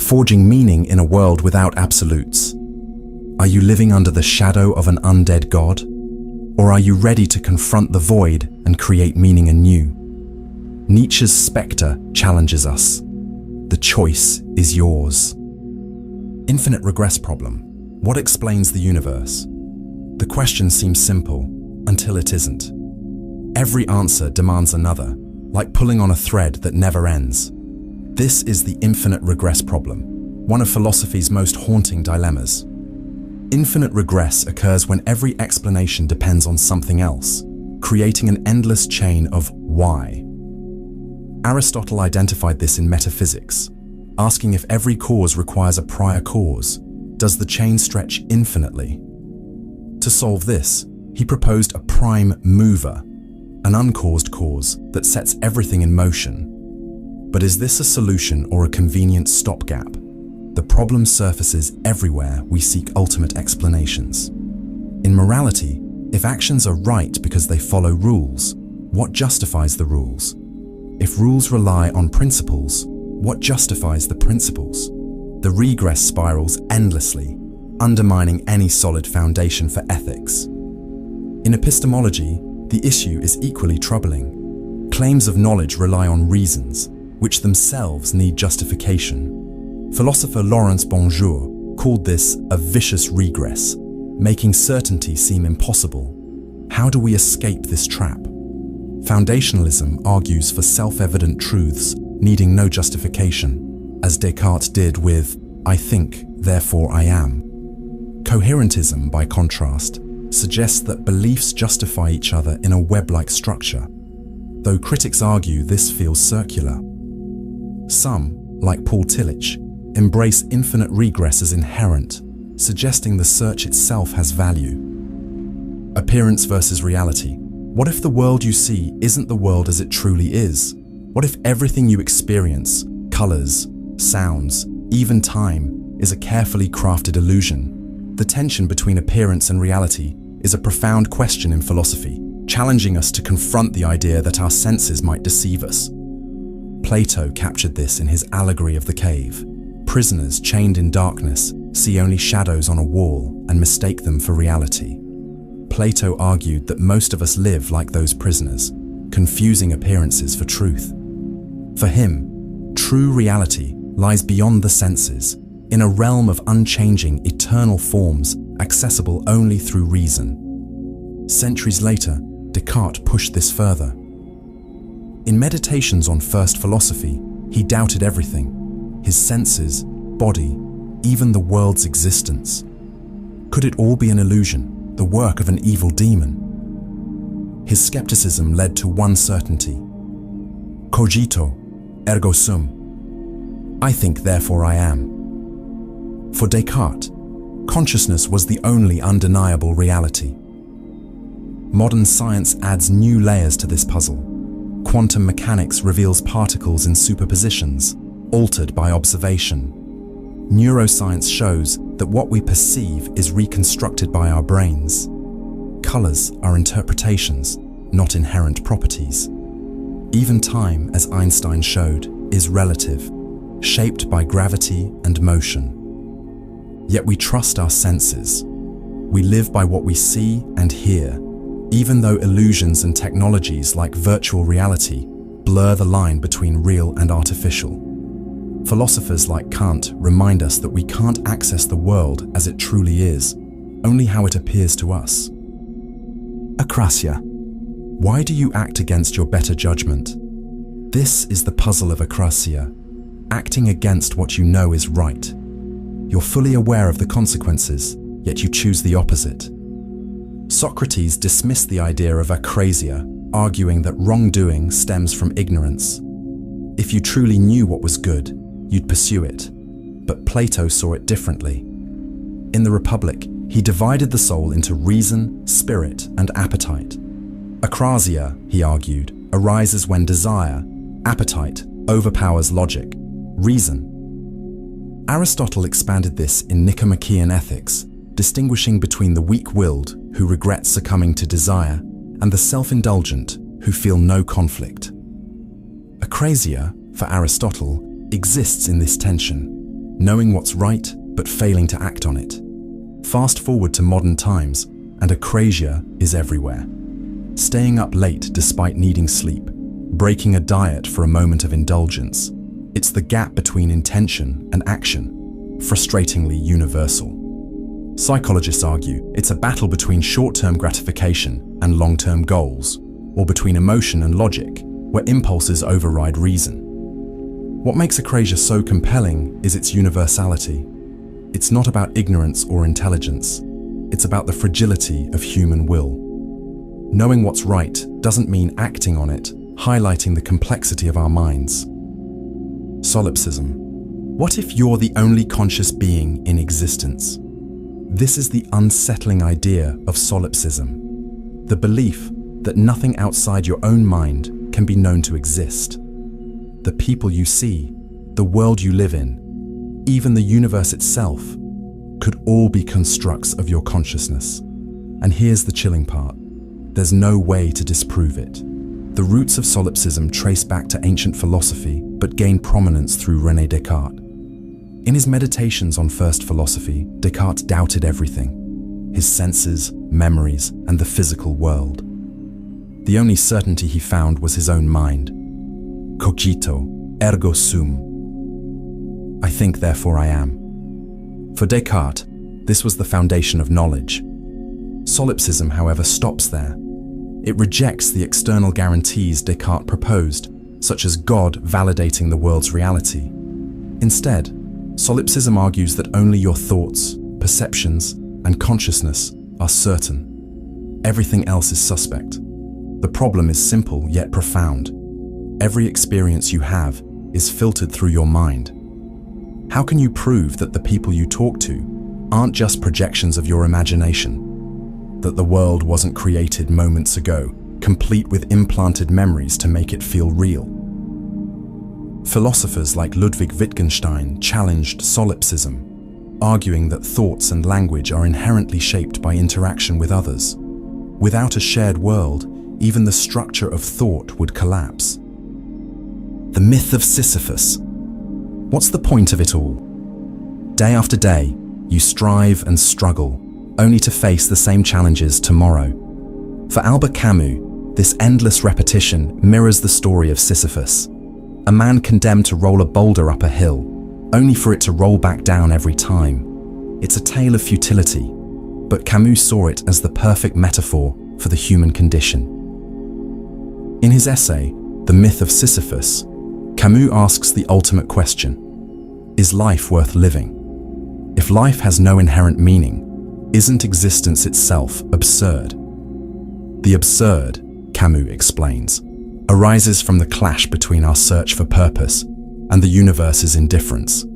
forging meaning in a world without absolutes. Are you living under the shadow of an undead God? Or are you ready to confront the void and create meaning anew? Nietzsche's spectre challenges us. The choice is yours. Infinite regress problem. What explains the universe? The question seems simple, until it isn't. Every answer demands another, like pulling on a thread that never ends. This is the infinite regress problem, one of philosophy's most haunting dilemmas. Infinite regress occurs when every explanation depends on something else, creating an endless chain of why. Aristotle identified this in metaphysics, asking if every cause requires a prior cause, does the chain stretch infinitely? To solve this, he proposed a prime mover, an uncaused cause that sets everything in motion. But is this a solution or a convenient stopgap? The problem surfaces everywhere we seek ultimate explanations. In morality, if actions are right because they follow rules, what justifies the rules? If rules rely on principles, what justifies the principles? The regress spirals endlessly, undermining any solid foundation for ethics. In epistemology, the issue is equally troubling. Claims of knowledge rely on reasons, which themselves need justification. Philosopher Laurence Bonjour called this a vicious regress, making certainty seem impossible. How do we escape this trap? Foundationalism argues for self-evident truths needing no justification, as Descartes did with, "I think, therefore I am." Coherentism, by contrast, suggests that beliefs justify each other in a web-like structure, though critics argue this feels circular. Some, like Paul Tillich, embrace infinite regress as inherent, suggesting the search itself has value. Appearance versus reality. What if the world you see isn't the world as it truly is? What if everything you experience, colors, sounds, even time, is a carefully crafted illusion? The tension between appearance and reality is a profound question in philosophy, challenging us to confront the idea that our senses might deceive us. Plato captured this in his allegory of the cave. Prisoners chained in darkness see only shadows on a wall and mistake them for reality. Plato argued that most of us live like those prisoners, confusing appearances for truth. For him, true reality lies beyond the senses, in a realm of unchanging, eternal forms accessible only through reason. Centuries later, Descartes pushed this further. In Meditations on First Philosophy, he doubted everything: his senses, body, even the world's existence. Could it all be an illusion, the work of an evil demon? His skepticism led to one certainty: cogito, ergo sum. I think, therefore I am. For Descartes, consciousness was the only undeniable reality. Modern science adds new layers to this puzzle. Quantum mechanics reveals particles in superpositions, altered by observation. Neuroscience shows that what we perceive is reconstructed by our brains. Colors are interpretations, not inherent properties. Even time, as Einstein showed, is relative, shaped by gravity and motion. Yet we trust our senses. We live by what we see and hear, even though illusions and technologies like virtual reality blur the line between real and artificial. Philosophers like Kant remind us that we can't access the world as it truly is, only how it appears to us. Akrasia. Why do you act against your better judgment? This is the puzzle of akrasia, acting against what you know is right. You're fully aware of the consequences, yet you choose the opposite. Socrates dismissed the idea of akrasia, arguing that wrongdoing stems from ignorance. If you truly knew what was good, you'd pursue it. But Plato saw it differently. In the Republic, he divided the soul into reason, spirit, and appetite. Akrasia, he argued, arises when desire, appetite, overpowers logic, reason. Aristotle expanded this in Nicomachean Ethics, distinguishing between the weak-willed, who regret succumbing to desire, and the self-indulgent, who feel no conflict. Akrasia, for Aristotle, exists in this tension, knowing what's right but failing to act on it. Fast forward to modern times, and akrasia is everywhere. Staying up late despite needing sleep, breaking a diet for a moment of indulgence. It's the gap between intention and action, frustratingly universal. Psychologists argue it's a battle between short-term gratification and long-term goals, or between emotion and logic, where impulses override reason. What makes akrasia so compelling is its universality. It's not about ignorance or intelligence. It's about the fragility of human will. Knowing what's right doesn't mean acting on it, highlighting the complexity of our minds. Solipsism. What if you're the only conscious being in existence? This is the unsettling idea of solipsism, the belief that nothing outside your own mind can be known to exist. The people you see, the world you live in, even the universe itself, could all be constructs of your consciousness. And here's the chilling part. There's no way to disprove it. The roots of solipsism trace back to ancient philosophy, but gain prominence through René Descartes. In his meditations on first philosophy, Descartes doubted everything: his senses, memories, and the physical world. The only certainty he found was his own mind. Cogito, ergo sum. I think, therefore I am. For Descartes, this was the foundation of knowledge. Solipsism, however, stops there. It rejects the external guarantees Descartes proposed, such as God validating the world's reality. Instead, solipsism argues that only your thoughts, perceptions, and consciousness are certain. Everything else is suspect. The problem is simple yet profound. Every experience you have is filtered through your mind. How can you prove that the people you talk to aren't just projections of your imagination? That the world wasn't created moments ago, complete with implanted memories to make it feel real? Philosophers like Ludwig Wittgenstein challenged solipsism, arguing that thoughts and language are inherently shaped by interaction with others. Without a shared world, even the structure of thought would collapse. The myth of Sisyphus. What's the point of it all? Day after day, you strive and struggle, only to face the same challenges tomorrow. For Albert Camus, this endless repetition mirrors the story of Sisyphus, a man condemned to roll a boulder up a hill, only for it to roll back down every time. It's a tale of futility, but Camus saw it as the perfect metaphor for the human condition. In his essay, The Myth of Sisyphus, Camus asks the ultimate question: is life worth living? If life has no inherent meaning, isn't existence itself absurd? The absurd, Camus explains, arises from the clash between our search for purpose and the universe's indifference.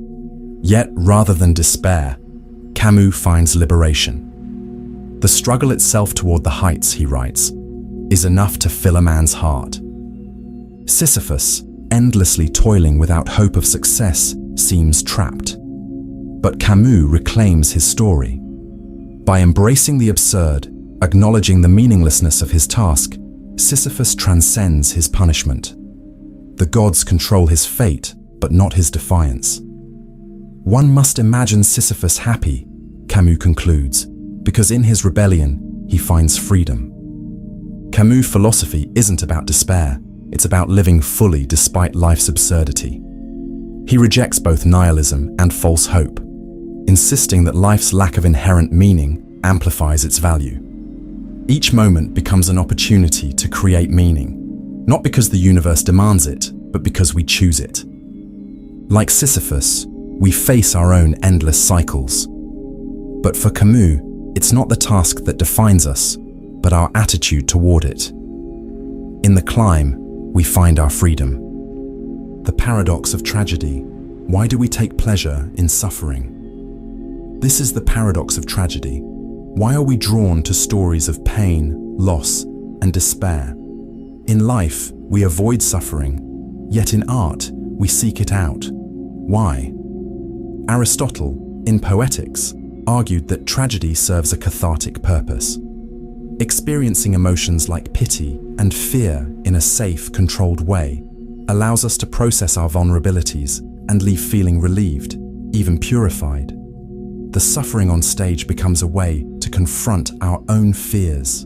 Yet, rather than despair, Camus finds liberation. The struggle itself toward the heights, he writes, is enough to fill a man's heart. Sisyphus, endlessly toiling without hope of success, seems trapped. But Camus reclaims his story. By embracing the absurd, acknowledging the meaninglessness of his task, Sisyphus transcends his punishment. The gods control his fate, but not his defiance. One must imagine Sisyphus happy, Camus concludes, because in his rebellion, he finds freedom. Camus' philosophy isn't about despair, it's about living fully despite life's absurdity. He rejects both nihilism and false hope, insisting that life's lack of inherent meaning amplifies its value. Each moment becomes an opportunity to create meaning, not because the universe demands it, but because we choose it. Like Sisyphus, we face our own endless cycles. But for Camus, it's not the task that defines us, but our attitude toward it. In the climb, we find our freedom. The paradox of tragedy. Why do we take pleasure in suffering? This is the paradox of tragedy. Why are we drawn to stories of pain, loss, and despair? In life, we avoid suffering, yet in art, we seek it out. Why? Aristotle, in Poetics, argued that tragedy serves a cathartic purpose. Experiencing emotions like pity and fear in a safe, controlled way allows us to process our vulnerabilities and leave feeling relieved, even purified. The suffering on stage becomes a way to confront our own fears.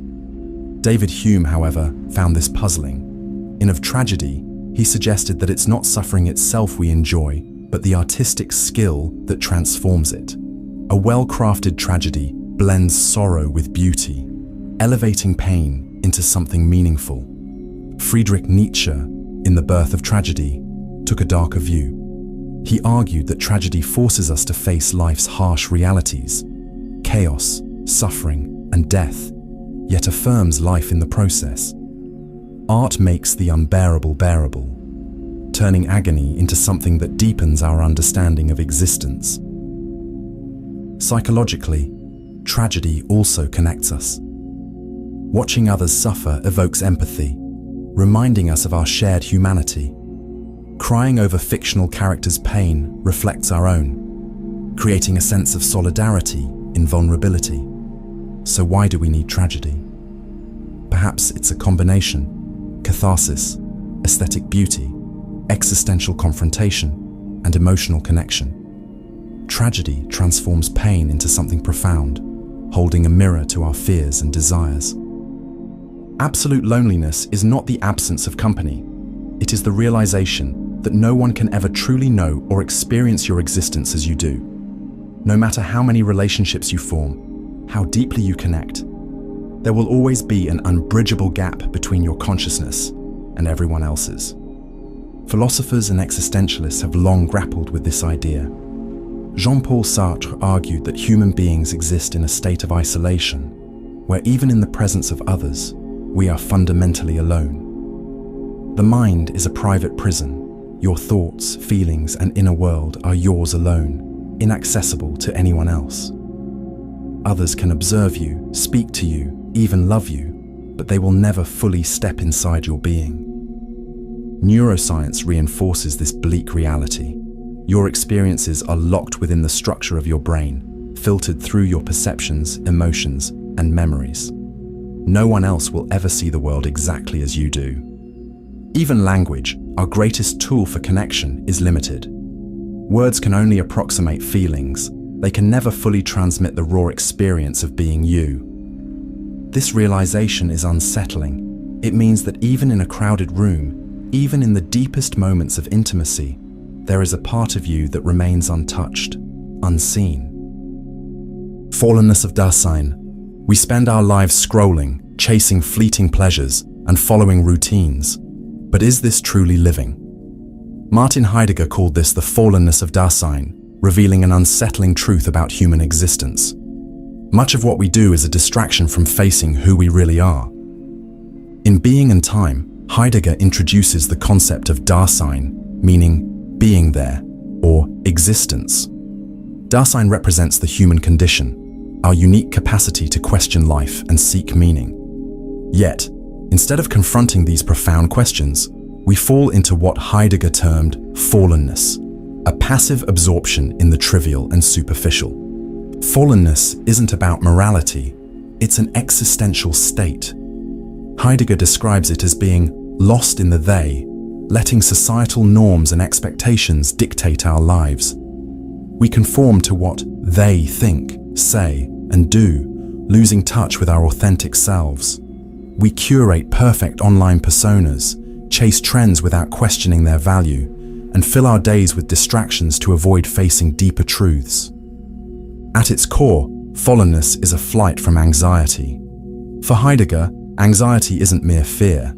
David Hume, however, found this puzzling. In Of Tragedy, he suggested that it's not suffering itself we enjoy, but the artistic skill that transforms it. A well-crafted tragedy blends sorrow with beauty, elevating pain into something meaningful. Friedrich Nietzsche, in The Birth of Tragedy, took a darker view. He argued that tragedy forces us to face life's harsh realities, chaos, suffering, and death, yet affirms life in the process. Art makes the unbearable bearable, turning agony into something that deepens our understanding of existence. Psychologically, tragedy also connects us. Watching others suffer evokes empathy, reminding us of our shared humanity. Crying over fictional characters' pain reflects our own, creating a sense of solidarity in vulnerability. So why do we need tragedy? Perhaps it's a combination: catharsis, aesthetic beauty, existential confrontation, and emotional connection. Tragedy transforms pain into something profound, holding a mirror to our fears and desires. Absolute loneliness is not the absence of company. It is the realization that no one can ever truly know or experience your existence as you do. No matter how many relationships you form, how deeply you connect, there will always be an unbridgeable gap between your consciousness and everyone else's. Philosophers and existentialists have long grappled with this idea. Jean-Paul Sartre argued that human beings exist in a state of isolation, where even in the presence of others, we are fundamentally alone. The mind is a private prison. Your thoughts, feelings, and inner world are yours alone, inaccessible to anyone else. Others can observe you, speak to you, even love you, but they will never fully step inside your being. Neuroscience reinforces this bleak reality. Your experiences are locked within the structure of your brain, filtered through your perceptions, emotions, and memories. No one else will ever see the world exactly as you do. Even language, our greatest tool for connection, is limited. Words can only approximate feelings. They can never fully transmit the raw experience of being you. This realization is unsettling. It means that even in a crowded room, even in the deepest moments of intimacy, there is a part of you that remains untouched, unseen. Fallenness of Dasein. We spend our lives scrolling, chasing fleeting pleasures, and following routines. But is this truly living? Martin Heidegger called this the fallenness of Dasein, revealing an unsettling truth about human existence. Much of what we do is a distraction from facing who we really are. In Being and Time, Heidegger introduces the concept of Dasein, meaning being there, or existence. Dasein represents the human condition, our unique capacity to question life and seek meaning. Yet, instead of confronting these profound questions, we fall into what Heidegger termed fallenness, a passive absorption in the trivial and superficial. Fallenness isn't about morality, it's an existential state. Heidegger describes it as being lost in the they, letting societal norms and expectations dictate our lives. We conform to what they think, say, and do, losing touch with our authentic selves. We curate perfect online personas, chase trends without questioning their value, and fill our days with distractions to avoid facing deeper truths. At its core, fallenness is a flight from anxiety. For Heidegger, anxiety isn't mere fear.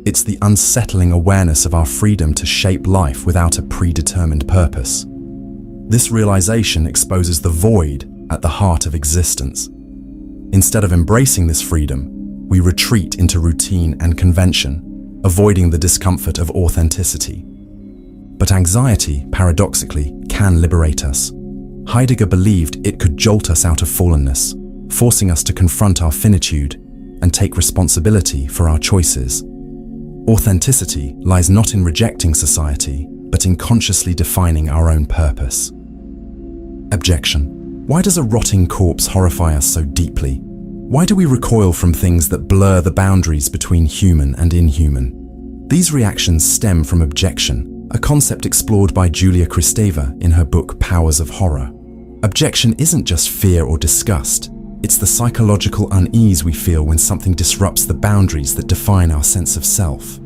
It's the unsettling awareness of our freedom to shape life without a predetermined purpose. This realization exposes the void at the heart of existence. Instead of embracing this freedom, we retreat into routine and convention, avoiding the discomfort of authenticity. But anxiety, paradoxically, can liberate us. Heidegger believed it could jolt us out of fallenness, forcing us to confront our finitude and take responsibility for our choices. Authenticity lies not in rejecting society, but in consciously defining our own purpose. Objection. Why does a rotting corpse horrify us so deeply? Why do we recoil from things that blur the boundaries between human and inhuman? These reactions stem from objection, a concept explored by Julia Kristeva in her book Powers of Horror. Objection isn't just fear or disgust. It's the psychological unease we feel when something disrupts the boundaries that define our sense of self.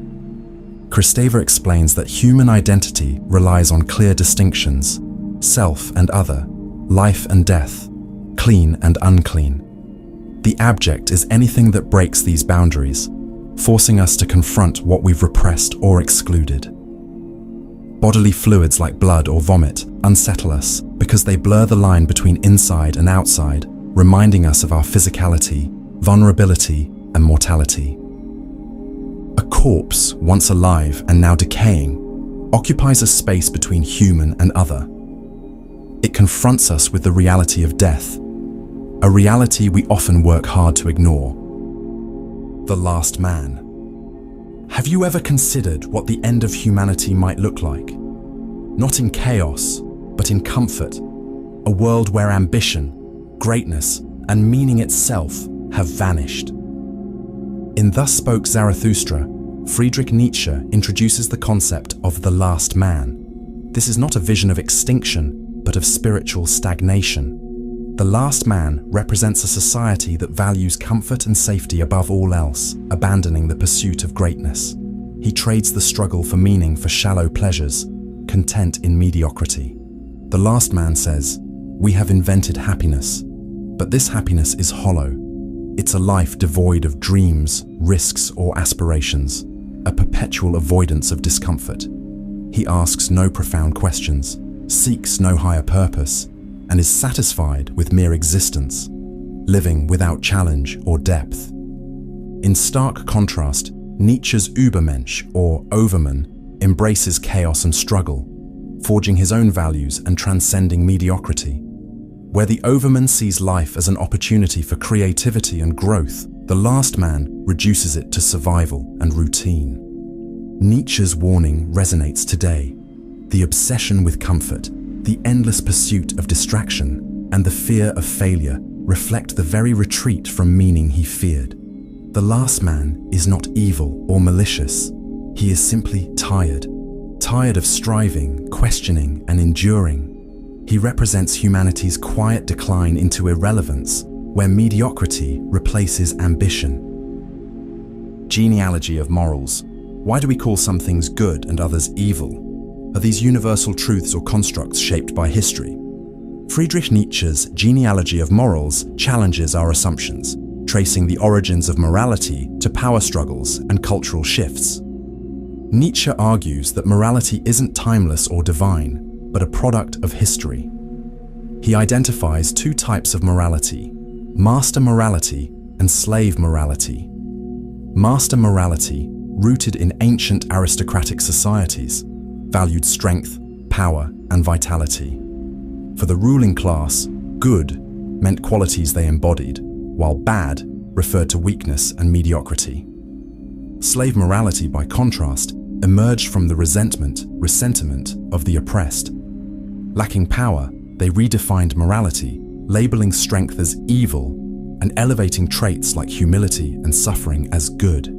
Kristeva explains that human identity relies on clear distinctions: self and other, life and death, clean and unclean. The abject is anything that breaks these boundaries, forcing us to confront what we've repressed or excluded. Bodily fluids like blood or vomit unsettle us because they blur the line between inside and outside, reminding us of our physicality, vulnerability, and mortality. A corpse, once alive and now decaying, occupies a space between human and other. It confronts us with the reality of death, a reality we often work hard to ignore. The last man. Have you ever considered what the end of humanity might look like? Not in chaos, but in comfort, a world where ambition, greatness, and meaning itself have vanished. In Thus Spoke Zarathustra, Friedrich Nietzsche introduces the concept of the last man. This is not a vision of extinction, but of spiritual stagnation. The last man represents a society that values comfort and safety above all else, abandoning the pursuit of greatness. He trades the struggle for meaning for shallow pleasures, content in mediocrity. The last man says, "We have invented happiness, but this happiness is hollow. It's a life devoid of dreams, risks, or aspirations, a perpetual avoidance of discomfort." He asks no profound questions, seeks no higher purpose, and is satisfied with mere existence, living without challenge or depth. In stark contrast, Nietzsche's Übermensch, or Overman, embraces chaos and struggle, forging his own values and transcending mediocrity. Where the Overman sees life as an opportunity for creativity and growth, the last man reduces it to survival and routine. Nietzsche's warning resonates today. The obsession with comfort, the endless pursuit of distraction, and the fear of failure reflect the very retreat from meaning he feared. The last man is not evil or malicious. He is simply tired of striving, questioning, and enduring. He represents humanity's quiet decline into irrelevance, where mediocrity replaces ambition. Genealogy of morals. Why do we call some things good and others evil? Are these universal truths or constructs shaped by history? Friedrich Nietzsche's Genealogy of Morals challenges our assumptions, tracing the origins of morality to power struggles and cultural shifts. Nietzsche argues that morality isn't timeless or divine, but a product of history. He identifies two types of morality: master morality and slave morality. Master morality, rooted in ancient aristocratic societies, valued strength, power, and vitality. For the ruling class, good meant qualities they embodied, while bad referred to weakness and mediocrity. Slave morality, by contrast, emerged from the resentment of the oppressed. Lacking power, they redefined morality, labeling strength as evil and elevating traits like humility and suffering as good.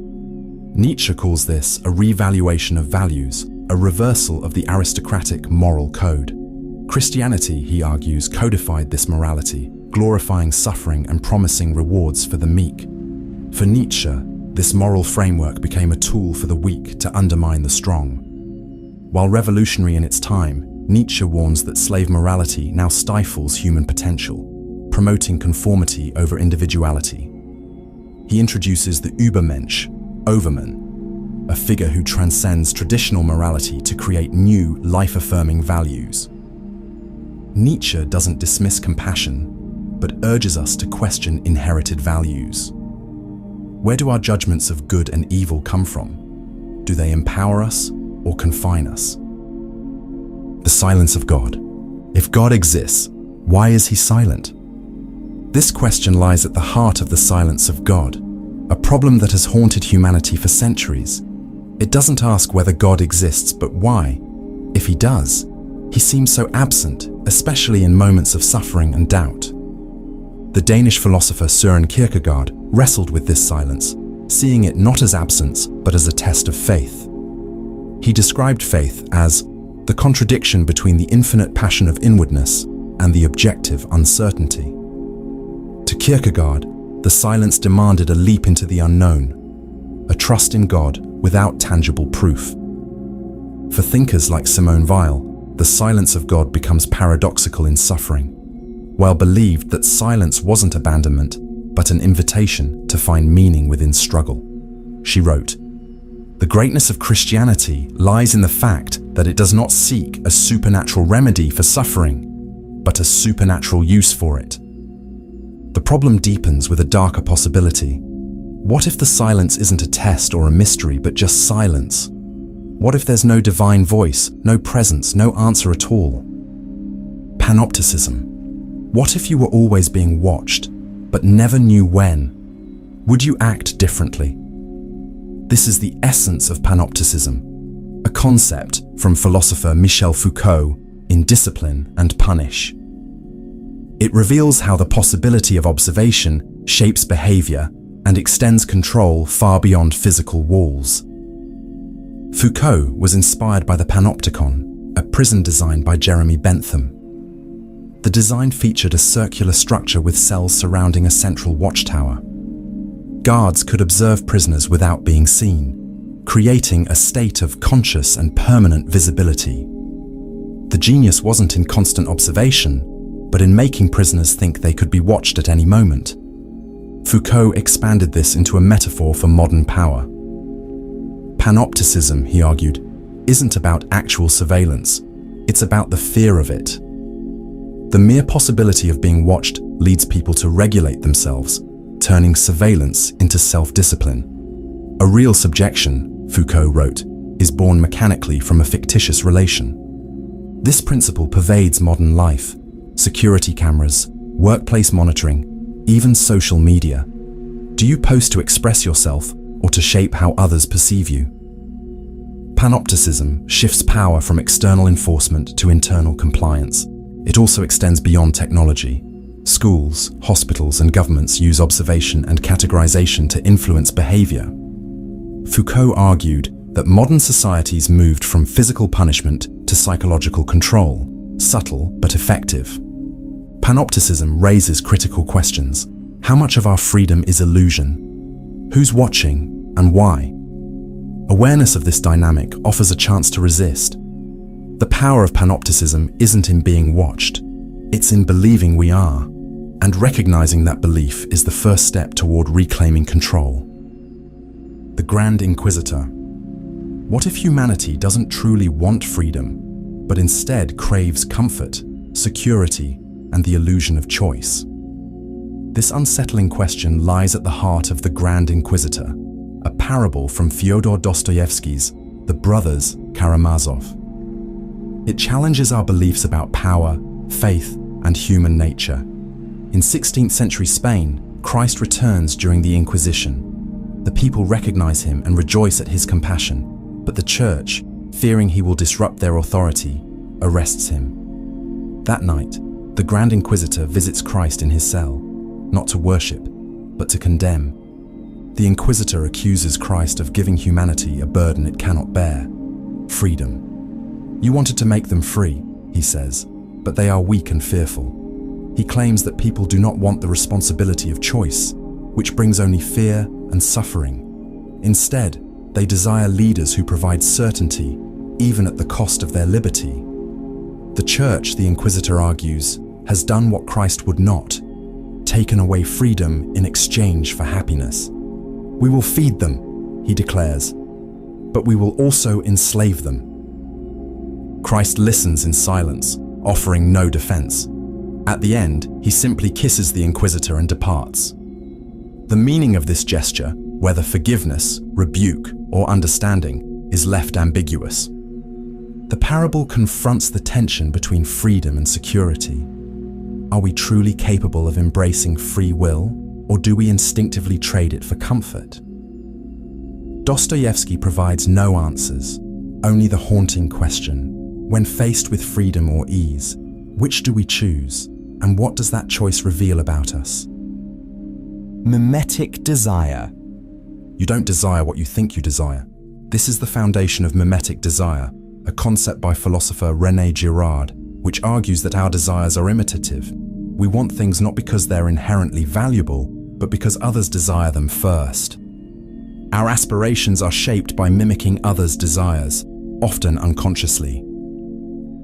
Nietzsche calls this a revaluation of values, a reversal of the aristocratic moral code. Christianity, he argues, codified this morality, glorifying suffering and promising rewards for the meek. For Nietzsche, this moral framework became a tool for the weak to undermine the strong. While revolutionary in its time, Nietzsche warns that slave morality now stifles human potential, promoting conformity over individuality. He introduces the Übermensch, Overman, a figure who transcends traditional morality to create new, life-affirming values. Nietzsche doesn't dismiss compassion, but urges us to question inherited values. Where do our judgments of good and evil come from? Do they empower us or confine us? The silence of God. If God exists, why is he silent? This question lies at the heart of the silence of God, a problem that has haunted humanity for centuries. It doesn't ask whether God exists, but why. If he does, he seems so absent, especially in moments of suffering and doubt. The Danish philosopher Søren Kierkegaard wrestled with this silence, seeing it not as absence, but as a test of faith. He described faith as the contradiction between the infinite passion of inwardness and the objective uncertainty. To Kierkegaard, the silence demanded a leap into the unknown, a trust in God without tangible proof. For thinkers like Simone Weil, the silence of God becomes paradoxical in suffering. Weil believed that silence wasn't abandonment, but an invitation to find meaning within struggle. She wrote, "The greatness of Christianity lies in the fact that it does not seek a supernatural remedy for suffering, but a supernatural use for it." The problem deepens with a darker possibility. What if the silence isn't a test or a mystery, but just silence? What if there's no divine voice, no presence, no answer at all? Panopticism. What if you were always being watched, but never knew when? Would you act differently? This is the essence of panopticism, a concept from philosopher Michel Foucault in Discipline and Punish. It reveals how the possibility of observation shapes behavior and extends control far beyond physical walls. Foucault was inspired by the panopticon, a prison design by Jeremy Bentham. The design featured a circular structure with cells surrounding a central watchtower. Guards could observe prisoners without being seen, creating a state of conscious and permanent visibility. The genius wasn't in constant observation, but in making prisoners think they could be watched at any moment. Foucault expanded this into a metaphor for modern power. Panopticism, he argued, isn't about actual surveillance, it's about the fear of it. The mere possibility of being watched leads people to regulate themselves, turning surveillance into self-discipline. A real subjection, Foucault wrote, is born mechanically from a fictitious relation. This principle pervades modern life: security cameras, workplace monitoring, even social media. Do you post to express yourself or to shape how others perceive you? Panopticism shifts power from external enforcement to internal compliance. It also extends beyond technology. Schools, hospitals, and governments use observation and categorization to influence behavior. Foucault argued that modern societies moved from physical punishment to psychological control, subtle but effective. Panopticism raises critical questions. How much of our freedom is illusion? Who's watching and why? Awareness of this dynamic offers a chance to resist. The power of panopticism isn't in being watched, it's in believing we are, and recognizing that belief is the first step toward reclaiming control. The Grand Inquisitor. What if humanity doesn't truly want freedom, but instead craves comfort, security, and the illusion of choice? This unsettling question lies at the heart of The Grand Inquisitor, a parable from Fyodor Dostoevsky's The Brothers Karamazov. It challenges our beliefs about power, faith, and human nature. In 16th century Spain, Christ returns during the Inquisition. The people recognize him and rejoice at his compassion, but the church, fearing he will disrupt their authority, arrests him. That night, the Grand Inquisitor visits Christ in his cell, not to worship, but to condemn. The Inquisitor accuses Christ of giving humanity a burden it cannot bear: freedom. "You wanted to make them free," he says, "but they are weak and fearful." He claims that people do not want the responsibility of choice, which brings only fear and suffering. Instead, they desire leaders who provide certainty, even at the cost of their liberty. The Church, the Inquisitor argues, has done what Christ would not, taken away freedom in exchange for happiness. We will feed them, he declares, but we will also enslave them. Christ listens in silence, offering no defense. At the end, he simply kisses the Inquisitor and departs. The meaning of this gesture, whether forgiveness, rebuke, or understanding, is left ambiguous. The parable confronts the tension between freedom and security. Are we truly capable of embracing free will, or do we instinctively trade it for comfort? Dostoevsky provides no answers, only the haunting question: when faced with freedom or ease, which do we choose, and what does that choice reveal about us? Mimetic desire. You don't desire what you think you desire. This is the foundation of mimetic desire, a concept by philosopher René Girard, which argues that our desires are imitative. We want things not because they're inherently valuable, but because others desire them first. Our aspirations are shaped by mimicking others' desires, often unconsciously.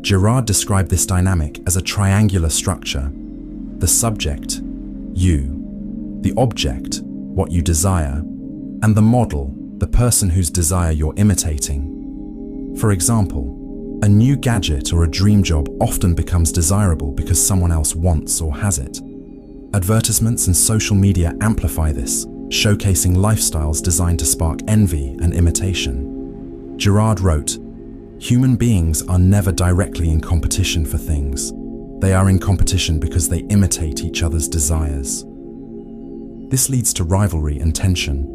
Girard described this dynamic as a triangular structure: the subject, you; the object, what you desire; and the model, the person whose desire you're imitating. For example, a new gadget or a dream job often becomes desirable because someone else wants or has it. Advertisements and social media amplify this, showcasing lifestyles designed to spark envy and imitation. Girard wrote, "Human beings are never directly in competition for things. They are in competition because they imitate each other's desires." This leads to rivalry and tension.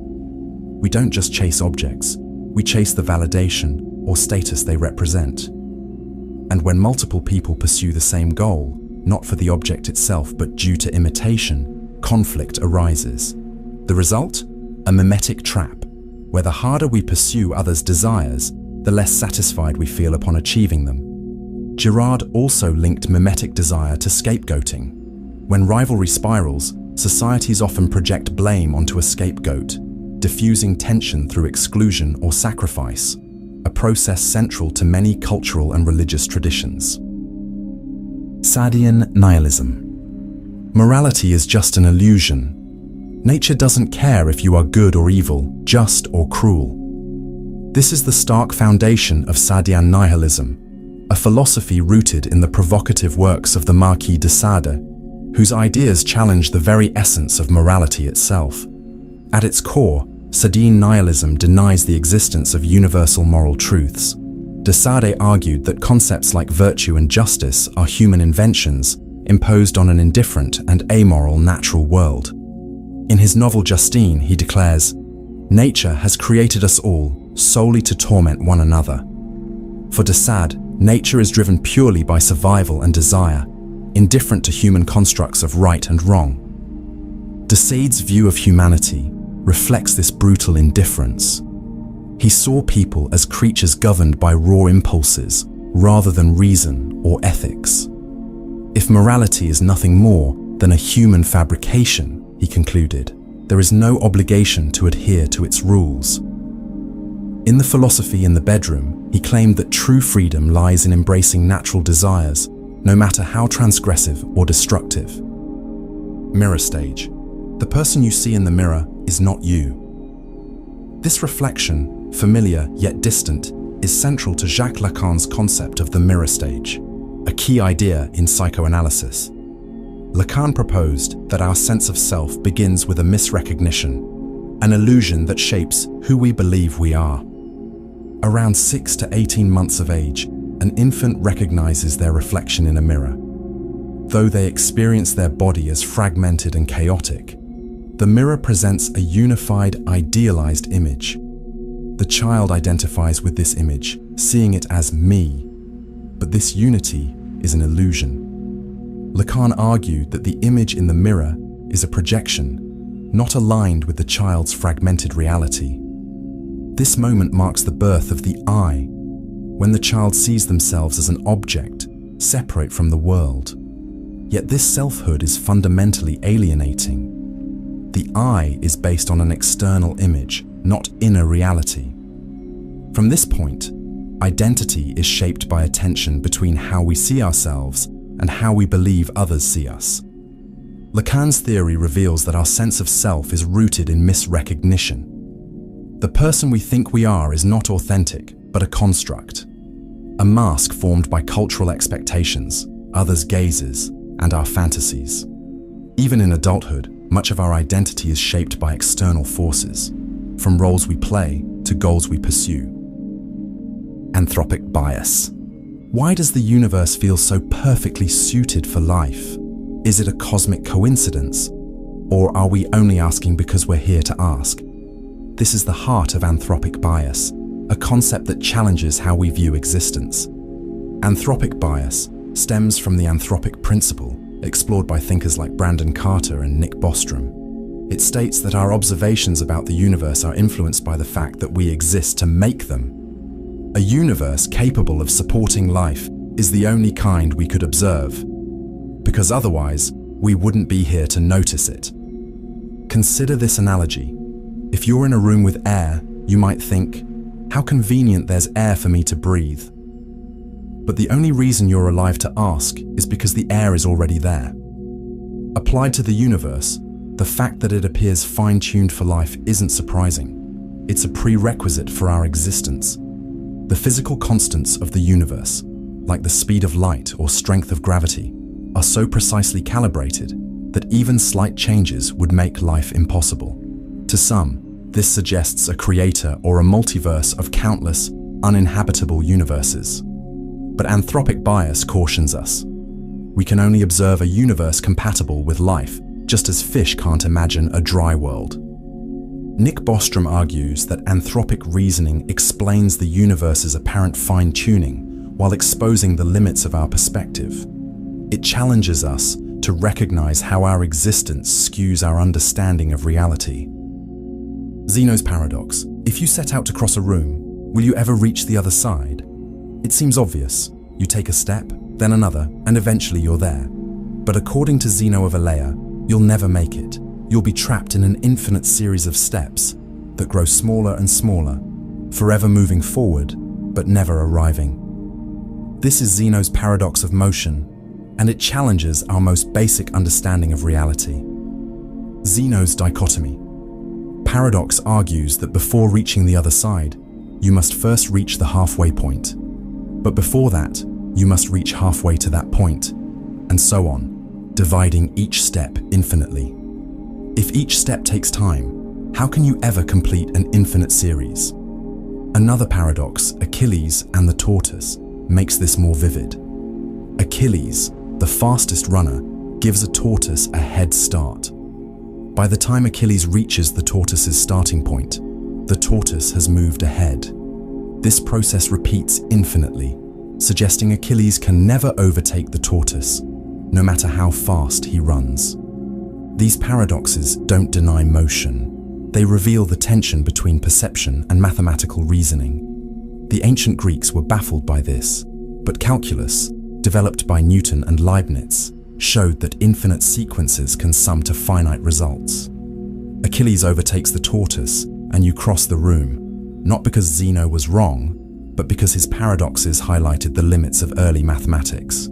We don't just chase objects, we chase the validation or status they represent. And when multiple people pursue the same goal, not for the object itself but due to imitation, conflict arises. The result? A mimetic trap, where the harder we pursue others' desires, the less satisfied we feel upon achieving them. Girard also linked mimetic desire to scapegoating. When rivalry spirals, societies often project blame onto a scapegoat, diffusing tension through exclusion or sacrifice, a process central to many cultural and religious traditions. Sadian nihilism. Morality is just an illusion. Nature doesn't care if you are good or evil, just or cruel. This is the stark foundation of Sadian nihilism, a philosophy rooted in the provocative works of the Marquis de Sade, whose ideas challenge the very essence of morality itself. At its core, Sadian nihilism denies the existence of universal moral truths. De Sade argued that concepts like virtue and justice are human inventions imposed on an indifferent and amoral natural world. In his novel Justine, he declares, "Nature has created us all solely to torment one another." For de Sade, nature is driven purely by survival and desire, indifferent to human constructs of right and wrong. De Sade's view of humanity reflects this brutal indifference. He saw people as creatures governed by raw impulses rather than reason or ethics. If morality is nothing more than a human fabrication, he concluded, there is no obligation to adhere to its rules. In the philosophy in the bedroom, he claimed that true freedom lies in embracing natural desires, no matter how transgressive or destructive. Mirror stage. The person you see in the mirror is not you. This reflection, familiar yet distant, is central to Jacques Lacan's concept of the mirror stage, a key idea in psychoanalysis. Lacan proposed that our sense of self begins with a misrecognition, an illusion that shapes who we believe we are. Around 6 to 18 months of age, an infant recognizes their reflection in a mirror. Though they experience their body as fragmented and chaotic, the mirror presents a unified, idealized image. The child identifies with this image, seeing it as me. But this unity is an illusion. Lacan argued that the image in the mirror is a projection, not aligned with the child's fragmented reality. This moment marks the birth of the I, when the child sees themselves as an object, separate from the world. Yet this selfhood is fundamentally alienating. The I is based on an external image, not inner reality. From this point, identity is shaped by a tension between how we see ourselves and how we believe others see us. Lacan's theory reveals that our sense of self is rooted in misrecognition. The person we think we are is not authentic, but a construct, a mask formed by cultural expectations, others' gazes, and our fantasies. Even in adulthood, much of our identity is shaped by external forces, from roles we play to goals we pursue. Anthropic bias. Why does the universe feel so perfectly suited for life? Is it a cosmic coincidence? Or are we only asking because we're here to ask? This is the heart of anthropic bias, a concept that challenges how we view existence. Anthropic bias stems from the anthropic principle, explored by thinkers like Brandon Carter and Nick Bostrom. It states that our observations about the universe are influenced by the fact that we exist to make them. A universe capable of supporting life is the only kind we could observe, because otherwise we wouldn't be here to notice it. Consider this analogy. If you're in a room with air, you might think, how convenient there's air for me to breathe. But the only reason you're alive to ask is because the air is already there. Applied to the universe, the fact that it appears fine-tuned for life isn't surprising. It's a prerequisite for our existence. The physical constants of the universe, like the speed of light or strength of gravity, are so precisely calibrated that even slight changes would make life impossible. To some, this suggests a creator or a multiverse of countless, uninhabitable universes. But anthropic bias cautions us. We can only observe a universe compatible with life, just as fish can't imagine a dry world. Nick Bostrom argues that anthropic reasoning explains the universe's apparent fine-tuning while exposing the limits of our perspective. It challenges us to recognize how our existence skews our understanding of reality. Zeno's paradox. If you set out to cross a room, will you ever reach the other side? It seems obvious. You take a step, then another, and eventually you're there. But according to Zeno of Elea, you'll never make it. You'll be trapped in an infinite series of steps that grow smaller and smaller, forever moving forward, but never arriving. This is Zeno's paradox of motion, and it challenges our most basic understanding of reality. Zeno's dichotomy. Paradox argues that before reaching the other side, you must first reach the halfway point. But before that, you must reach halfway to that point, and so on, dividing each step infinitely. If each step takes time, how can you ever complete an infinite series? Another paradox, Achilles and the tortoise, makes this more vivid. Achilles, the fastest runner, gives a tortoise a head start. By the time Achilles reaches the tortoise's starting point, the tortoise has moved ahead. This process repeats infinitely, suggesting Achilles can never overtake the tortoise, no matter how fast he runs. These paradoxes don't deny motion. They reveal the tension between perception and mathematical reasoning. The ancient Greeks were baffled by this, but calculus, developed by Newton and Leibniz, showed that infinite sequences can sum to finite results. Achilles overtakes the tortoise, and you cross the room, not because Zeno was wrong, but because his paradoxes highlighted the limits of early mathematics.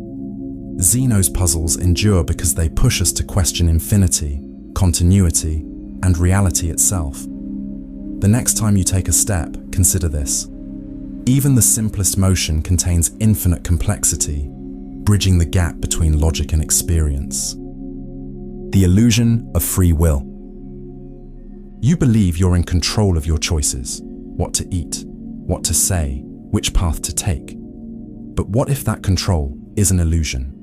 Zeno's puzzles endure because they push us to question infinity, continuity, and reality itself. The next time you take a step, consider this. Even the simplest motion contains infinite complexity, bridging the gap between logic and experience. The illusion of free will. You believe you're in control of your choices, what to eat, what to say, which path to take. But what if that control is an illusion?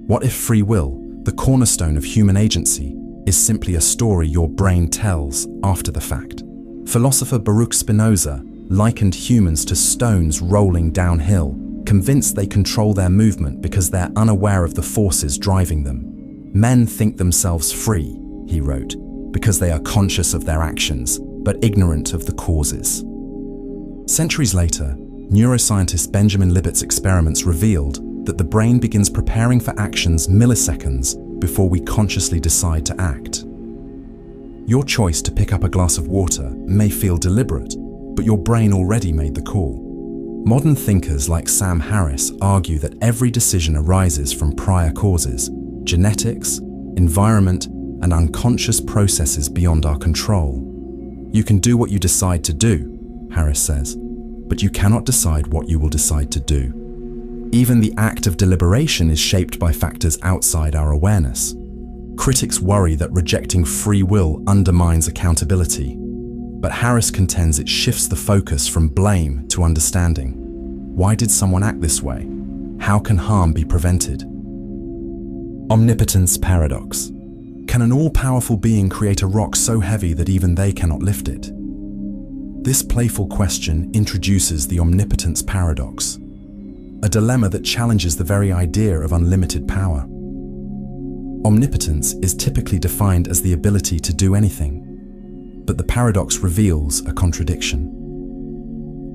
What if free will, the cornerstone of human agency, is simply a story your brain tells after the fact? Philosopher Baruch Spinoza likened humans to stones rolling downhill, convinced they control their movement because they're unaware of the forces driving them. Men think themselves free, he wrote, because they are conscious of their actions, but ignorant of the causes. Centuries later, neuroscientist Benjamin Libet's experiments revealed that the brain begins preparing for actions milliseconds before we consciously decide to act. Your choice to pick up a glass of water may feel deliberate, but your brain already made the call. Modern thinkers like Sam Harris argue that every decision arises from prior causes, genetics, environment, and unconscious processes beyond our control. You can do what you decide to do, Harris says, but you cannot decide what you will decide to do. Even the act of deliberation is shaped by factors outside our awareness. Critics worry that rejecting free will undermines accountability, but Harris contends it shifts the focus from blame to understanding. Why did someone act this way? How can harm be prevented? Omnipotence paradox. Can an all-powerful being create a rock so heavy that even they cannot lift it? This playful question introduces the omnipotence paradox, a dilemma that challenges the very idea of unlimited power. Omnipotence is typically defined as the ability to do anything, but the paradox reveals a contradiction.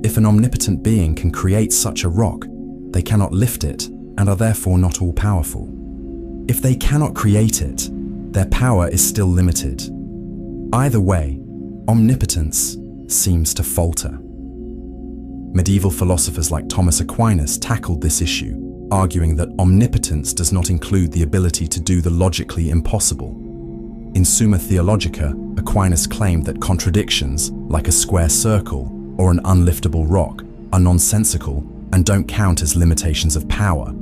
If an omnipotent being can create such a rock, they cannot lift it and are therefore not all-powerful. If they cannot create it, their power is still limited. Either way, omnipotence seems to falter. Medieval philosophers like Thomas Aquinas tackled this issue, arguing that omnipotence does not include the ability to do the logically impossible. In Summa Theologica, Aquinas claimed that contradictions, like a square circle or an unliftable rock, are nonsensical and don't count as limitations of power.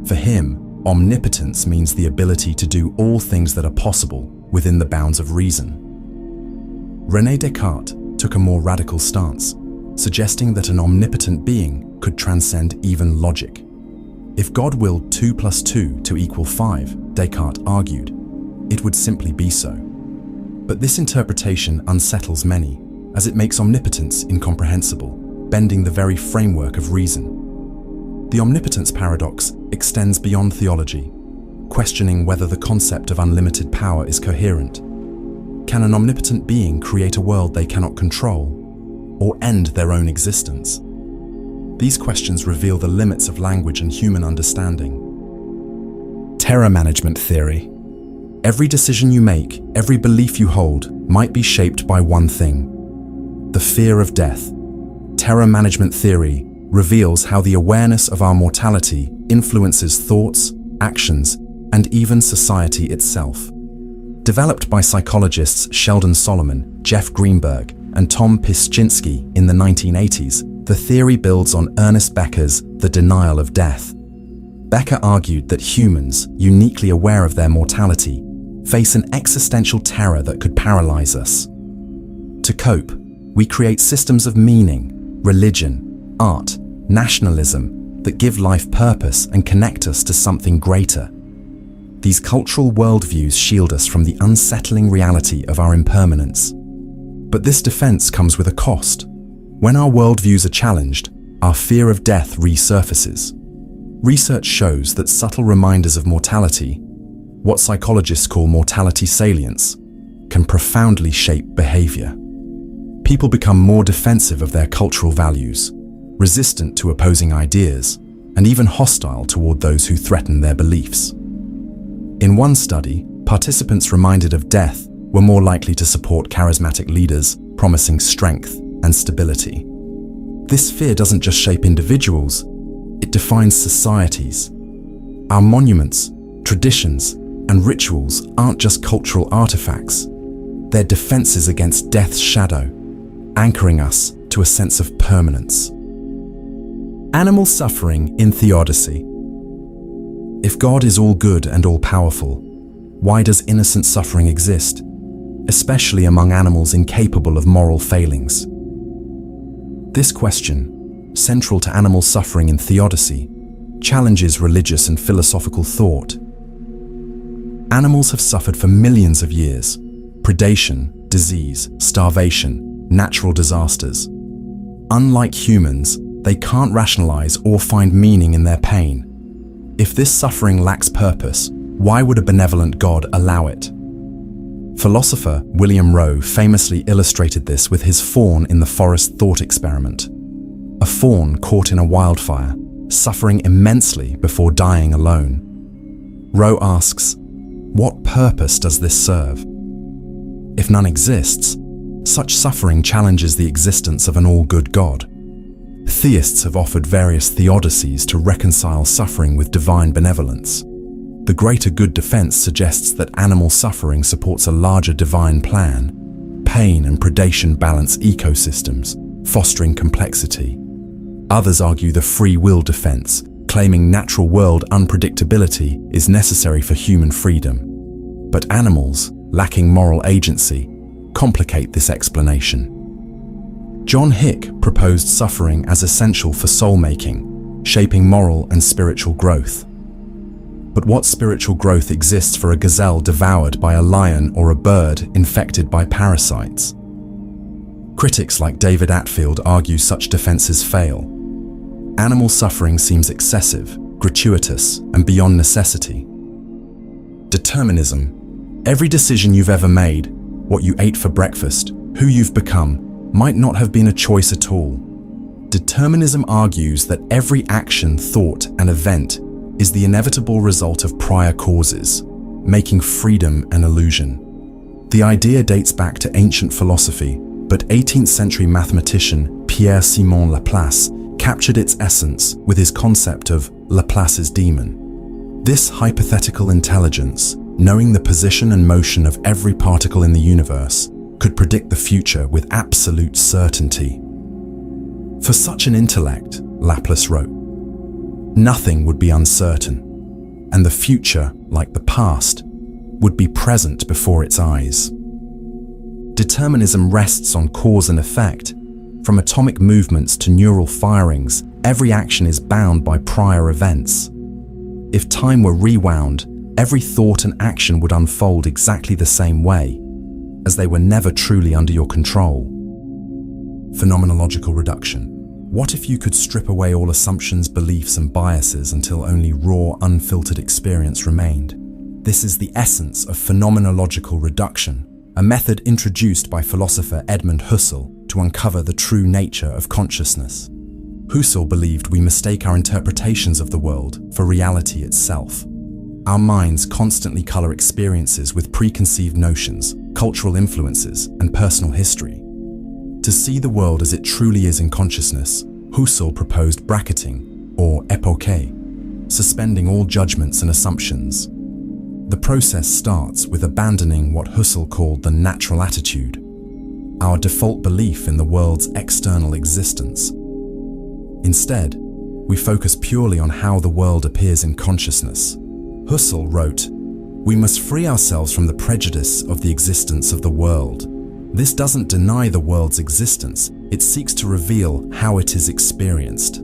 For him, omnipotence means the ability to do all things that are possible within the bounds of reason. René Descartes took a more radical stance, suggesting that an omnipotent being could transcend even logic. If God willed 2 + 2 to equal 5, Descartes argued, it would simply be so. But this interpretation unsettles many, as it makes omnipotence incomprehensible, bending the very framework of reason. The omnipotence paradox extends beyond theology, questioning whether the concept of unlimited power is coherent. Can an omnipotent being create a world they cannot control, or end their own existence? These questions reveal the limits of language and human understanding. Terror management theory. Every decision you make, every belief you hold, might be shaped by one thing: the fear of death. Terror management theory reveals how the awareness of our mortality influences thoughts, actions, and even society itself. Developed by psychologists Sheldon Solomon, Jeff Greenberg, and Tom Pischinsky in the 1980s, the theory builds on Ernest Becker's The Denial of Death. Becker argued that humans, uniquely aware of their mortality, face an existential terror that could paralyze us. To cope, we create systems of meaning, religion, art, nationalism that give life purpose and connect us to something greater. These cultural worldviews shield us from the unsettling reality of our impermanence. But this defense comes with a cost. When our worldviews are challenged, our fear of death resurfaces. Research shows that subtle reminders of mortality, what psychologists call mortality salience, can profoundly shape behavior. People become more defensive of their cultural values, resistant to opposing ideas, and even hostile toward those who threaten their beliefs. In one study, participants reminded of death were more likely to support charismatic leaders, promising strength and stability. This fear doesn't just shape individuals, it defines societies. Our monuments, traditions, and rituals aren't just cultural artifacts. They're defenses against death's shadow, anchoring us to a sense of permanence. Animal suffering in theodicy. If God is all good and all powerful, why does innocent suffering exist, especially among animals incapable of moral failings? This question, central to animal suffering in theodicy, challenges religious and philosophical thought. Animals have suffered for millions of years: predation, disease, starvation, natural disasters. Unlike humans, they can't rationalize or find meaning in their pain. If this suffering lacks purpose, why would a benevolent God allow it? Philosopher William Rowe famously illustrated this with his fawn in the forest thought experiment. A fawn caught in a wildfire, suffering immensely before dying alone. Rowe asks, what purpose does this serve? If none exists, such suffering challenges the existence of an all-good God. Theists have offered various theodicies to reconcile suffering with divine benevolence. The greater good defense suggests that animal suffering supports a larger divine plan. Pain and predation balance ecosystems, fostering complexity. Others argue the free will defense, claiming natural world unpredictability is necessary for human freedom. But animals, lacking moral agency, complicate this explanation. John Hick proposed suffering as essential for soul-making, shaping moral and spiritual growth. But what spiritual growth exists for a gazelle devoured by a lion or a bird infected by parasites? Critics like David Attfield argue such defenses fail. Animal suffering seems excessive, gratuitous, and beyond necessity. Determinism. Every decision you've ever made, what you ate for breakfast, who you've become, might not have been a choice at all. Determinism argues that every action, thought, and event is the inevitable result of prior causes, making freedom an illusion. The idea dates back to ancient philosophy, but 18th century mathematician Pierre-Simon Laplace captured its essence with his concept of Laplace's demon. This hypothetical intelligence, knowing the position and motion of every particle in the universe, could predict the future with absolute certainty. For such an intellect, Laplace wrote, nothing would be uncertain, and the future, like the past, would be present before its eyes. Determinism rests on cause and effect. From atomic movements to neural firings, every action is bound by prior events. If time were rewound, every thought and action would unfold exactly the same way, as they were never truly under your control. Phenomenological reduction. What if you could strip away all assumptions, beliefs, and biases until only raw, unfiltered experience remained? This is the essence of phenomenological reduction, a method introduced by philosopher Edmund Husserl to uncover the true nature of consciousness. Husserl believed we mistake our interpretations of the world for reality itself. Our minds constantly color experiences with preconceived notions, cultural influences, and personal history. To see the world as it truly is in consciousness, Husserl proposed bracketing, or epoché, suspending all judgments and assumptions. The process starts with abandoning what Husserl called the natural attitude, our default belief in the world's external existence. Instead, we focus purely on how the world appears in consciousness. Husserl wrote, "We must free ourselves from the prejudice of the existence of the world. This doesn't deny the world's existence, it seeks to reveal how it is experienced."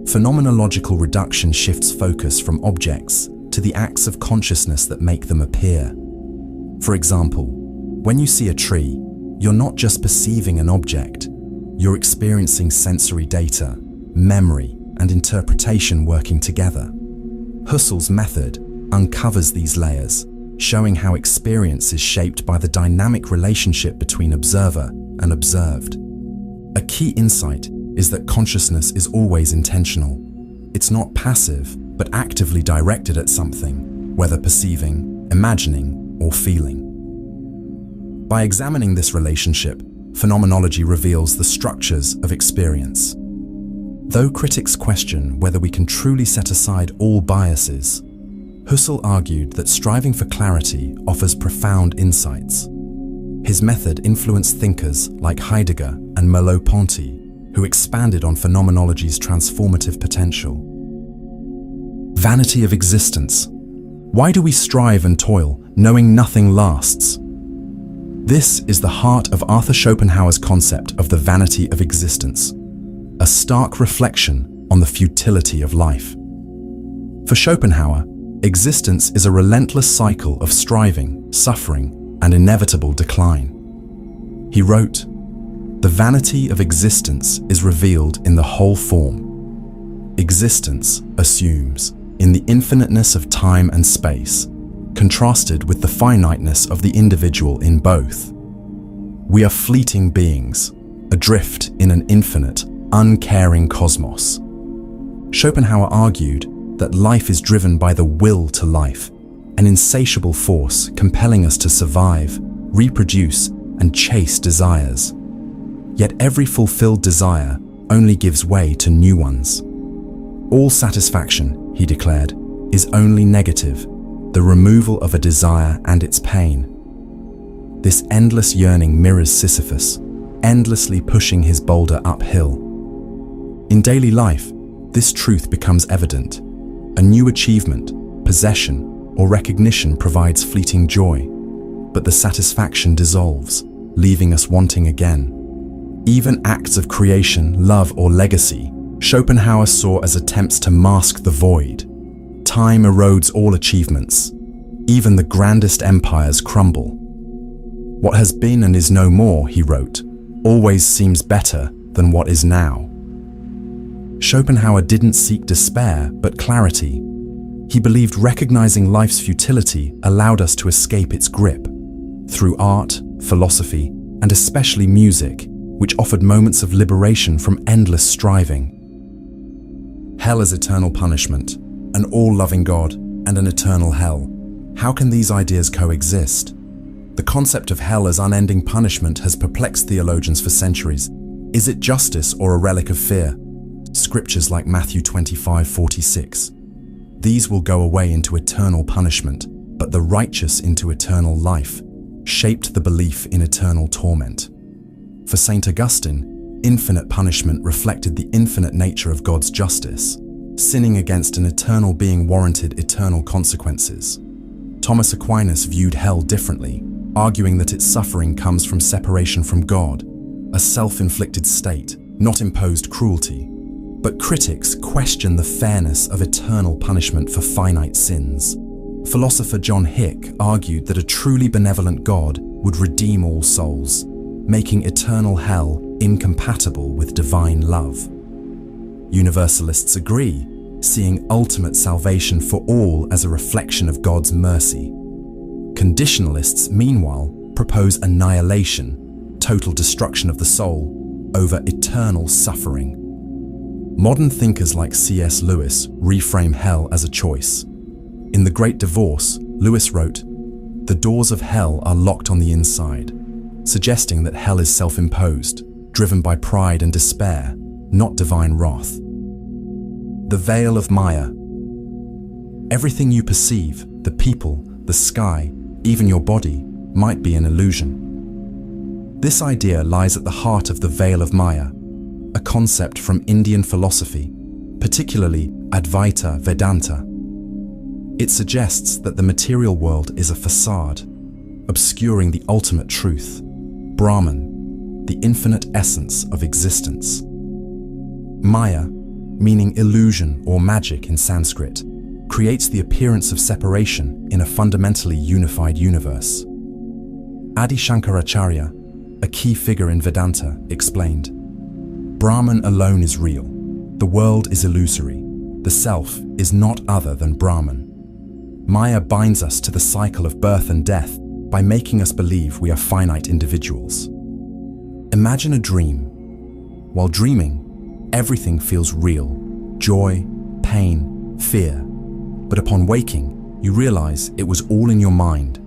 Phenomenological reduction shifts focus from objects to the acts of consciousness that make them appear. For example, when you see a tree, you're not just perceiving an object, you're experiencing sensory data, memory, and interpretation working together. Husserl's method uncovers these layers, showing how experience is shaped by the dynamic relationship between observer and observed. A key insight is that consciousness is always intentional. It's not passive, but actively directed at something, whether perceiving, imagining, or feeling. By examining this relationship, phenomenology reveals the structures of experience. Though critics question whether we can truly set aside all biases, Husserl argued that striving for clarity offers profound insights. His method influenced thinkers like Heidegger and Merleau-Ponty, who expanded on phenomenology's transformative potential. Vanity of existence. Why do we strive and toil, knowing nothing lasts? This is the heart of Arthur Schopenhauer's concept of the vanity of existence, a stark reflection on the futility of life. For Schopenhauer, existence is a relentless cycle of striving, suffering, and inevitable decline. He wrote, "The vanity of existence is revealed in the whole form. Existence assumes, in the infiniteness of time and space, contrasted with the finiteness of the individual in both. We are fleeting beings, adrift in an infinite, uncaring cosmos." Schopenhauer argued that life is driven by the will to life, an insatiable force compelling us to survive, reproduce, and chase desires. Yet every fulfilled desire only gives way to new ones. All satisfaction, he declared, is only negative, the removal of a desire and its pain. This endless yearning mirrors Sisyphus, endlessly pushing his boulder uphill. In daily life, this truth becomes evident. A new achievement, possession, or recognition provides fleeting joy, but the satisfaction dissolves, leaving us wanting again. Even acts of creation, love, or legacy, Schopenhauer saw as attempts to mask the void. Time erodes all achievements. Even the grandest empires crumble. What has been and is no more, he wrote, always seems better than what is now. Schopenhauer didn't seek despair, but clarity. He believed recognizing life's futility allowed us to escape its grip. Through art, philosophy, and especially music, which offered moments of liberation from endless striving. Hell is eternal punishment, an all-loving God, and an eternal hell. How can these ideas coexist? The concept of hell as unending punishment has perplexed theologians for centuries. Is it justice or a relic of fear? Scriptures like Matthew 25:46. These will go away into eternal punishment, but the righteous into eternal life, shaped the belief in eternal torment. For St. Augustine, infinite punishment reflected the infinite nature of God's justice. Sinning against an eternal being warranted eternal consequences. Thomas Aquinas viewed hell differently, arguing that its suffering comes from separation from God, a self-inflicted state, not imposed cruelty. But critics question the fairness of eternal punishment for finite sins. Philosopher John Hick argued that a truly benevolent God would redeem all souls, making eternal hell incompatible with divine love. Universalists agree, seeing ultimate salvation for all as a reflection of God's mercy. Conditionalists, meanwhile, propose annihilation, total destruction of the soul, over eternal suffering. Modern thinkers like C.S. Lewis reframe hell as a choice. In The Great Divorce, Lewis wrote, "The doors of hell are locked on the inside," suggesting that hell is self-imposed, driven by pride and despair, not divine wrath. The veil of Maya. Everything you perceive, the people, the sky, even your body, might be an illusion. This idea lies at the heart of the veil of Maya, a concept from Indian philosophy, particularly Advaita Vedanta. It suggests that the material world is a facade, obscuring the ultimate truth, Brahman, the infinite essence of existence. Maya, meaning illusion or magic in Sanskrit, creates the appearance of separation in a fundamentally unified universe. Adi Shankaracharya, a key figure in Vedanta, explained, "Brahman alone is real. The world is illusory. The self is not other than Brahman. Maya binds us to the cycle of birth and death by making us believe we are finite individuals." Imagine a dream. While dreaming, everything feels real, joy, pain, fear. But upon waking, you realize it was all in your mind.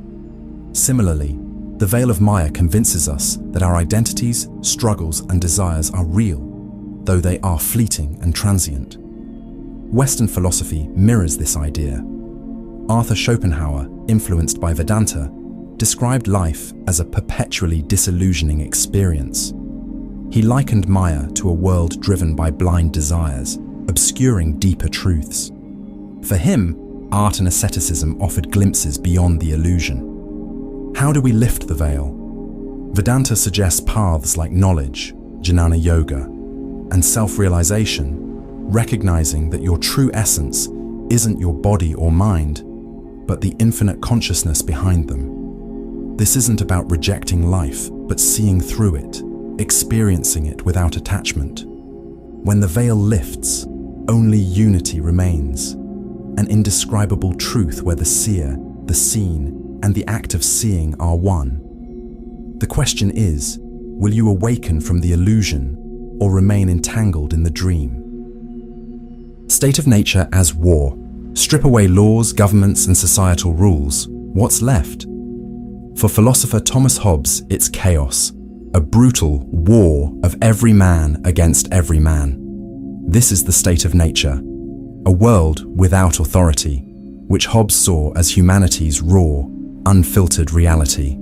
Similarly, the veil of Maya convinces us that our identities, struggles, and desires are real, though they are fleeting and transient. Western philosophy mirrors this idea. Arthur Schopenhauer, influenced by Vedanta, described life as a perpetually disillusioning experience. He likened Maya to a world driven by blind desires, obscuring deeper truths. For him, art and asceticism offered glimpses beyond the illusion. How do we lift the veil? Vedanta suggests paths like knowledge, jnana yoga, and self-realization, recognizing that your true essence isn't your body or mind, but the infinite consciousness behind them. This isn't about rejecting life, but seeing through it, experiencing it without attachment. When the veil lifts, only unity remains, an indescribable truth where the seer, the seen, and the act of seeing are one. The question is, will you awaken from the illusion or remain entangled in the dream? State of nature as war. Strip away laws, governments, and societal rules. What's left? For philosopher Thomas Hobbes, it's chaos. a brutal war of every man against every man. This is the state of nature, a world without authority, which Hobbes saw as humanity's raw, unfiltered reality.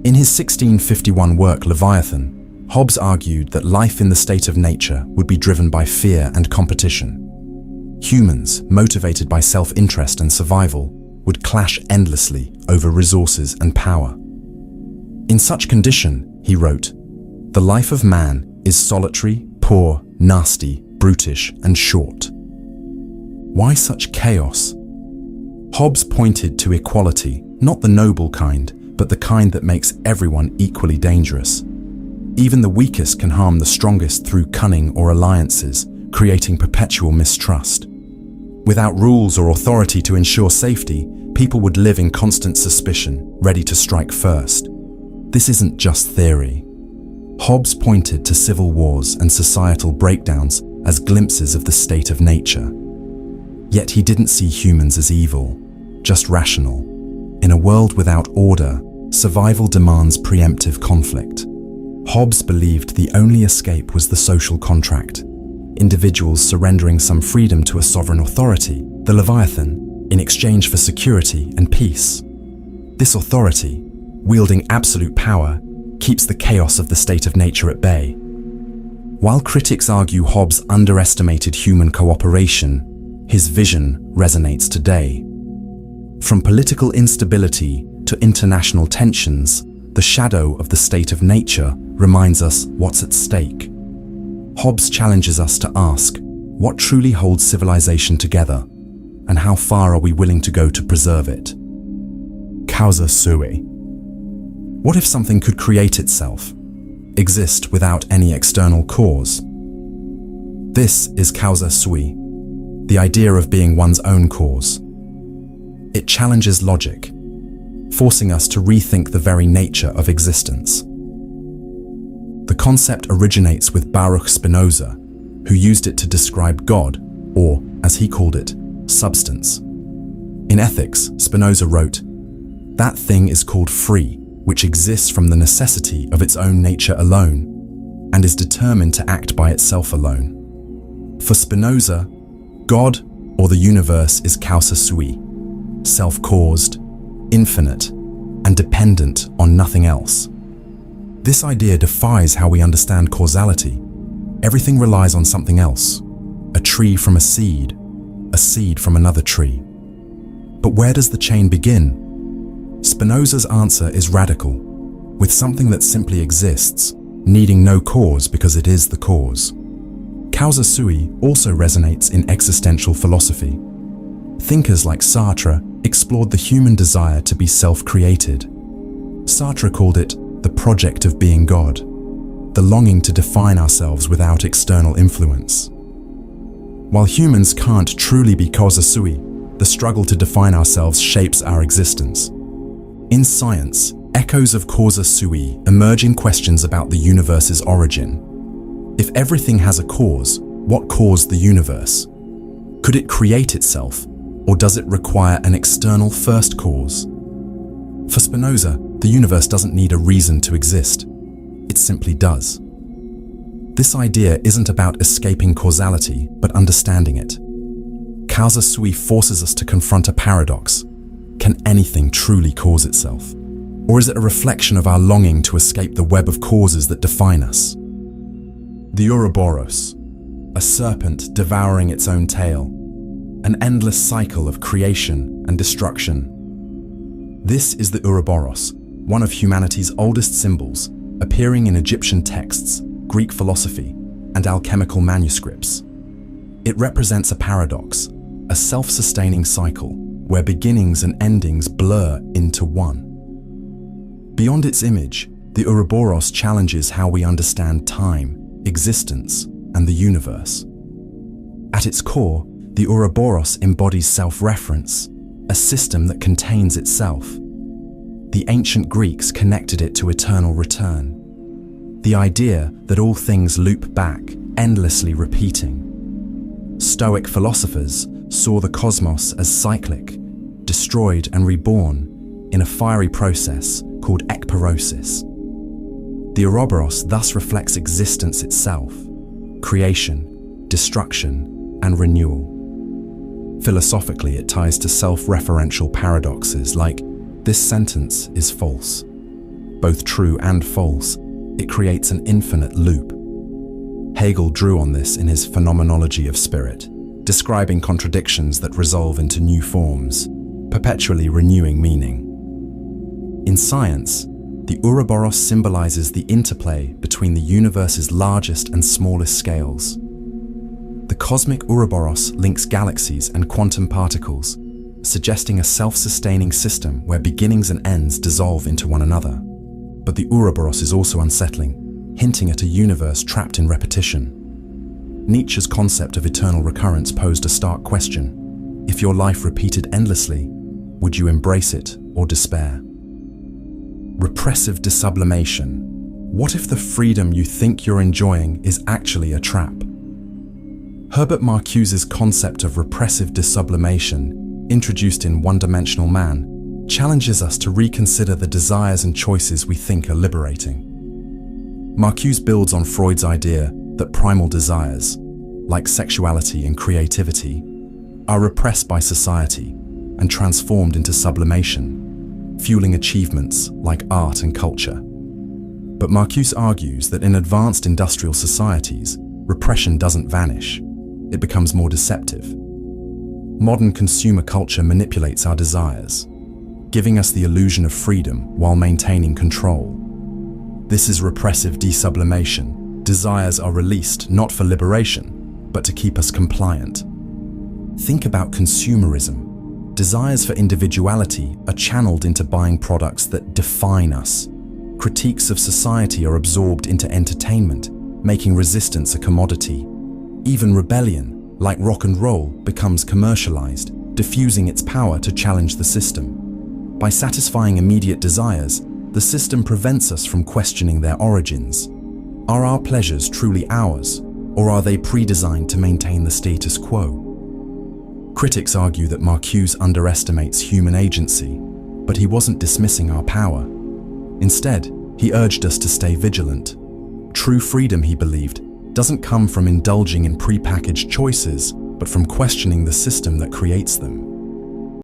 In his 1651 work Leviathan, Hobbes argued that life in the state of nature would be driven by fear and competition. Humans, motivated by self-interest and survival, would clash endlessly over resources and power. In such condition, he wrote, "The life of man is solitary, poor, nasty, brutish, and short." Why such chaos? Hobbes pointed to equality, not the noble kind, but the kind that makes everyone equally dangerous. Even the weakest can harm the strongest through cunning or alliances, creating perpetual mistrust. Without rules or authority to ensure safety, people would live in constant suspicion, ready to strike first. This isn't just theory. Hobbes pointed to civil wars and societal breakdowns as glimpses of the state of nature. Yet he didn't see humans as evil, just rational. In a world without order, survival demands preemptive conflict. Hobbes believed the only escape was the social contract, individuals surrendering some freedom to a sovereign authority, the Leviathan, in exchange for security and peace. This authority, wielding absolute power, keeps the chaos of the state of nature at bay. While critics argue Hobbes underestimated human cooperation, his vision resonates today. From political instability to international tensions, the shadow of the state of nature reminds us what's at stake. Hobbes challenges us to ask, what truly holds civilization together, and how far are we willing to go to preserve it? Causa sui. What if something could create itself, exist without any external cause? This is causa sui, the idea of being one's own cause. It challenges logic, forcing us to rethink the very nature of existence. The concept originates with Baruch Spinoza, who used it to describe God, or, as he called it, substance. In Ethics, Spinoza wrote, "That thing is called free, which exists from the necessity of its own nature alone, and is determined to act by itself alone." For Spinoza, God, or the universe, is causa sui, self-caused, infinite, and dependent on nothing else. This idea defies how we understand causality. Everything relies on something else, a tree from a seed from another tree. But where does the chain begin? Spinoza's answer is radical, with something that simply exists, needing no cause because it is the cause. Causa sui also resonates in existential philosophy. Thinkers like Sartre explored the human desire to be self-created. Sartre called it the project of being God, the longing to define ourselves without external influence. While humans can't truly be causa sui, the struggle to define ourselves shapes our existence. In science, echoes of causa sui emerge in questions about the universe's origin. If everything has a cause, what caused the universe? Could it create itself, or does it require an external first cause? For Spinoza, the universe doesn't need a reason to exist. It simply does. This idea isn't about escaping causality, but understanding it. Causa sui forces us to confront a paradox. Can anything truly cause itself? Or is it a reflection of our longing to escape the web of causes that define us? The Ouroboros, a serpent devouring its own tail, an endless cycle of creation and destruction. This is the Ouroboros, one of humanity's oldest symbols, appearing in Egyptian texts, Greek philosophy, and alchemical manuscripts. It represents a paradox, a self-sustaining cycle, where beginnings and endings blur into one. Beyond its image, the Ouroboros challenges how we understand time, existence, and the universe. At its core, the Ouroboros embodies self-reference, a system that contains itself. The ancient Greeks connected it to eternal return, the idea that all things loop back, endlessly repeating. Stoic philosophers saw the cosmos as cyclic, destroyed and reborn in a fiery process called ekpyrosis. The Ouroboros thus reflects existence itself: creation, destruction, and renewal. Philosophically, it ties to self-referential paradoxes like, "This sentence is false." Both true and false, it creates an infinite loop. Hegel drew on this in his Phenomenology of Spirit, describing contradictions that resolve into new forms, perpetually renewing meaning. In science, the Ouroboros symbolizes the interplay between the universe's largest and smallest scales. The cosmic Ouroboros links galaxies and quantum particles, suggesting a self-sustaining system where beginnings and ends dissolve into one another. But the Ouroboros is also unsettling, hinting at a universe trapped in repetition. Nietzsche's concept of eternal recurrence posed a stark question. If your life repeated endlessly, would you embrace it or despair? Repressive desublimation. What if the freedom you think you're enjoying is actually a trap? Herbert Marcuse's concept of repressive desublimation, introduced in One-Dimensional Man, challenges us to reconsider the desires and choices we think are liberating. Marcuse builds on Freud's idea that primal desires, like sexuality and creativity, are repressed by society and transformed into sublimation, fueling achievements like art and culture. But Marcuse argues that in advanced industrial societies, repression doesn't vanish. It becomes more deceptive. Modern consumer culture manipulates our desires, giving us the illusion of freedom while maintaining control. This is repressive desublimation. Desires are released not for liberation, but to keep us compliant. Think about consumerism. Desires for individuality are channeled into buying products that define us. Critiques of society are absorbed into entertainment, making resistance a commodity. Even rebellion, like rock and roll, becomes commercialized, diffusing its power to challenge the system. By satisfying immediate desires, the system prevents us from questioning their origins. Are our pleasures truly ours, or are they pre-designed to maintain the status quo? Critics argue that Marcuse underestimates human agency, but he wasn't dismissing our power. Instead, he urged us to stay vigilant. True freedom, he believed, doesn't come from indulging in pre-packaged choices, but from questioning the system that creates them.